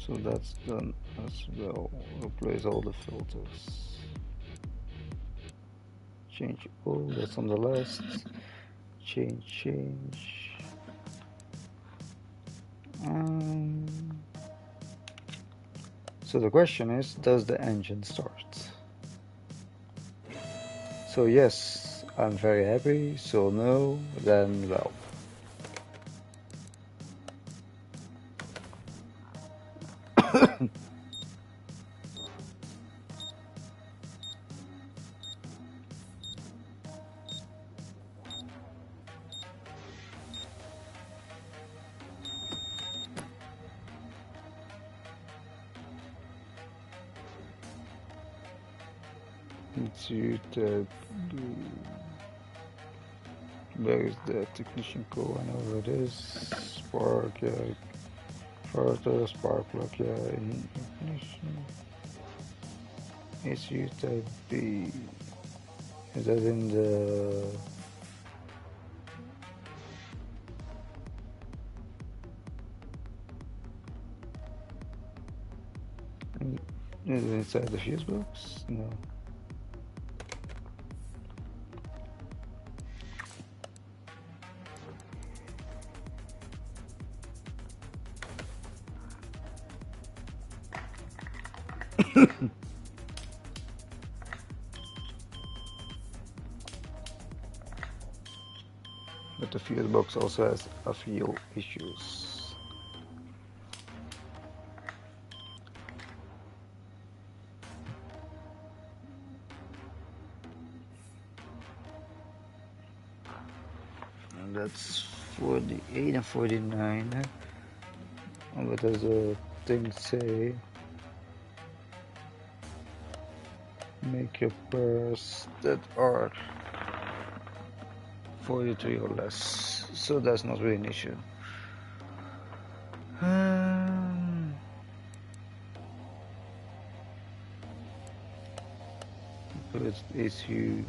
So that's done as well. Replace all the filters. Change all, that's on the last. Change. Um, so the question is, does the engine start? So yes, I'm very happy. So no, then well. Into the where is the technician code? I know where it is. Spark, yeah. Further spark plug, yeah. Ignition. ECU type B. Is that in the? Is it inside the fuse box? No. But the fuse box also has a few issues. And that's 48 and 49. What does the thing say? Make your pairs that are 43 or less. So that's not really an issue. But it's you.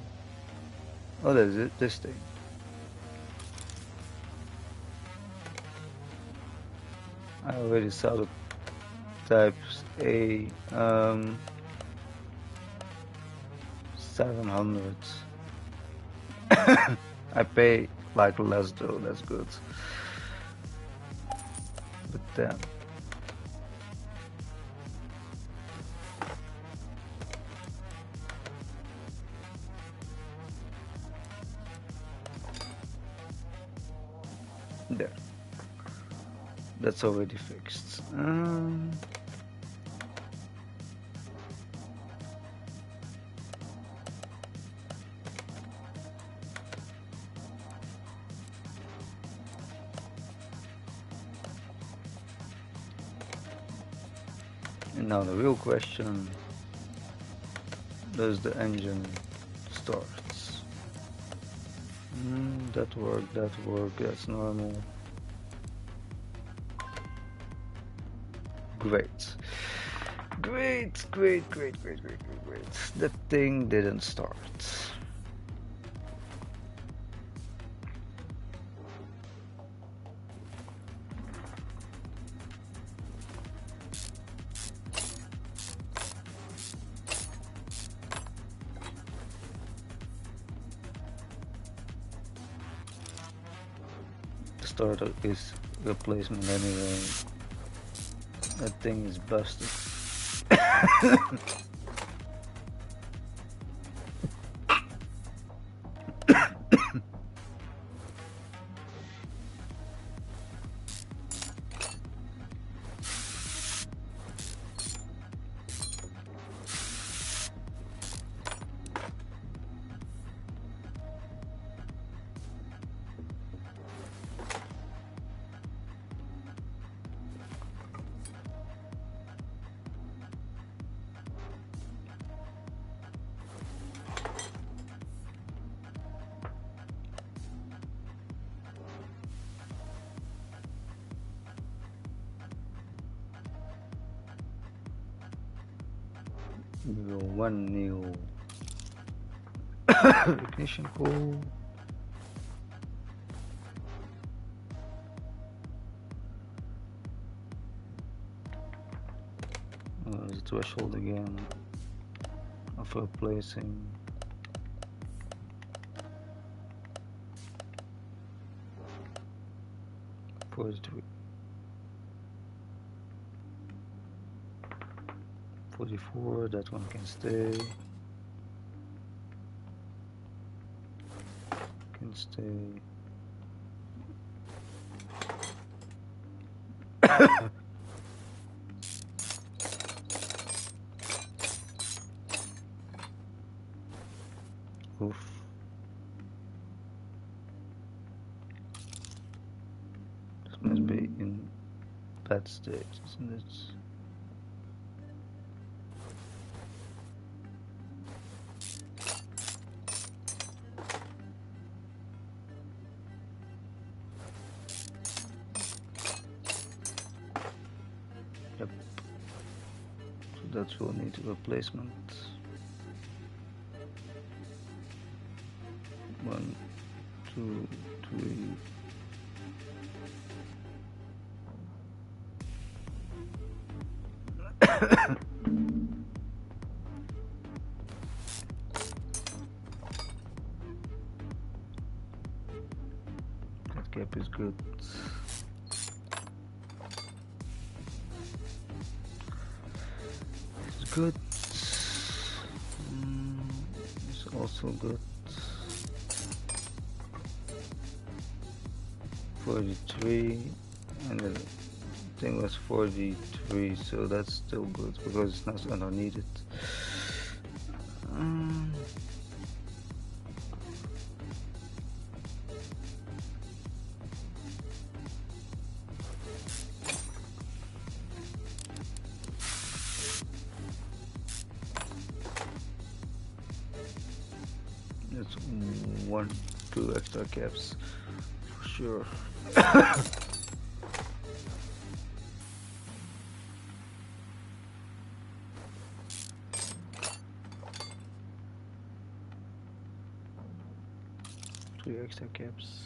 Oh, that's it. This thing. I already saw the types A 700. I pay like less though. That's good. But then there. That's already fixed. And now the real question, does the engine start? That worked, that's normal. Great. Great. The thing didn't start. The starter is replacement anyway. That thing is busted. We will one new ignition coil. The threshold again of replacing 43, 44, that one can stay. Can stay. Oof. This must be in bad state, isn't it? Yep. So that will need a replacement. 1, 2, 3. That gap is good. It's good. It's also good. 43, and the thing was 43, so that's still good because it's not underneath it. That's 1, 2 extra caps for sure. Three extra caps.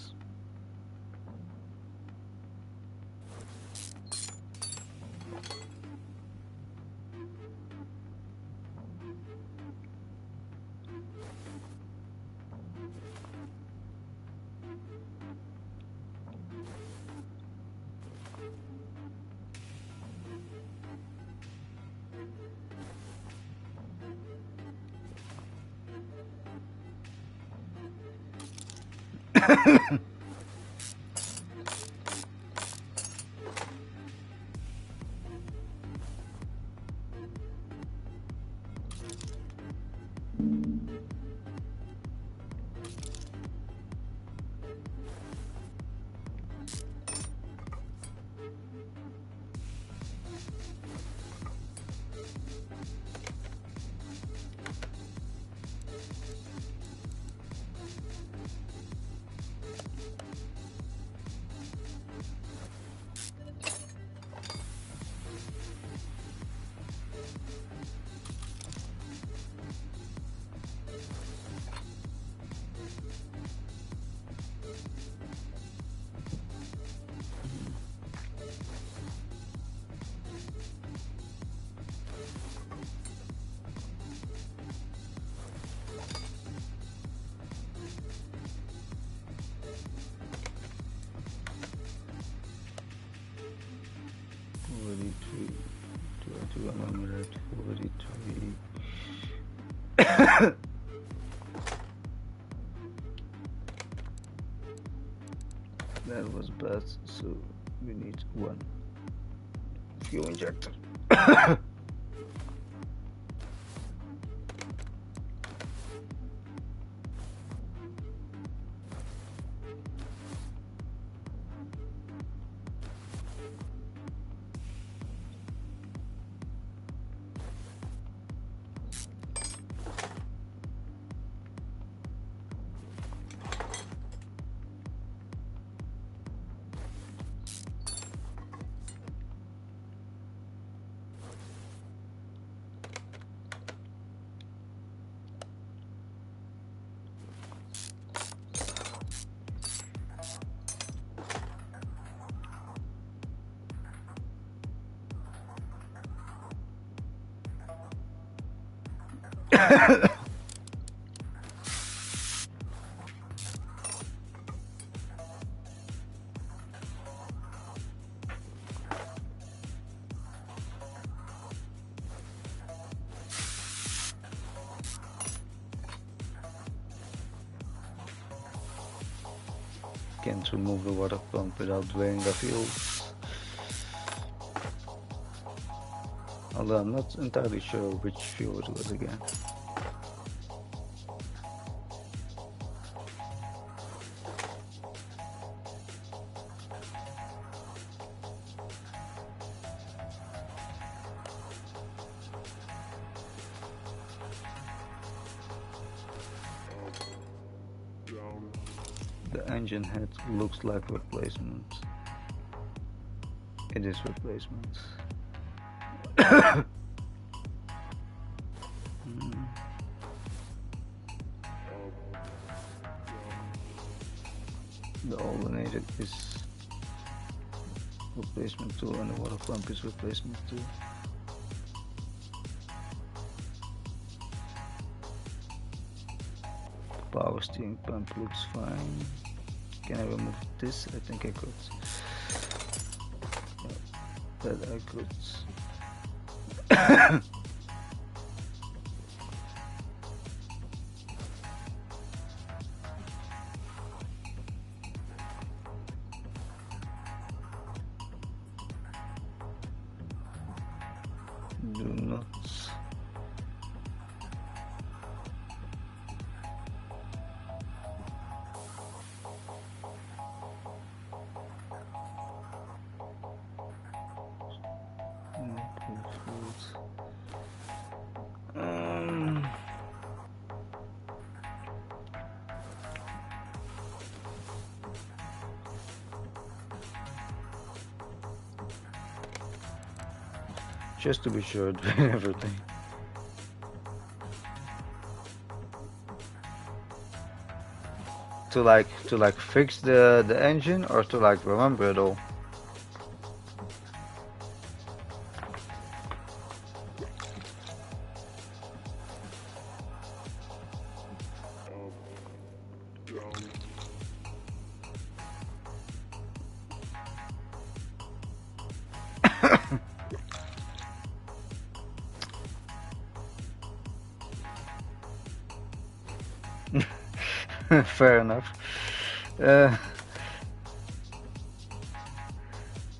That was bad, so we need 1 fuel injector. Can't remove the water pump without draining the fuel. Although I'm not entirely sure which fuel it was again. The engine head looks like replacement. It is replacement. The alternator is replacement too, and the water pump is replacement too. Power steering pump looks fine. Can I remove this? I think I could. That I could. Do not. Just to be sure, doing everything. To like fix the engine, or to like remember it all. Fair enough.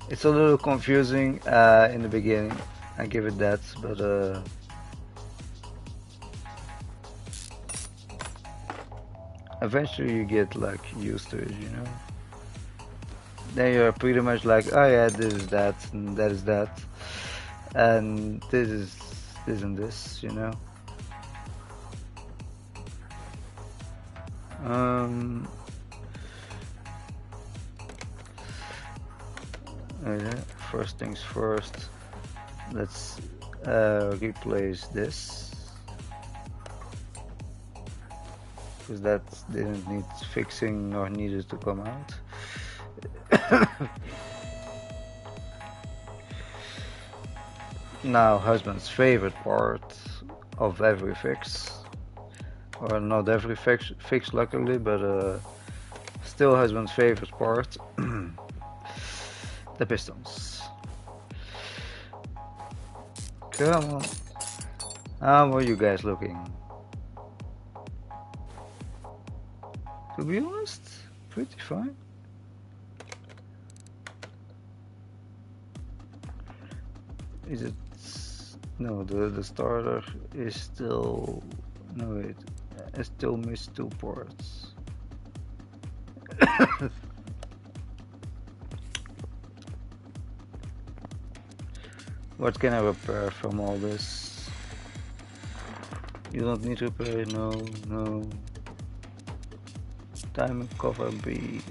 It's a little confusing in the beginning, I give it that, but eventually you get like used to it, you know. Then you're pretty much like, oh yeah, this is that, and that is that, and this is this and this, you know. Okay, first things first, let's replace this, because that didn't need fixing nor needed to come out. Now, husband's favorite part of every fix, or not every fix luckily, but still husband's favorite part, the pistons. Come on, how are you guys looking? To be honest, pretty fine. Is it? No, the starter is still. No wait, I still missed 2 parts. What can I repair from all this? You don't need to repair. No, no. Diamond cover B.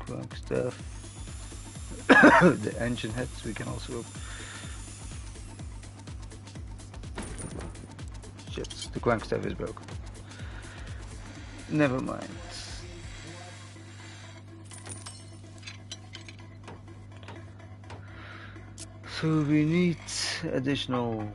Crank stuff. The engine heads we can also open. Shit, the crankstaff is broken. Never mind. So we need additional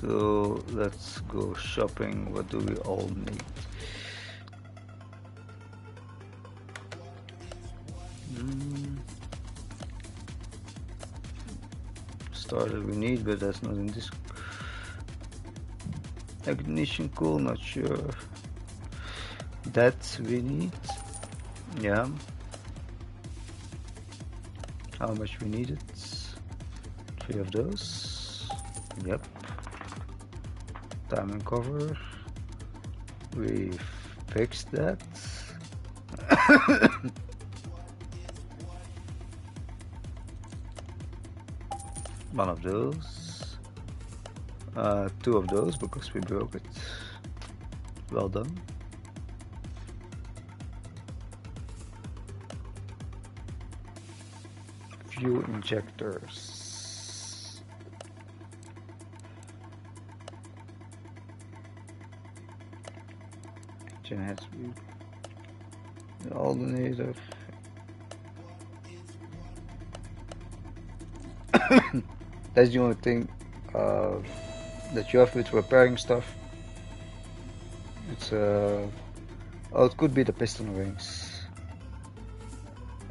so let's go shopping. What do we all need? Starter we need, but that's not in this. Ignition cool, not sure. That we need. Yeah. How much we need it? 3 of those. Yep. Diamond cover. We fixed that. One of those. 2 of those because we broke it. Well done. Fuel injectors. Engine has to be the alternator. That's the only thing that you have with repairing stuff. It's oh, it could be the piston rings.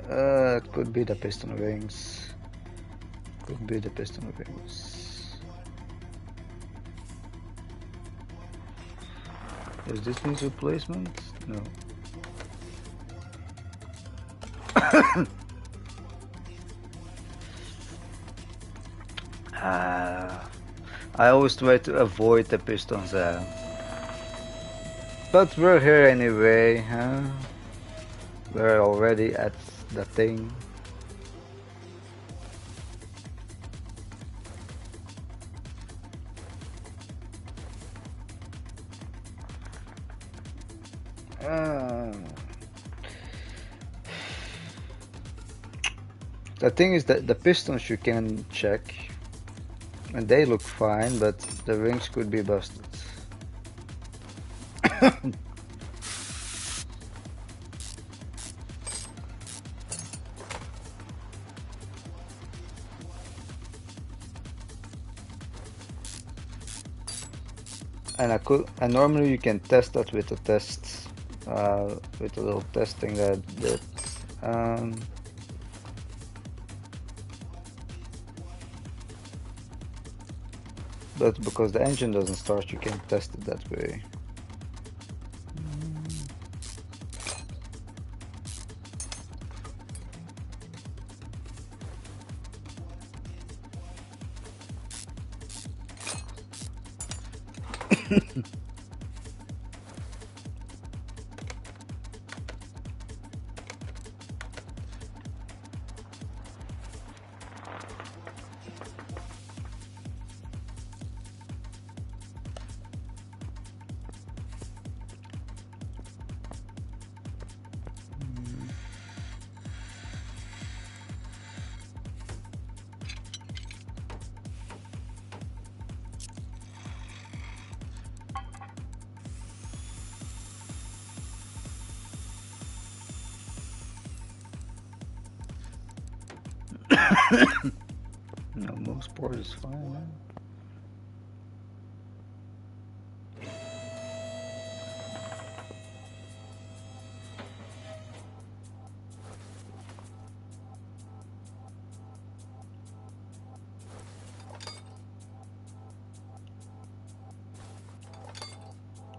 It could be the piston rings. Could be the piston rings. Does this need replacement? No. I always try to avoid the pistons there. But we're here anyway, huh? We're already at the thing. The thing is that the pistons you can check and they look fine, but the rings could be busted. And normally you can test that with a test, with a little testing that I did. But because the engine doesn't start, you can't test it that way. No, most port is fine, man.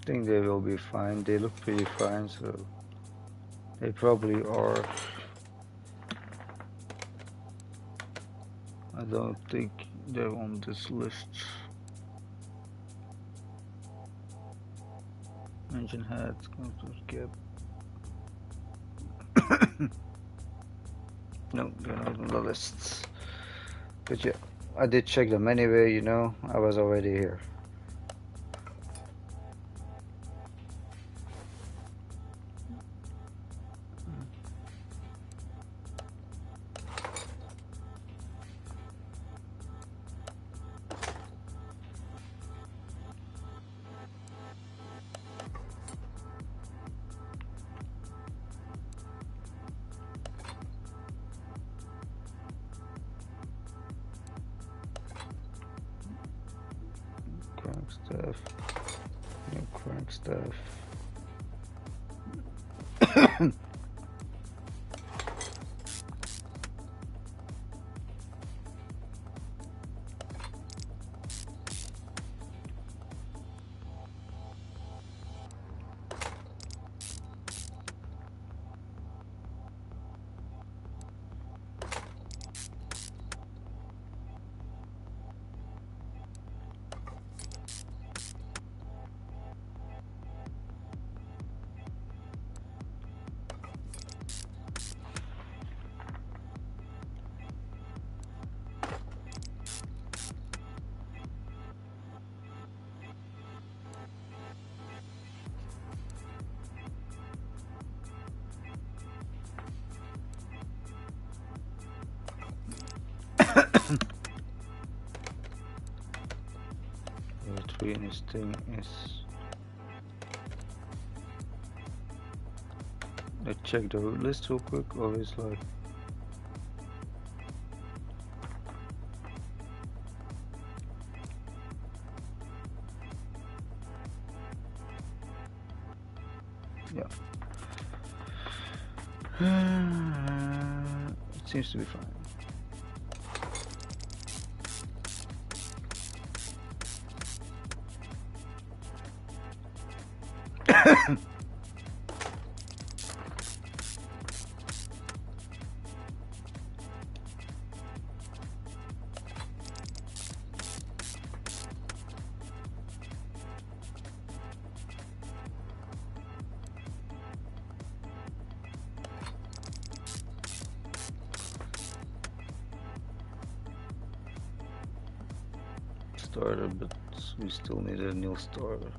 think they will be fine. They look pretty fine, so they probably are. I don't think they're on this list. Engine head, control cap. No, they're not on the list. But yeah, I did check them anyway, you know, I was already here. Crank stuff, new crank stuff. The three in this thing is. Let's check the list real quick, always like. Yeah. It seems to be fine. Starter, but we still need a new starter.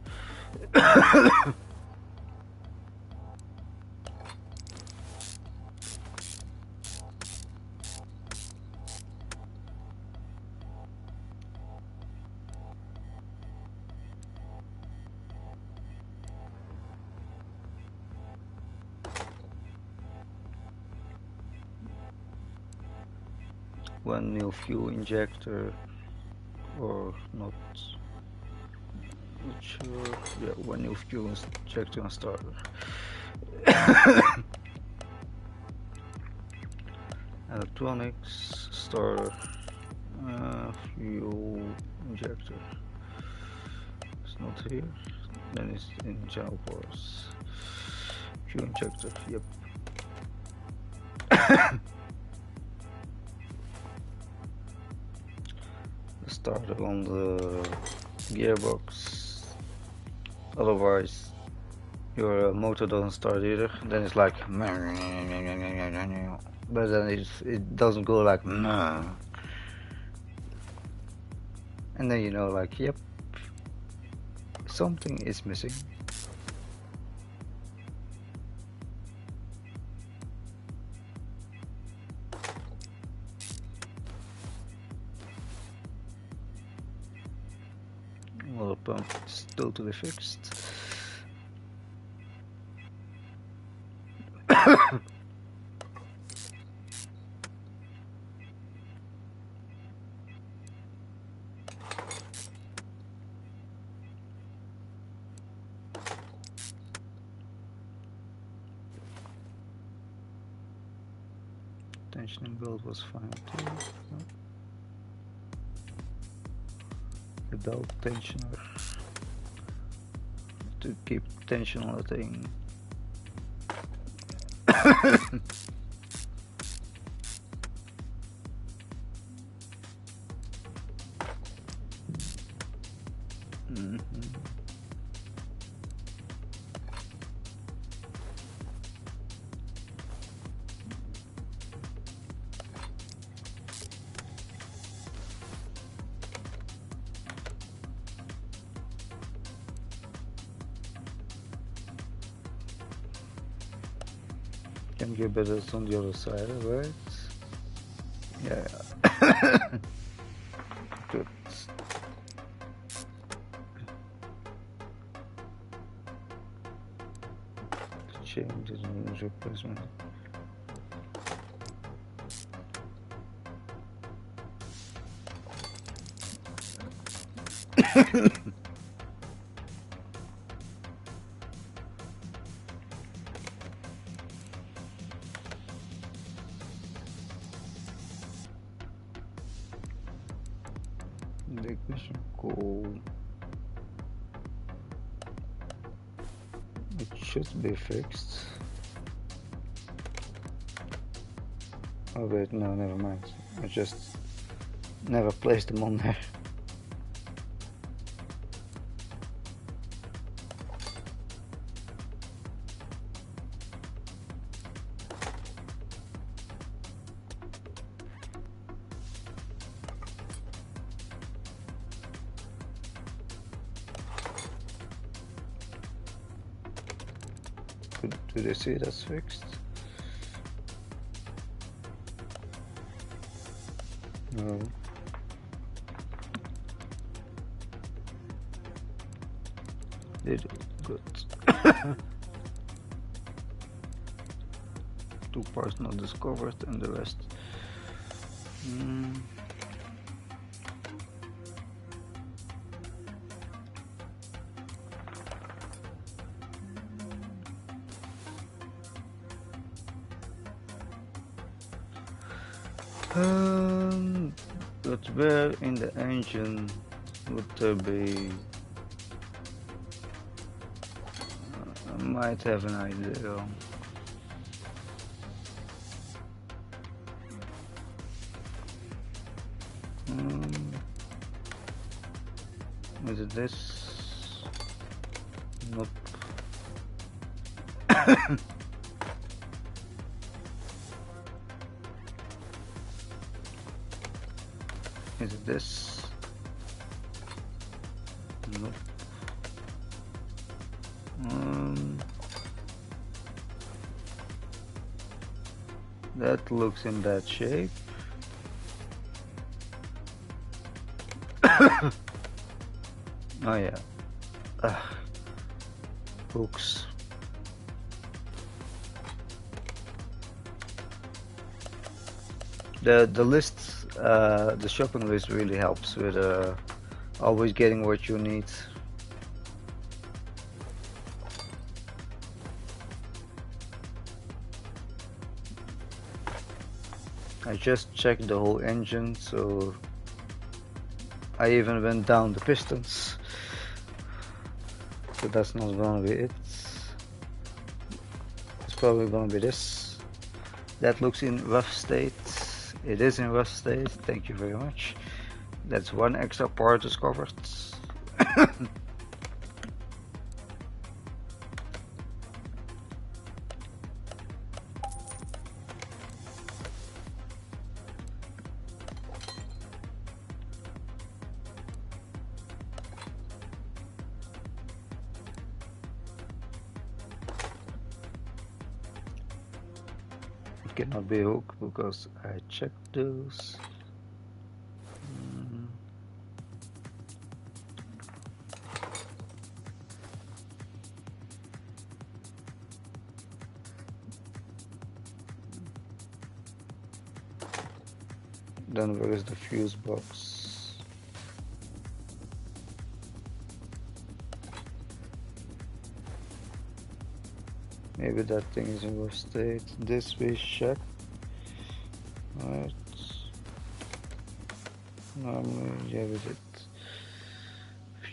One new fuel injector, or not sure. Yeah, one new fuel injector and starter. Electronics, starter, fuel injector. It's not here. Then it's in general pores. Fuel injector, yep. Starter on the gearbox. Otherwise, your motor doesn't start either. Then it's like, but then it doesn't go like, and then you know, like, yep, something is missing. Well, the pump is totally fixed. Tensioning belt was fine too. The belt tensioner. to keep tension on the thing. Mhm. Can get better on the other side, right? Yeah. Good. Change the replacement. The ignition coil. It should be fixed. Oh wait, no, never mind. I just never placed them on there. Do they see that's fixed? No. They do. Good. Two parts not discovered and the rest. But where in the engine would there be? I might have an idea. Is it this? Nope. Is it this? Nope. That looks in bad shape. Oh yeah. Hooks. The list, the shopping list really helps with always getting what you need. I just checked the whole engine, so I even went down the pistons. So that's not gonna be it. It's probably gonna be this. That looks in rough state. It is in rough state, thank you very much. That's one extra part discovered. It cannot be hooked because I checked those. Then where is the fuse box? Maybe that thing is in rough state. This we check. Right. Normally, yeah, we did.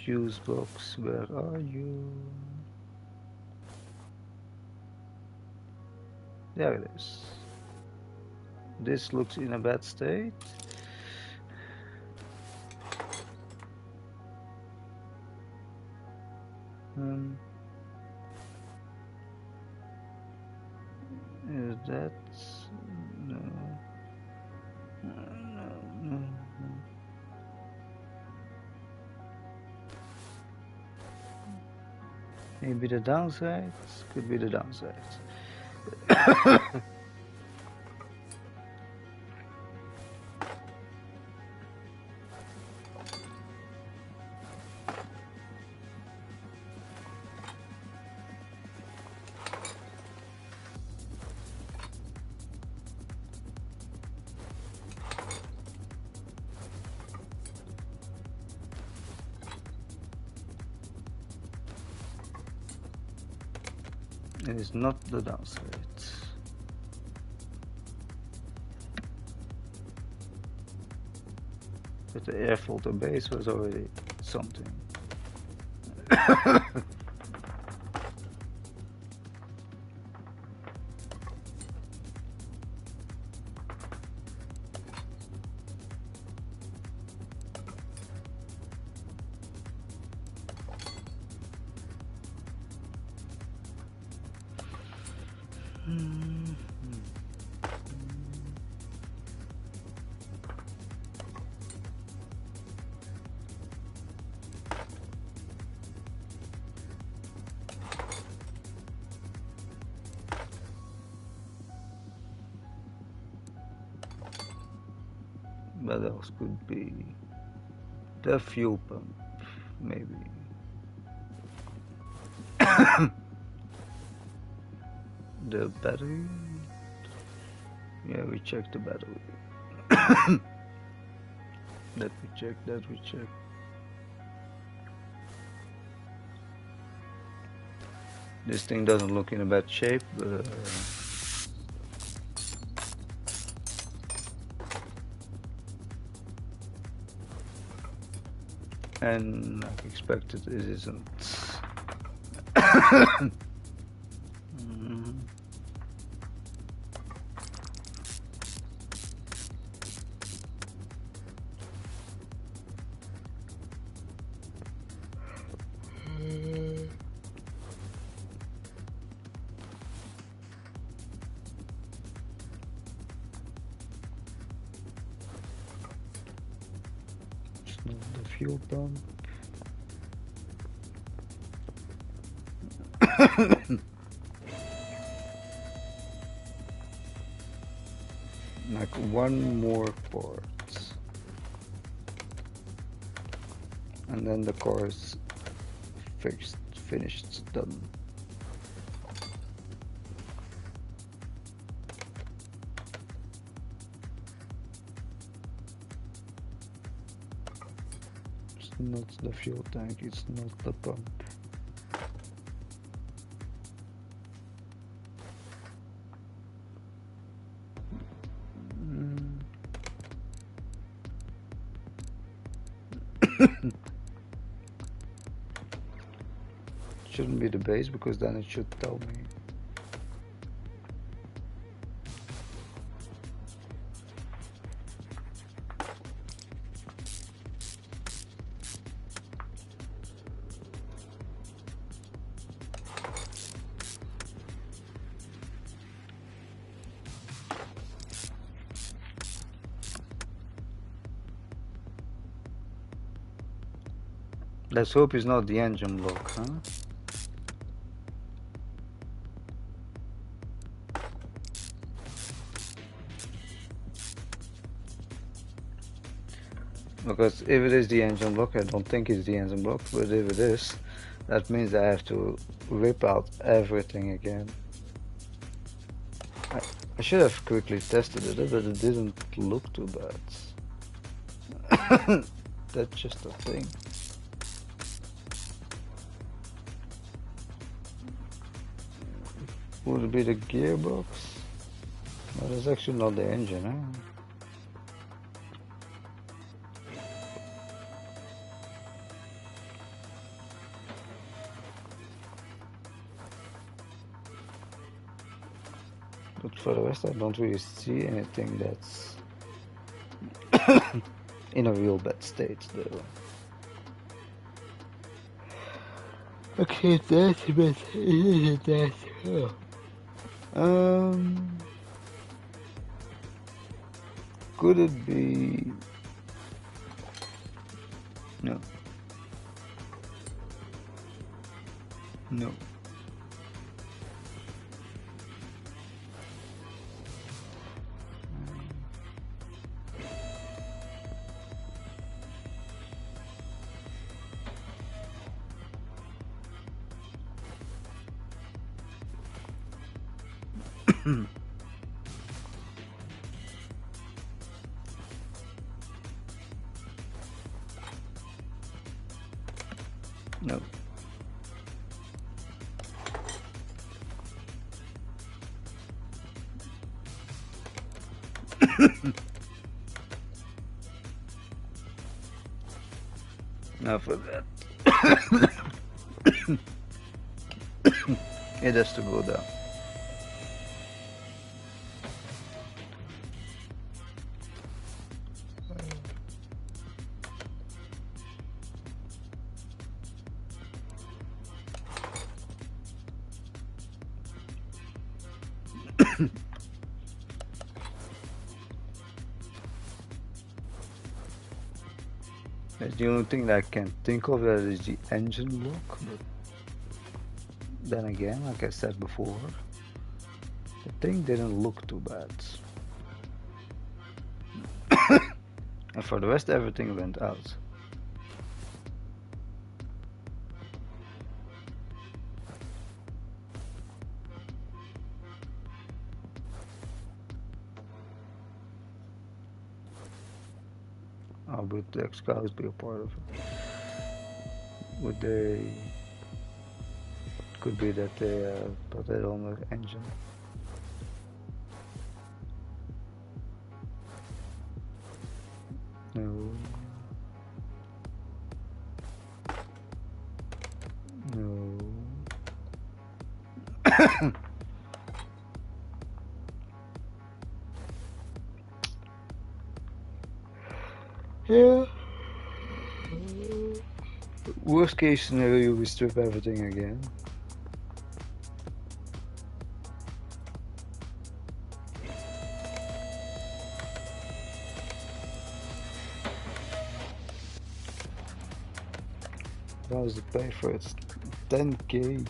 Fuse box, where are you? There it is. This looks in a bad state. Is that no? No. Maybe the downsides? Could be the downsides. It is not the downsides. But the air filter base was already something. What else could be? The fuel pump, maybe. The battery? Yeah, we checked the battery. That we check. This thing doesn't look in a bad shape, but and like expected, it isn't. It's not the fuel pump. Like one more part, and then the car is fixed, finished, done. It's not the fuel tank, it's not the pump. Shouldn't be the base, because then it should tell me. Let's hope it's not the engine block, huh? Because if it is the engine block, I don't think it's the engine block, but if it is, that means I have to rip out everything again. I should have quickly tested it, but it didn't look too bad. That's just a thing. Would it be the gearbox? No, that's actually not the engine, huh? For the rest, I don't really see anything that's in a real bad state, though. Okay, that's a bit. Isn't that? Oh. Um, could it be? No, no. No. Not for that. It has to go down. That's the only thing that I can think of that is the engine block, but then again, like I said before, the thing didn't look too bad. And for the rest, everything went out. Would the X-Cows be a part of it? Would they? Could be that they put it on the engine. No. No. Yeah. Worst case scenario, we strip everything again. How's the pay for it? 10k.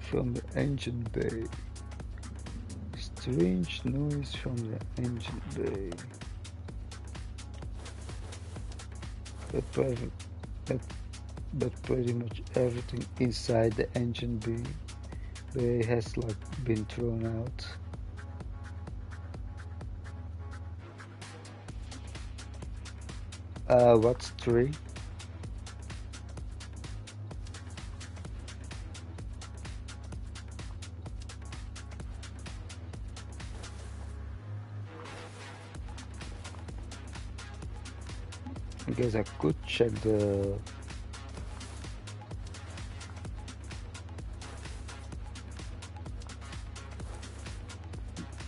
From the engine bay. Strange noise from the engine bay. But pretty much everything inside the engine bay has like been thrown out. What's 3? I guess I could check the...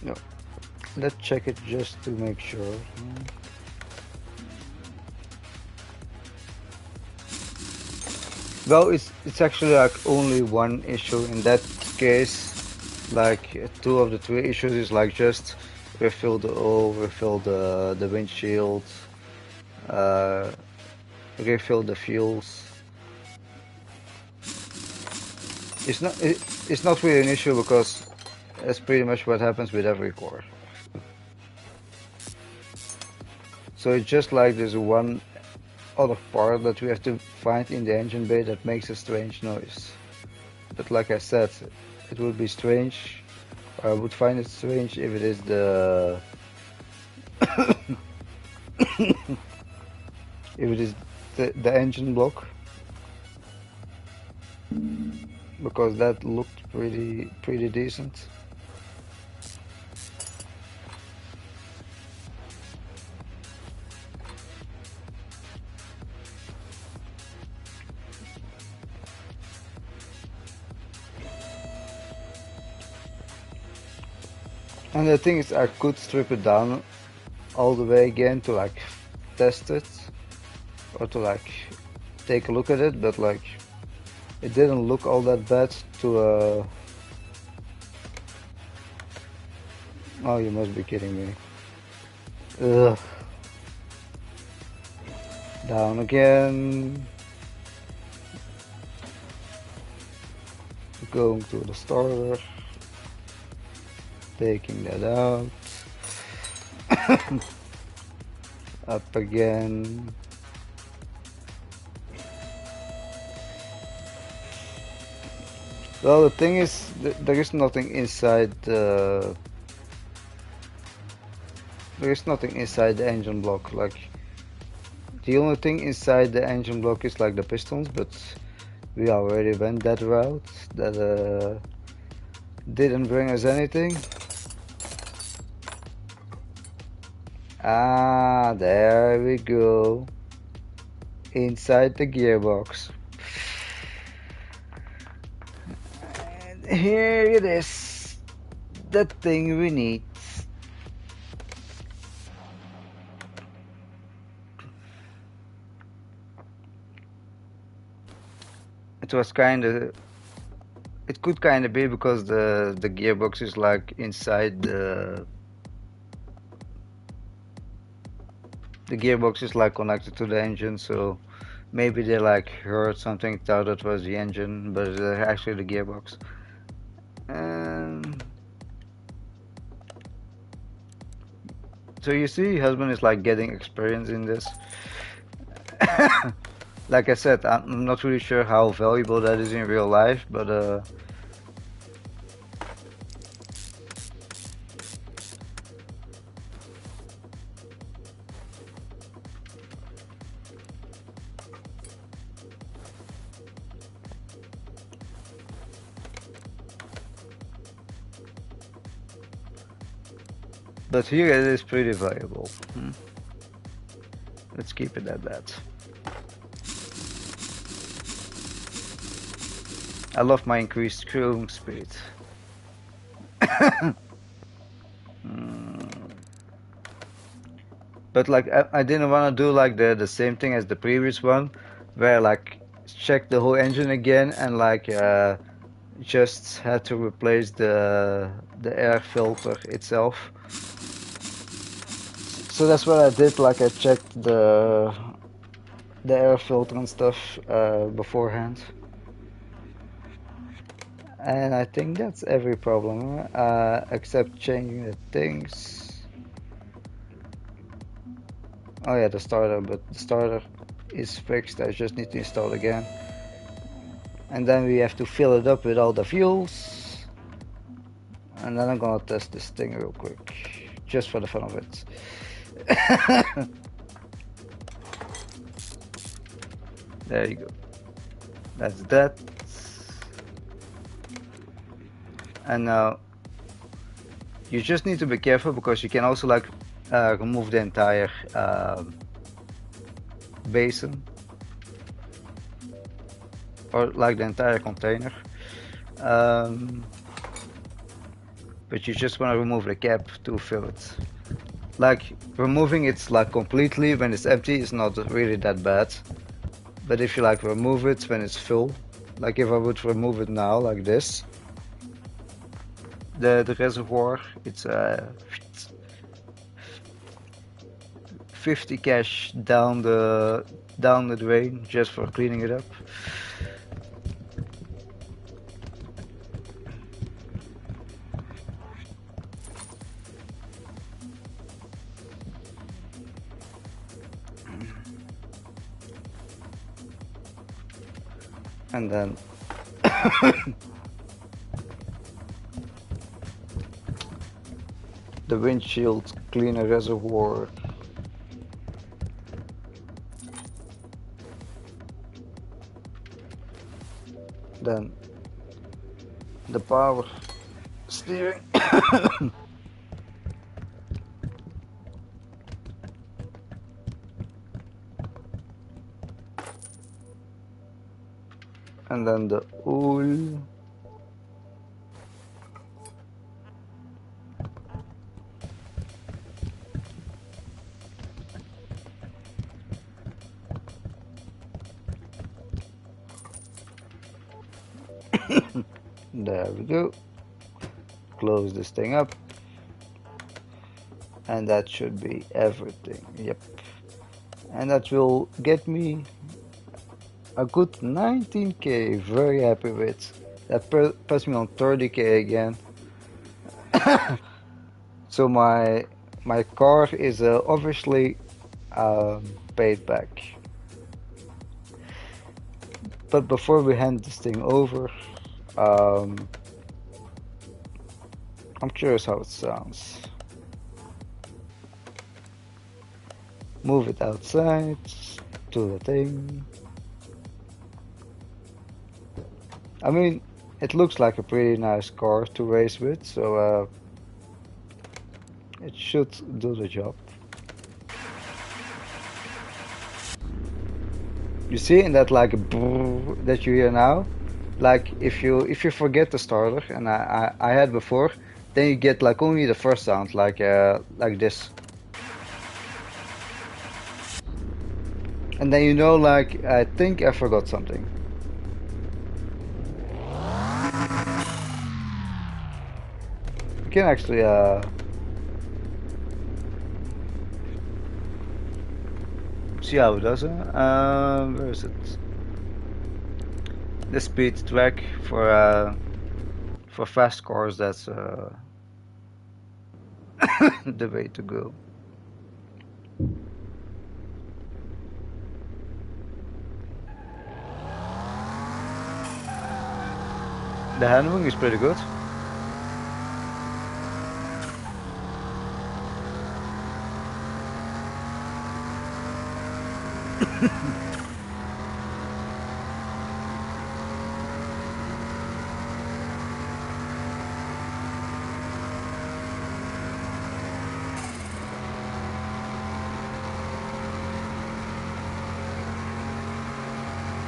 No, let's check it just to make sure. Well, it's actually like only one issue in that case. Like 2 of the 3 issues is like just refill the oil, refill the windshield, refill the fuels. It's not really an issue because that's pretty much what happens with every car. So it's just like there's one other part that we have to find in the engine bay that makes a strange noise. But like I said, it would be strange, or I would find it strange if it is the if it is the engine block, because that looked pretty decent. And the thing is, I could strip it down all the way again to like test it or to like take a look at it, but like it didn't look all that bad to oh, you must be kidding me. Ugh. Down again. Going to the starter. Taking that out. Up again. Well, the thing is, there is nothing inside the... There is nothing inside the engine block. Like, the only thing inside the engine block is like the pistons, but we already went that route. That didn't bring us anything. Ah, there we go. Inside the gearbox. And here it is. That thing we need. It was kind of... It could kind of be because the gearbox is like inside the gearbox is like connected to the engine, so maybe they like heard something, thought it was the engine, but it's actually the gearbox. So you see, husband is like getting experience in this. Like I said, I'm not really sure how valuable that is in real life, but here it is pretty valuable. Let's keep it at that. I love my increased cruising speed. But like I didn't want to do like the same thing as the previous one, where like check the whole engine again and like just had to replace the air filter itself. So that's what I did. Like I checked the air filter and stuff beforehand. And I think that's every problem, except changing the things. Oh yeah, the starter, but the starter is fixed. I just need to install again. And then we have to fill it up with all the fuels. And then I'm gonna test this thing real quick, just for the fun of it. There you go. That's that. And now you just need to be careful because you can also like remove the entire basin or like the entire container. But you just want to remove the cap to fill it. Like removing it like completely when it's empty is not really that bad. But if you like remove it when it's full, like if I would remove it now like this, the reservoir, it's 50 cash down the drain just for cleaning it up. And then the windshield cleaner reservoir. Then the power steering. And then the oil. There we go. Close this thing up. And that should be everything. Yep. And that will get me a good 19k. Very happy with. That puts me on 30k again. So my car is obviously paid back. But before we hand this thing over, um, I'm curious how it sounds. Move it outside to the thing. I mean, it looks like a pretty nice car to race with, so it should do the job. You see in that like brrr that you hear now, like if you forget the starter, and I had before, then you get like only the first sound, like this, and then you know like I think I forgot something. You can actually see how it does it. Where is it? The speed track for fast cars. That's the way to go. The handling is pretty good.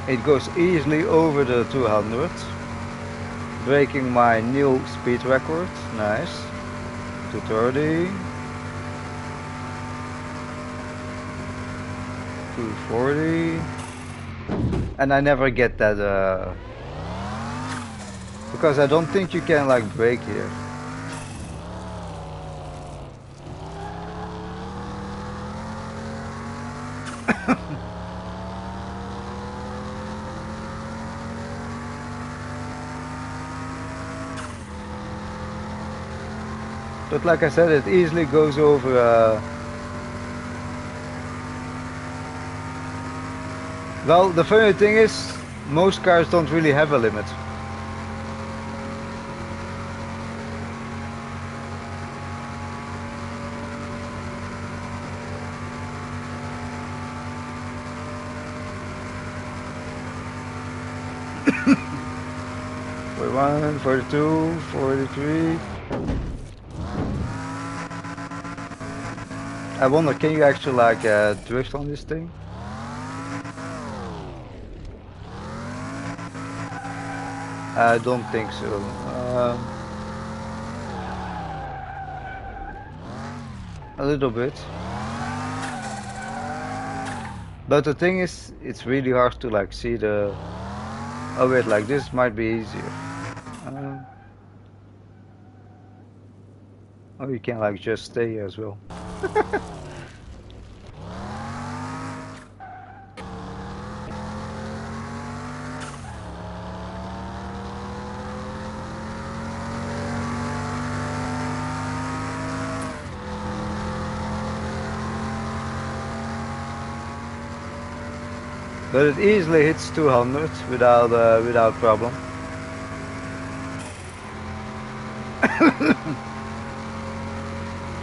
It goes easily over the 200, breaking my new speed record. Nice. 230, 240, and I never get that because I don't think you can like brake here. But like I said, it easily goes over. Well, the funny thing is, most cars don't really have a limit. Forty-one, 42, 43. I wonder, can you actually like drift on this thing? I don't think so. A little bit. But the thing is, it's really hard to like see the... Oh wait, like this might be easier. Oh, you can like just stay here as well. But it easily hits 200 without problem.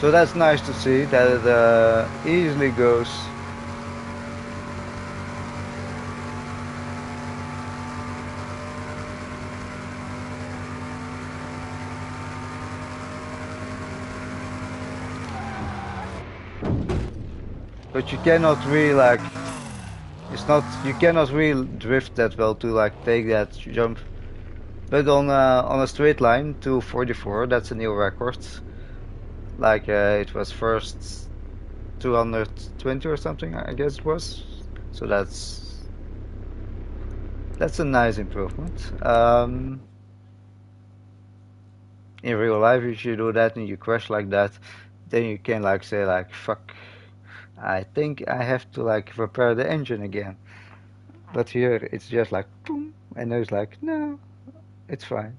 So that's nice to see that it easily goes. But you cannot really like, it's not, you cannot really drift that well to like take that jump. But on a straight line to 44, that's a new record. Like it was first 220 or something, I guess it was. So that's a nice improvement. In real life, if you do that and you crash like that, then you can like say like fuck. I think I have to like repair the engine again. But here it's just like boom, and it's like no, it's fine.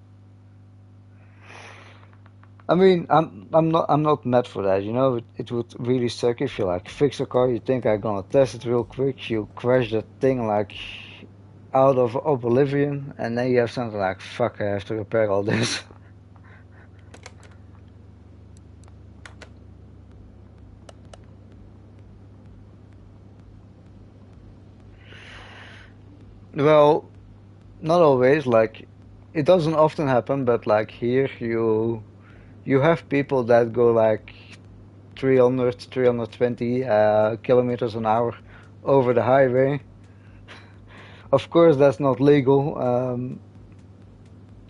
I mean, I'm not mad for that. You know, it would really suck if you like fix a car. You think I'm gonna test it real quick. You crash that thing like out of oblivion, and then you have something like fuck. I have to repair all this. Well, not always. Like, it doesn't often happen, but like here, you have people that go like 300, 320 kilometers an hour over the highway. Of course, that's not legal,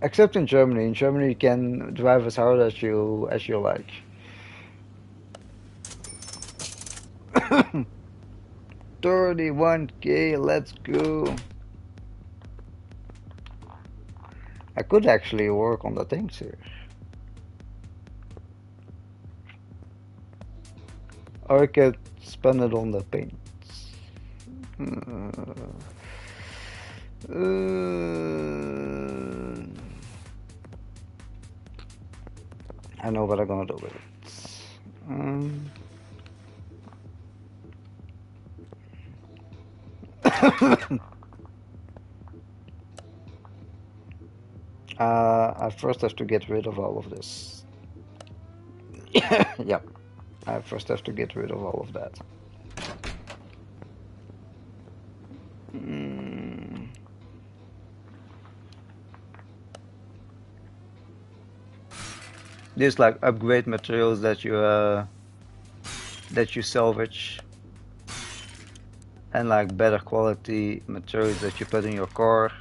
except in Germany. In Germany, you can drive as hard as you like. 31K, let's go. I could actually work on the things here, or I could spend it on the paint. Uh, uh, I know what I'm gonna do with it. Um, I first have to get rid of all of this. Yep, I first have to get rid of all of that. Mm, these like upgrade materials that you salvage, and like better quality materials that you put in your car,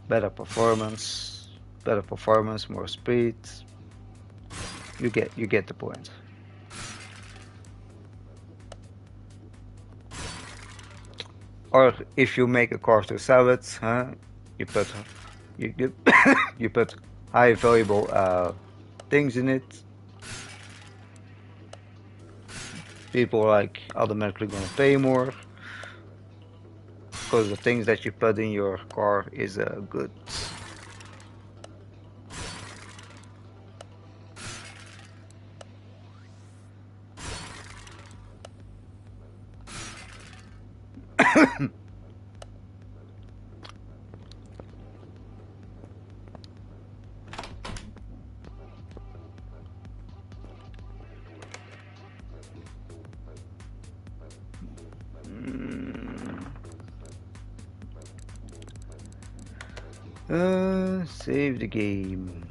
better performance, more speed. You get the point. Or if you make a car to sell it, huh? You put you you put high valuable things in it. People are like automatically gonna pay more because the things that you put in your car is good. Mm, save the game.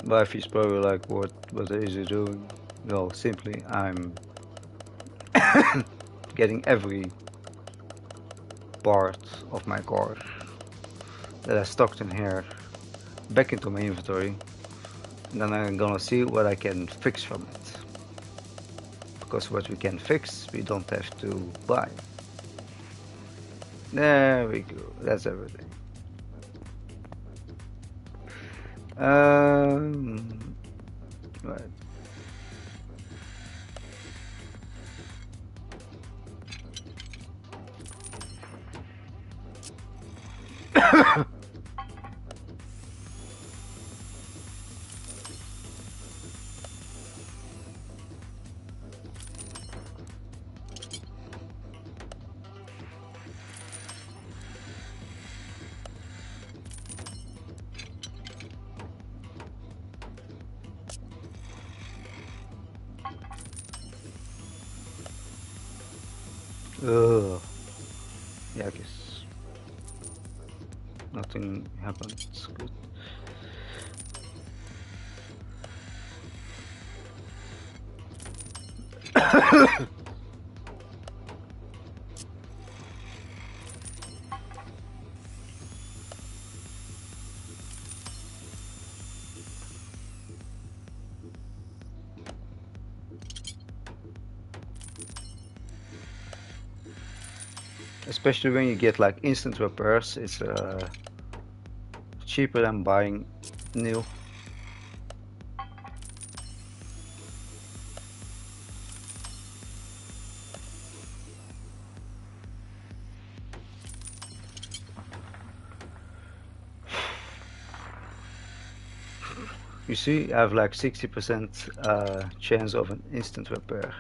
Wife is probably like, what is he doing? Well, simply I'm getting every part of my car that I stocked in here back into my inventory, and then I'm gonna see what I can fix from it. Because what we can fix, we don't have to buy. There we go. That's everything. Right. Ugh. Yeah, I guess nothing happened. It's good. Especially when you get like instant repairs, it's cheaper than buying new. You see, I have like 60% chance of an instant repair.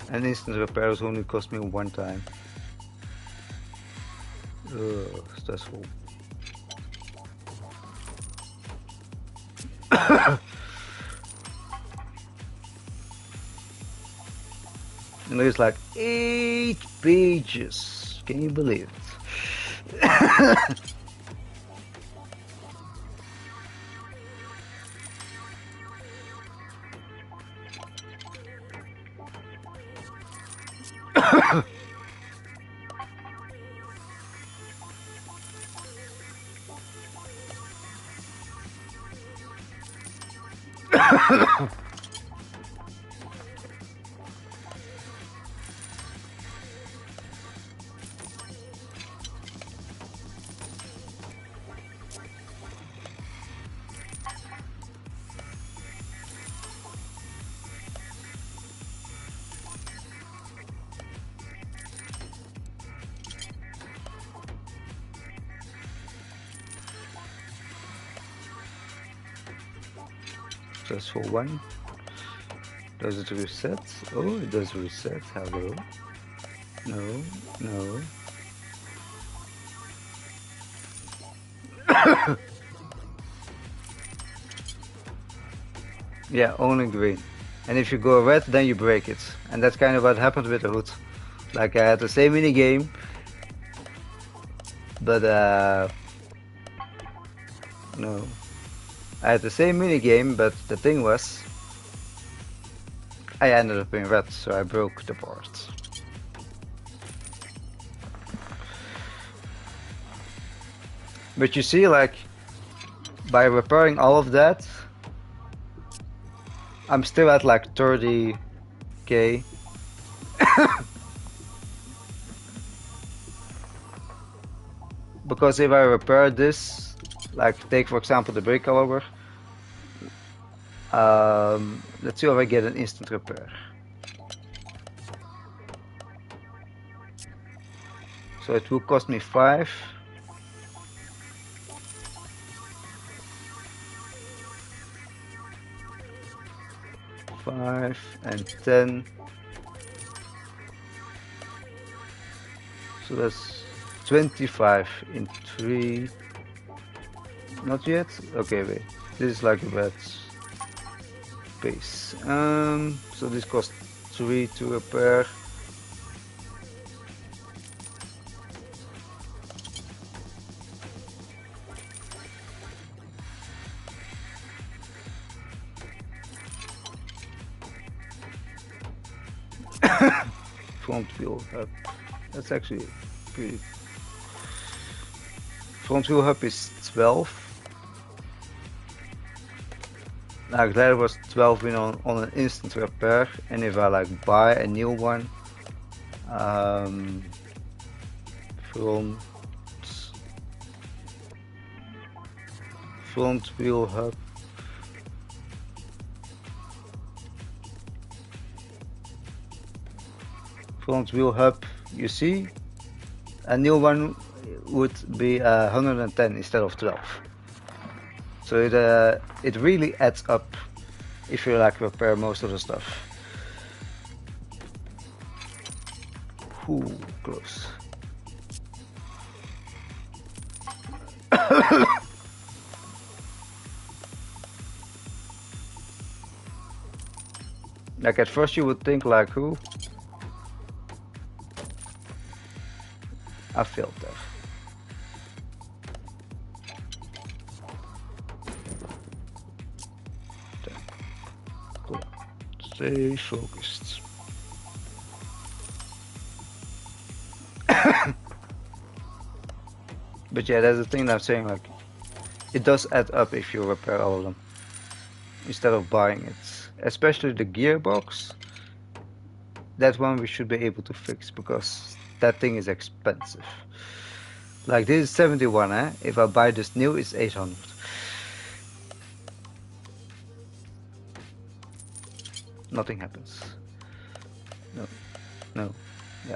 And instant repairs only cost me one time. Ugh, stressful. And there's like 8 pages. Can you believe it? Stressful one. Does it reset? Oh, it does reset. Hello. No, no. Yeah, only green. And if you go red, then you break it. And that's kind of what happened with the hood. Like I had the same mini game, but no. I had the same mini game, but the thing was, I ended up in red, so I broke the board. But you see, like, by repairing all of that, I'm still at like 30k. Because if I repair this, like take for example the brake caliber, let's see if I get an instant repair. So it will cost me 5. And 10. So that's 25 in 3. Not yet? Okay, wait. This is like a bad pace. So this costs 3 to repair. Front wheel hub. That's actually pretty. Front wheel hub is 12. Like that was 12 on an instant repair, and if I like buy a new one, front wheel hub. Front wheel hub, you see, a new one would be 110 instead of 12. So it really adds up if you like repair most of the stuff. Ooh, close. Like at first you would think like, who? I failed that. Cool. Stay focused. But yeah, that's the thing that I'm saying, like, it does add up if you repair all of them instead of buying it. Especially the gearbox, that one we should be able to fix because that thing is expensive. Like this is 71, eh? If I buy this new, it's 800. Nothing happens. No, no, yeah.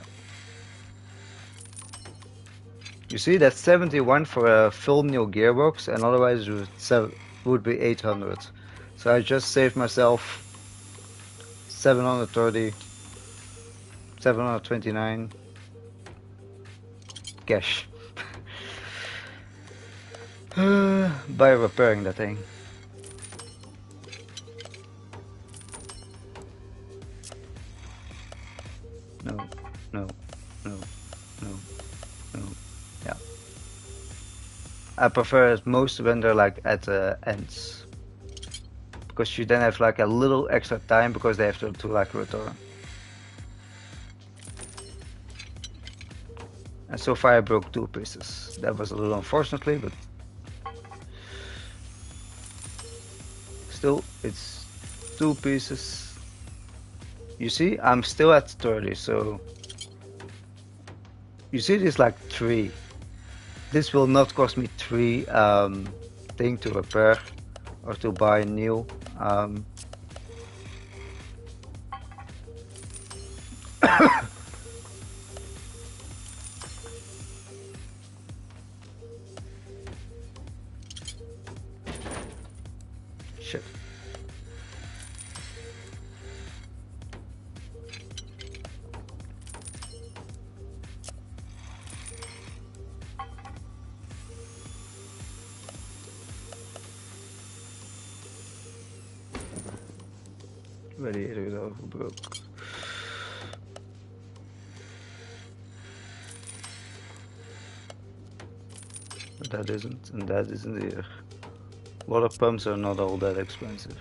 You see, that's 71 for a full new gearbox, and otherwise it would be 800. So I just saved myself 730, 729 cash by repairing that thing. No, no, no, no, no. Yeah. I prefer it most when they're like at the ends. Because you then have like a little extra time because they have to like return. And so far I broke 2 pieces. That was a little unfortunately, but still it's 2 pieces. You see, I'm still at 30, so you see this like 3. This will not cost me 3 thing to repair or to buy new. Shit. Radiator is overbroke. But that isn't, and that isn't either. Water pumps are not all that expensive.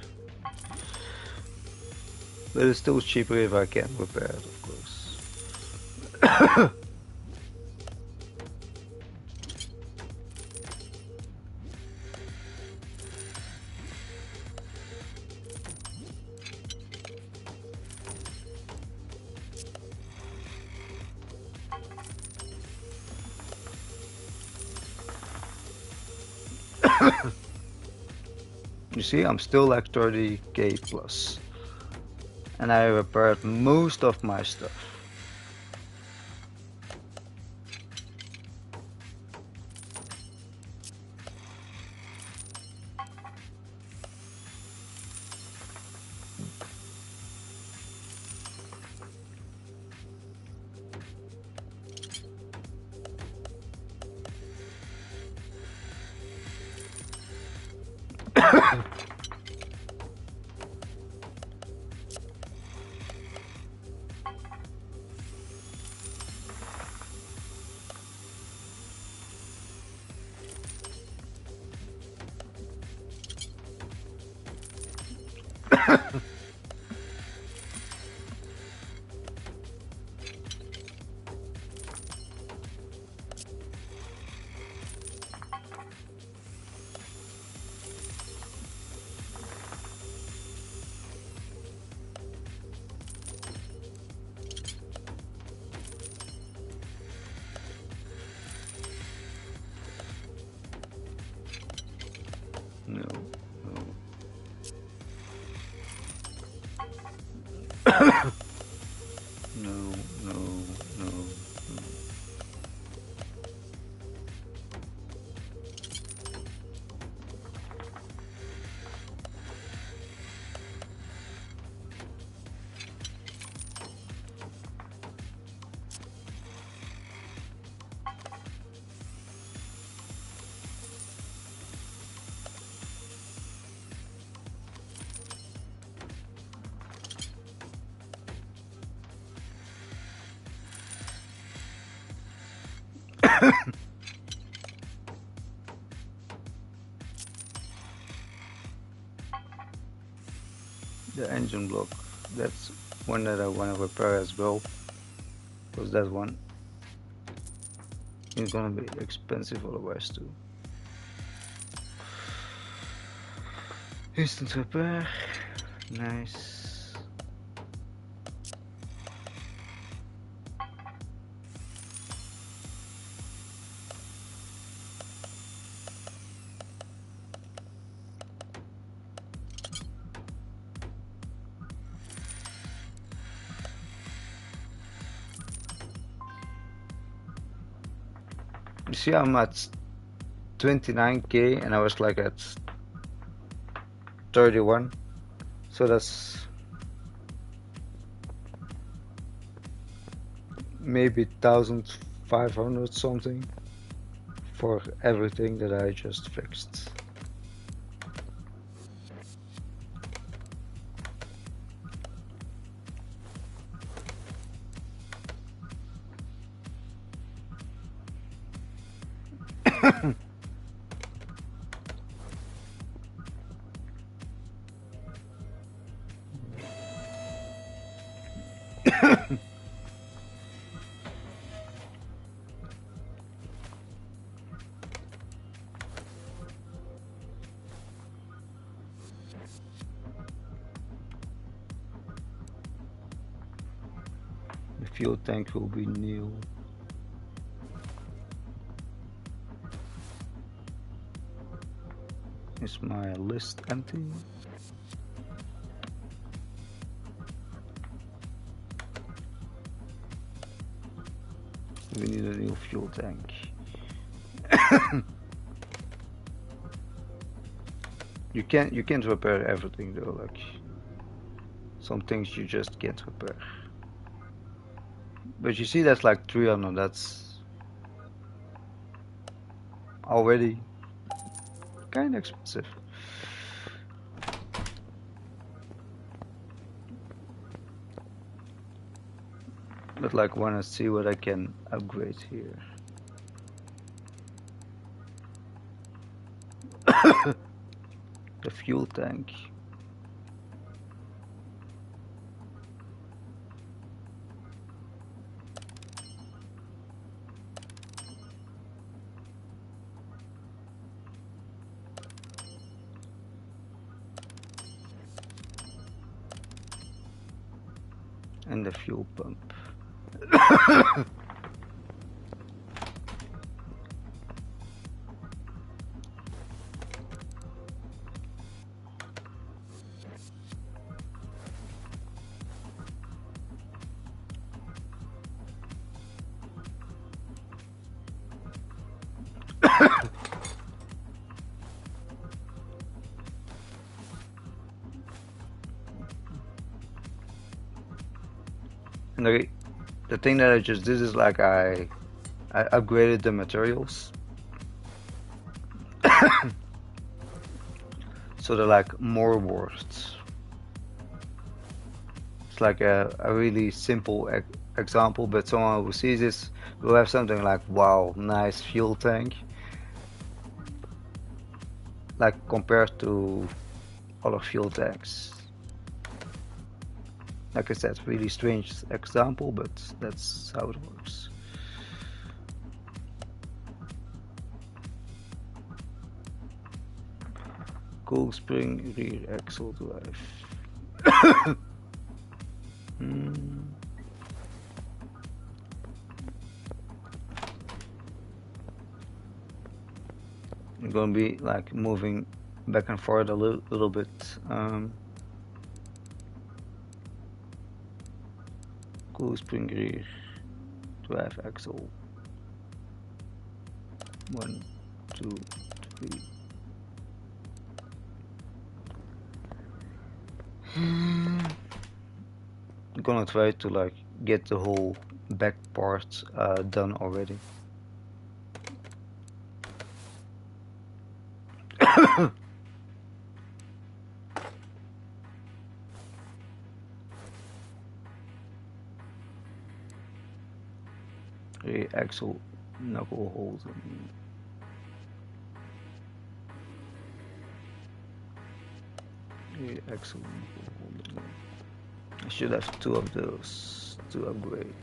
But it's still cheaper if I can repair it, of course. You see, I'm still like 30k plus. And I repaired most of my stuff. No, no. No, no, no, no. The engine block, that's one that I want to repair as well, because that one is gonna be expensive otherwise too. Instant repair, nice. You see, I'm at 29k and I was like at 31, so that's maybe 1500 something for everything that I just fixed. The fuel tank will be new. Is my list empty? We need a new fuel tank. You can't repair everything though, like some things you just can't repair. But you see that's like 300, that's already kinda expensive. But like wanna see what I can upgrade here. The fuel tank. And the fuel pump. And the thing that I just did is like I upgraded the materials. So they're like more worth. It's like a really simple example, but someone who sees this will have something like, wow, nice fuel tank. Like compared to other fuel tanks. Like I said, really strange example, but that's how it works. Cool spring rear axle drive. I'm gonna be like moving back and forth a little bit. Cool spring rear drive axle. 1, 2, 3. I'm gonna try to like get the whole back part done already. Rear axle knuckle holes in the axle knuckle hole. I should have two of those to upgrade.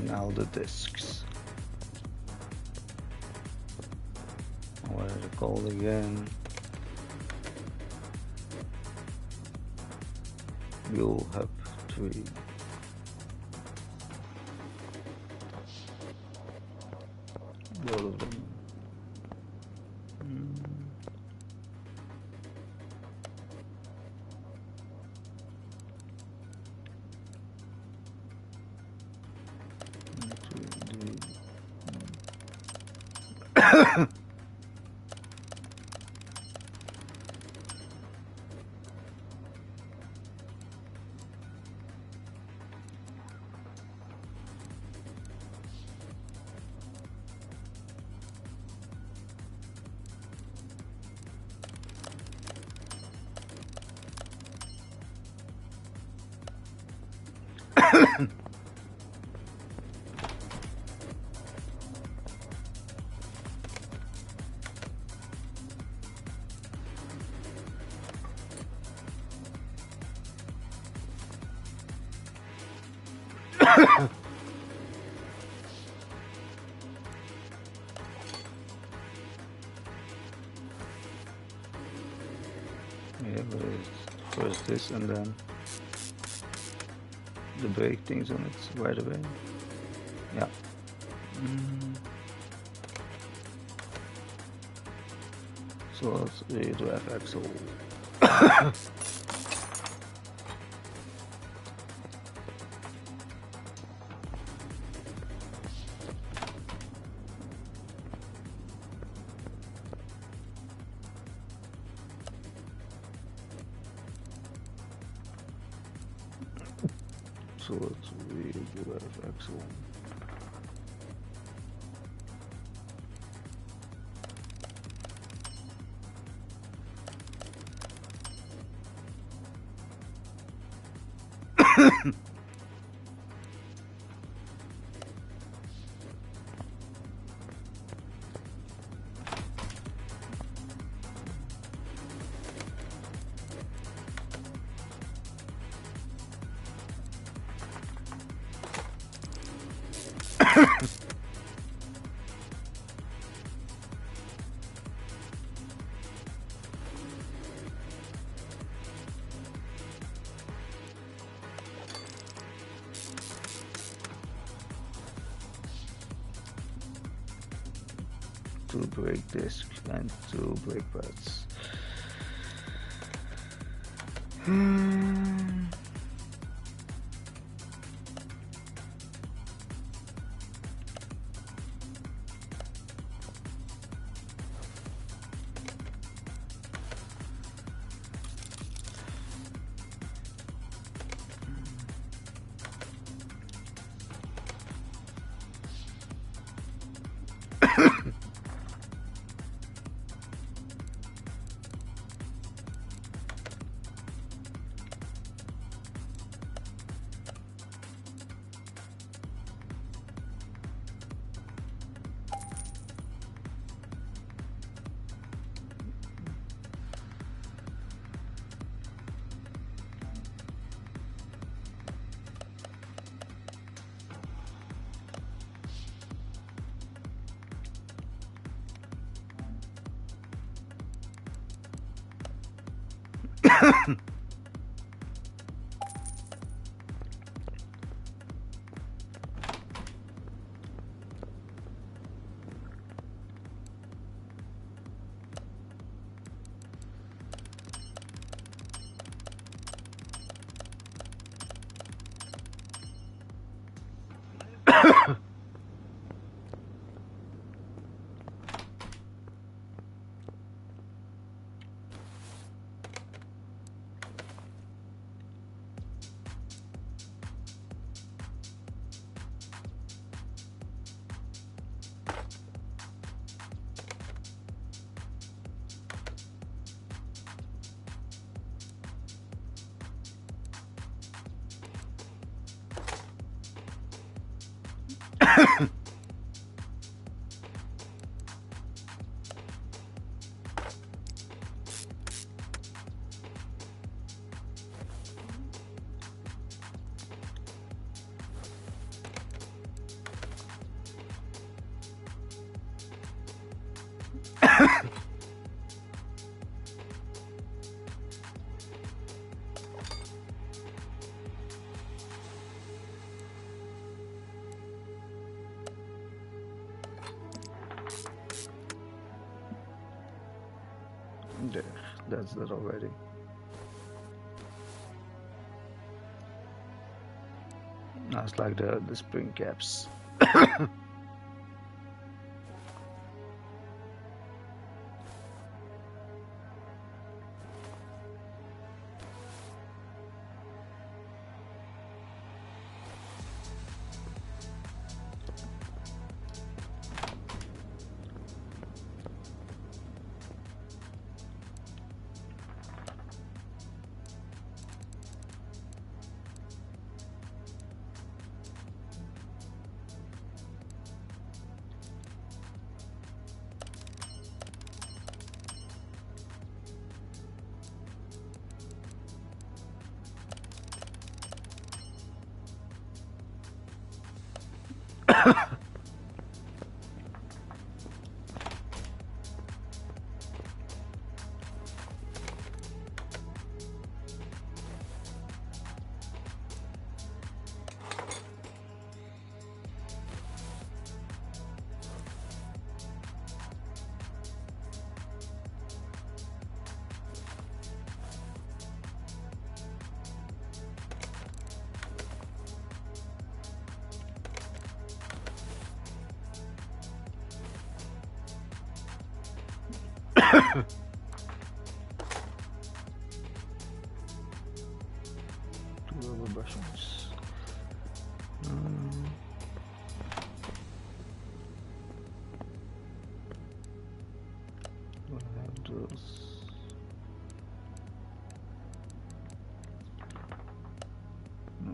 Now the discs. What are they called again? You'll have 3. Both of them. Yeah, but it's first this and then the brake things on it right away. Yeah. So let's read the F axle. So let's read the F axle. Two brake discs and two brake pads. There, that's that already. Now it's like the spring caps. Two rubber brushes. What I have those. No.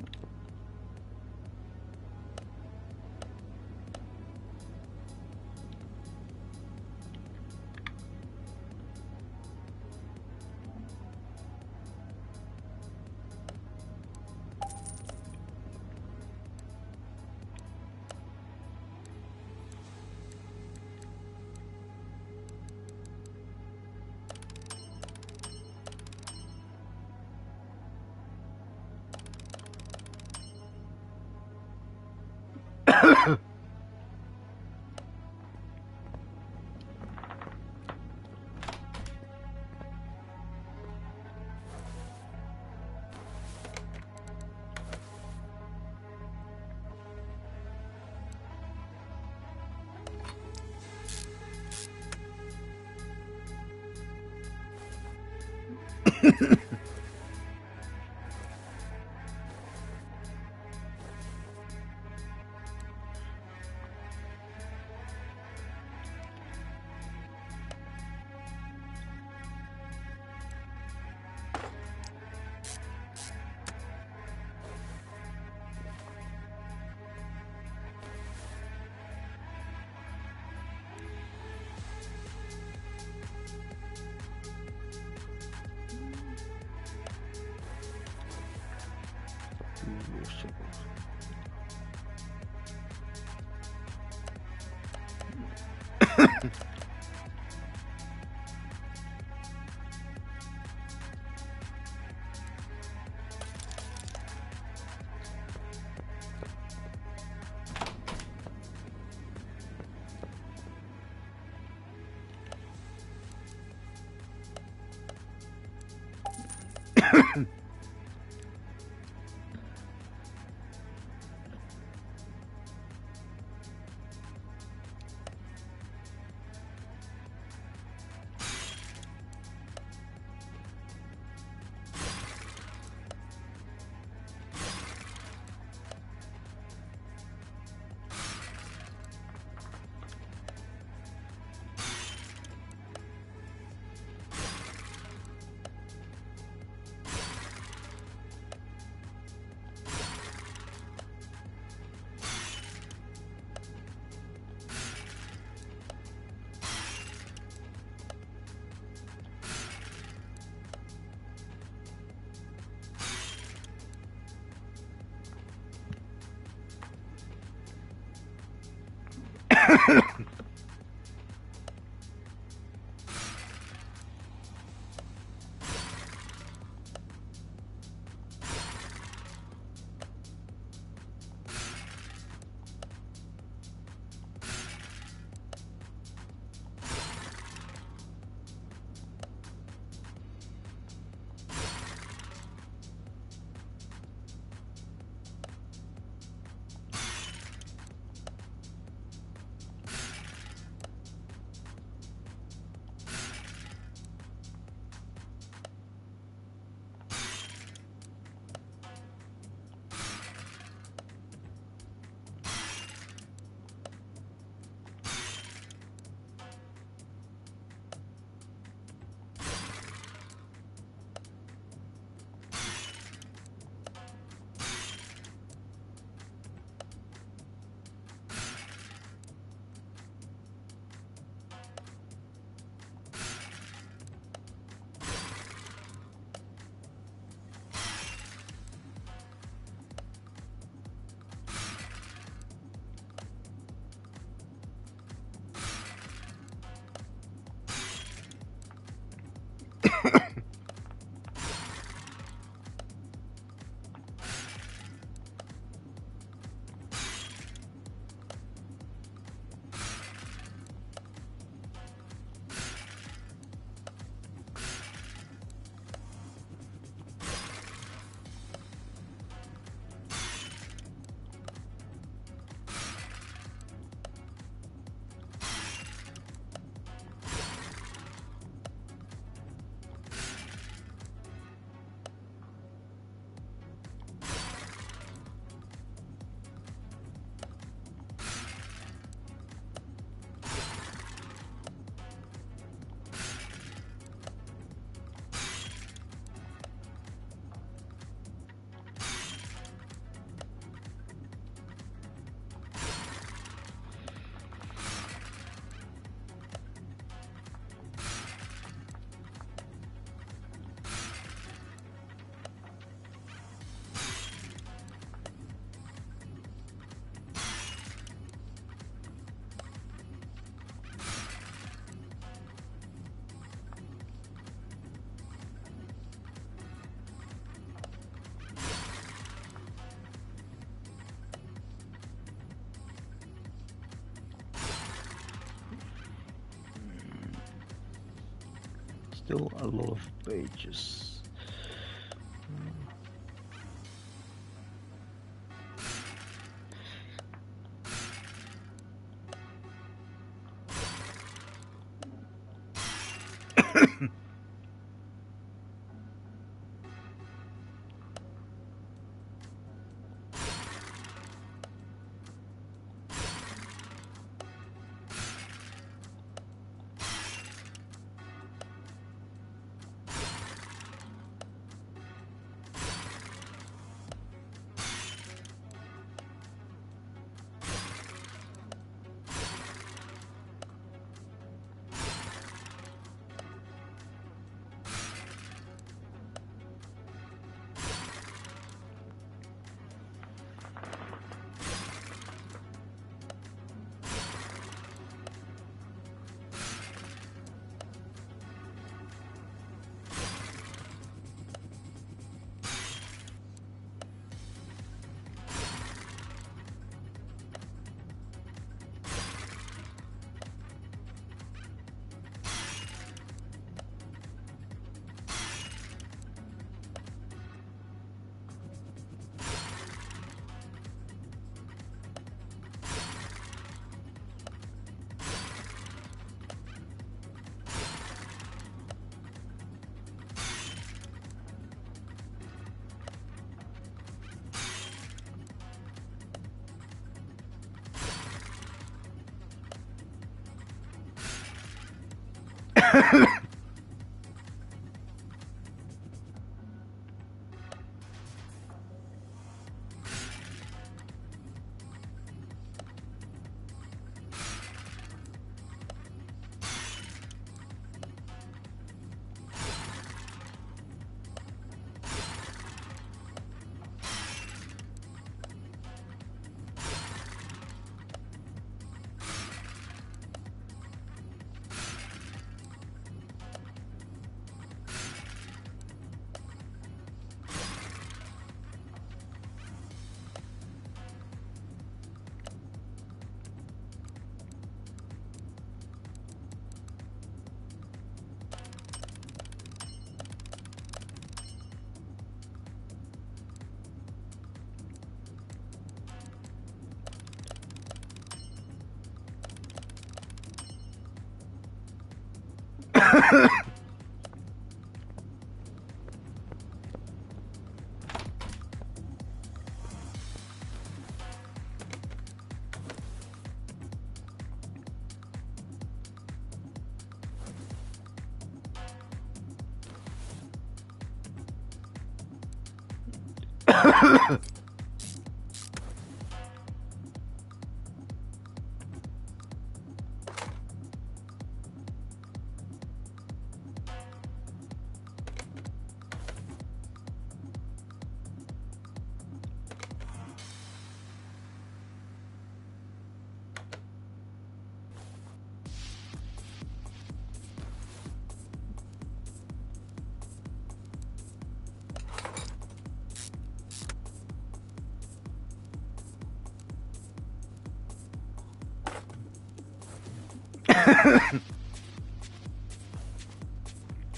Still a lot of pages.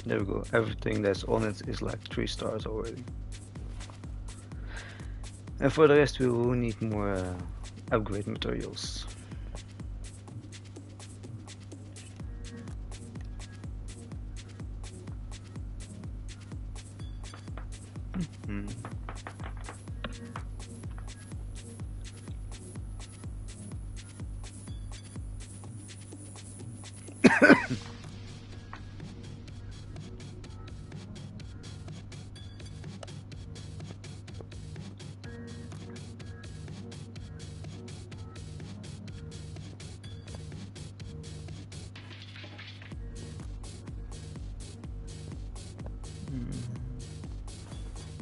There we go. Everything that's on it is like 3 stars already. And for the rest, we will need more upgrade materials. Hmm.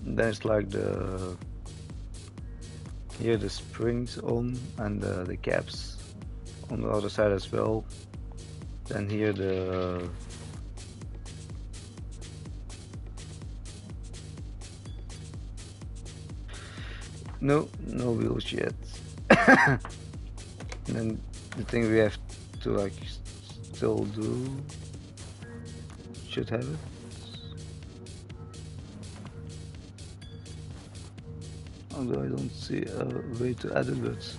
There's like here the springs on and the caps on the other side as well. Then here the no wheels yet. And then the thing we have to like still do should have it. Although I don't see a way to add it, but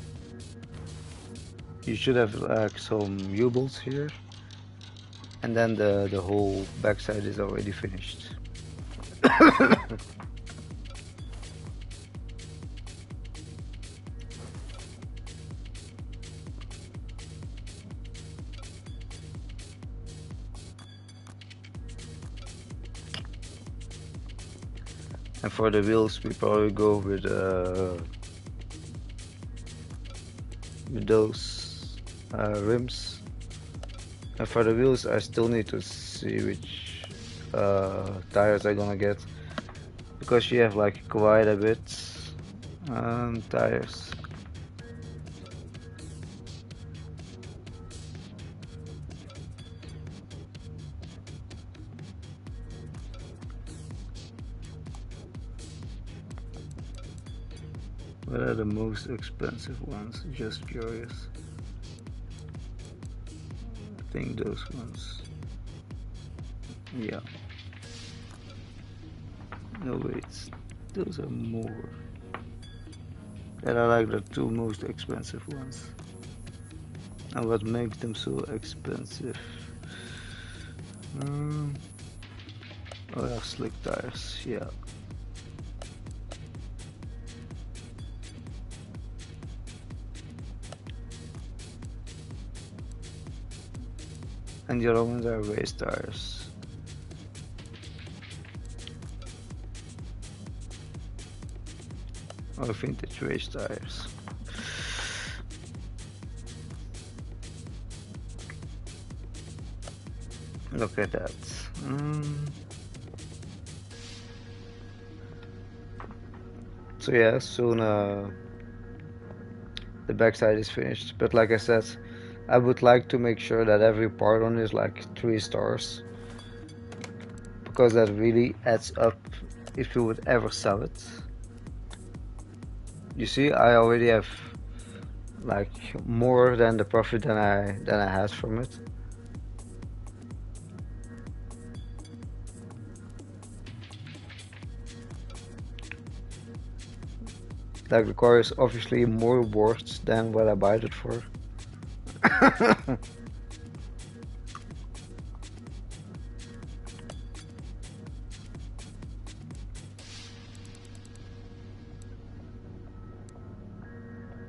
you should have like some U-bolts here, and then the whole backside is already finished. And for the wheels, we probably go with those rims. And for the wheels, I still need to see which tires I'm gonna get, because you have like quite a bit tires. What are the most expensive ones? Just curious. I think those ones. Yeah. No, wait. Those are more. That are like the two most expensive ones. And what makes them so expensive? Oh yeah, slick tires. Yeah. And the other ones are race tires. Or vintage race tires. Look at that. So yeah, soon the backside is finished. But like I said, I would like to make sure that every part on is like 3 stars, because that really adds up if you would ever sell it. You see, I already have like more than the profit than I had from it. Like the car is obviously more worth than what I bought it for.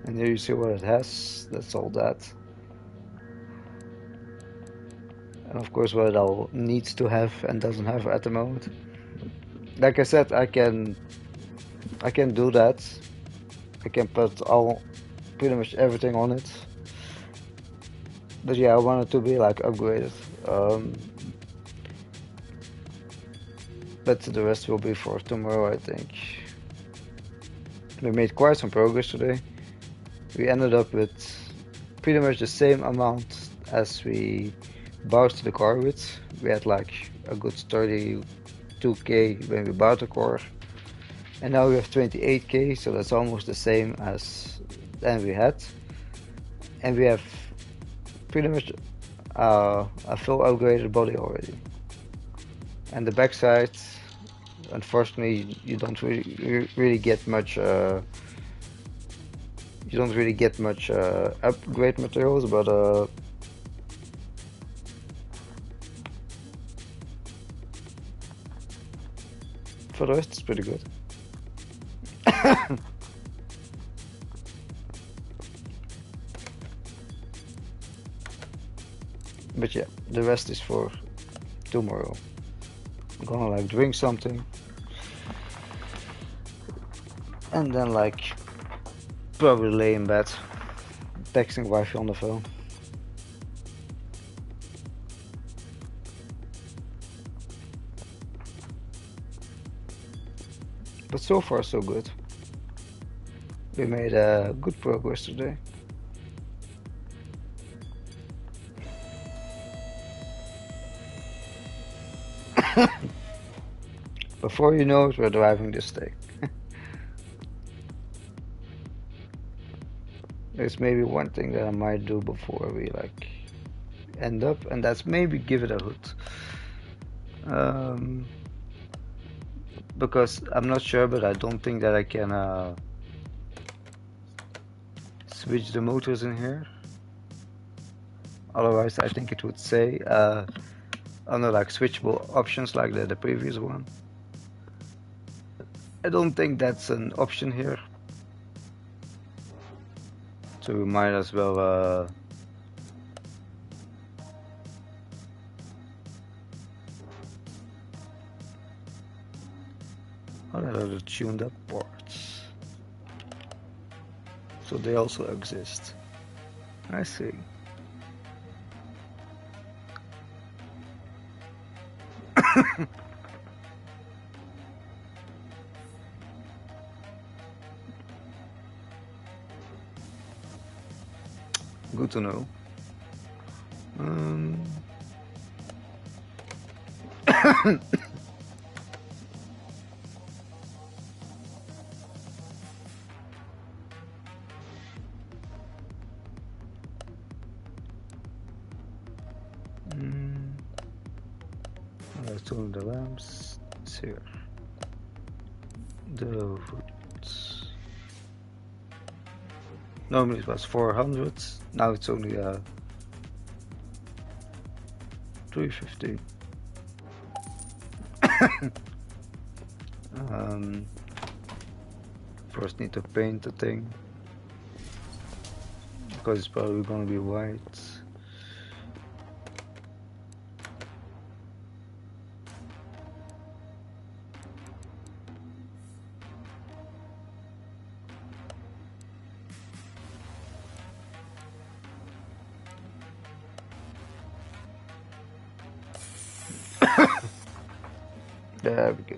And here you see what it has. That's all that. And of course what it all needs to have and doesn't have at the moment. Like I said, I can do that. I can put pretty much everything on it. But yeah, I want it to be like upgraded. But the rest will be for tomorrow, I think. We made quite some progress today. We ended up with pretty much the same amount as we bought the car with. We had like a good 32k when we bought the car, and now we have 28k, so that's almost the same as then we had. And we have pretty much a full upgraded body already. And the backside, unfortunately, you don't really get much. You don't really get much upgrade materials, but for the rest, it's pretty good. But yeah, the rest is for tomorrow. I'm gonna like drink something, and then like probably lay in bed, texting wifey on the phone. But so far so good. We made good progress today. Before you know it, we're driving this thing. There's maybe one thing that I might do before we like end up, and that's maybe give it a hood. Um, because I'm not sure, but I don't think that I can switch the motors in here. Otherwise, I think it would say under like switchable options like the previous one. I don't think that's an option here. So we might as well what are the tuned up parts? So they also exist. I see. Good to know. Um, mm, let's turn the lamps. It's here. The roots. Normally it was 400. Now it's only 350. um, First need to paint the thing because it's probably gonna be white. There we go.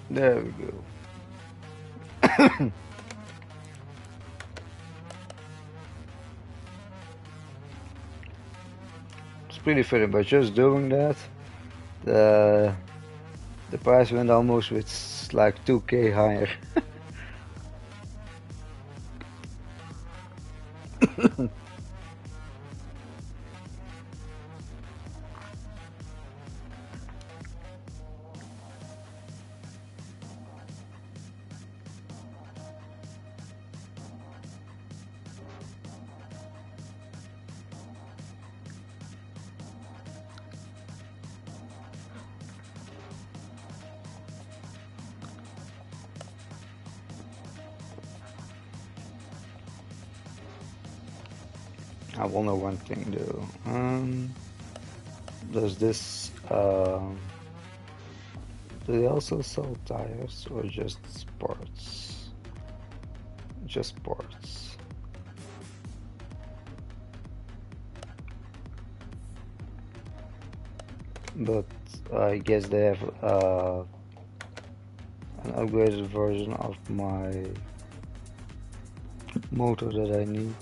There we go. It's pretty funny, but just doing that, the the price went almost with like 2k higher. I wonder one thing though. Does this do they also sell tires or just parts? Just parts. But I guess they have an upgraded version of my motor that I need.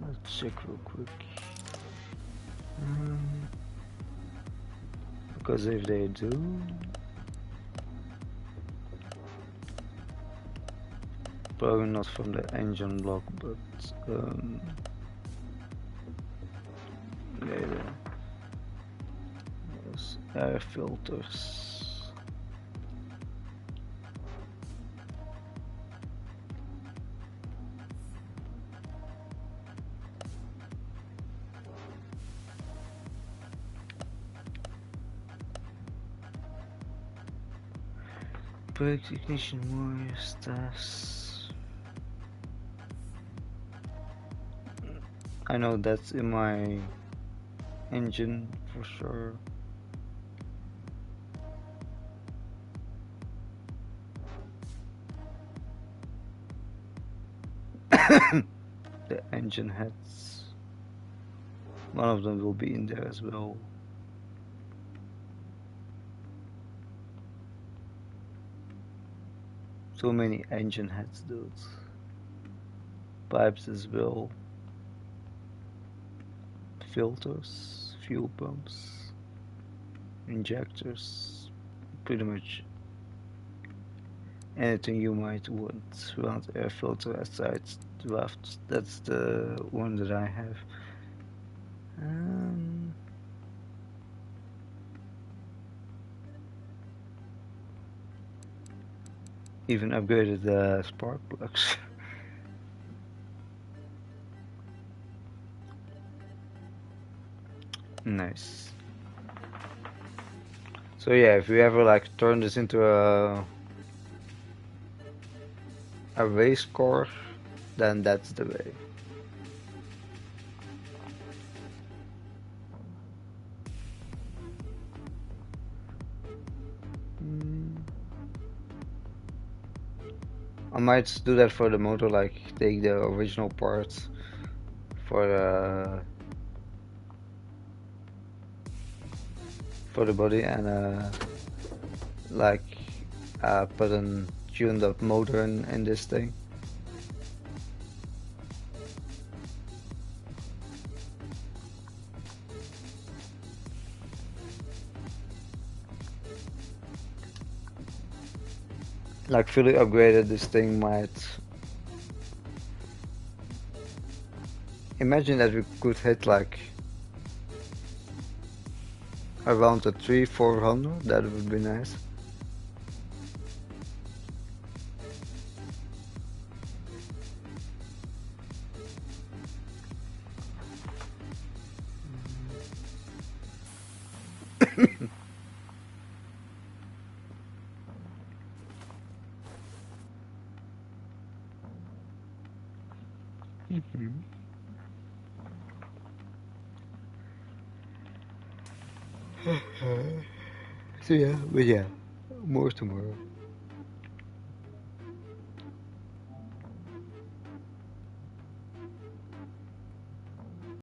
Let's check real quick. Because if they do, probably not from the engine block, but later. Those air filters. Brake ignition wire staffs. I know that's in my engine for sure. the engine heads. One of them will be in there as well. So many engine heads, dude. Pipes as well. Filters, fuel pumps, injectors. Pretty much anything you might want around air filter aside draft. That's the one that I have. Um, Even upgraded the spark plugs. Nice. So yeah, if we ever like turn this into a race car, then that's the way. Mm, I might do that for the motor, like take the original parts for the body and like put a tuned up motor in this thing. Like fully upgraded, this thing might. Imagine that we could hit like around the 300-400. That would be nice. Mhm. So yeah, but yeah, more tomorrow.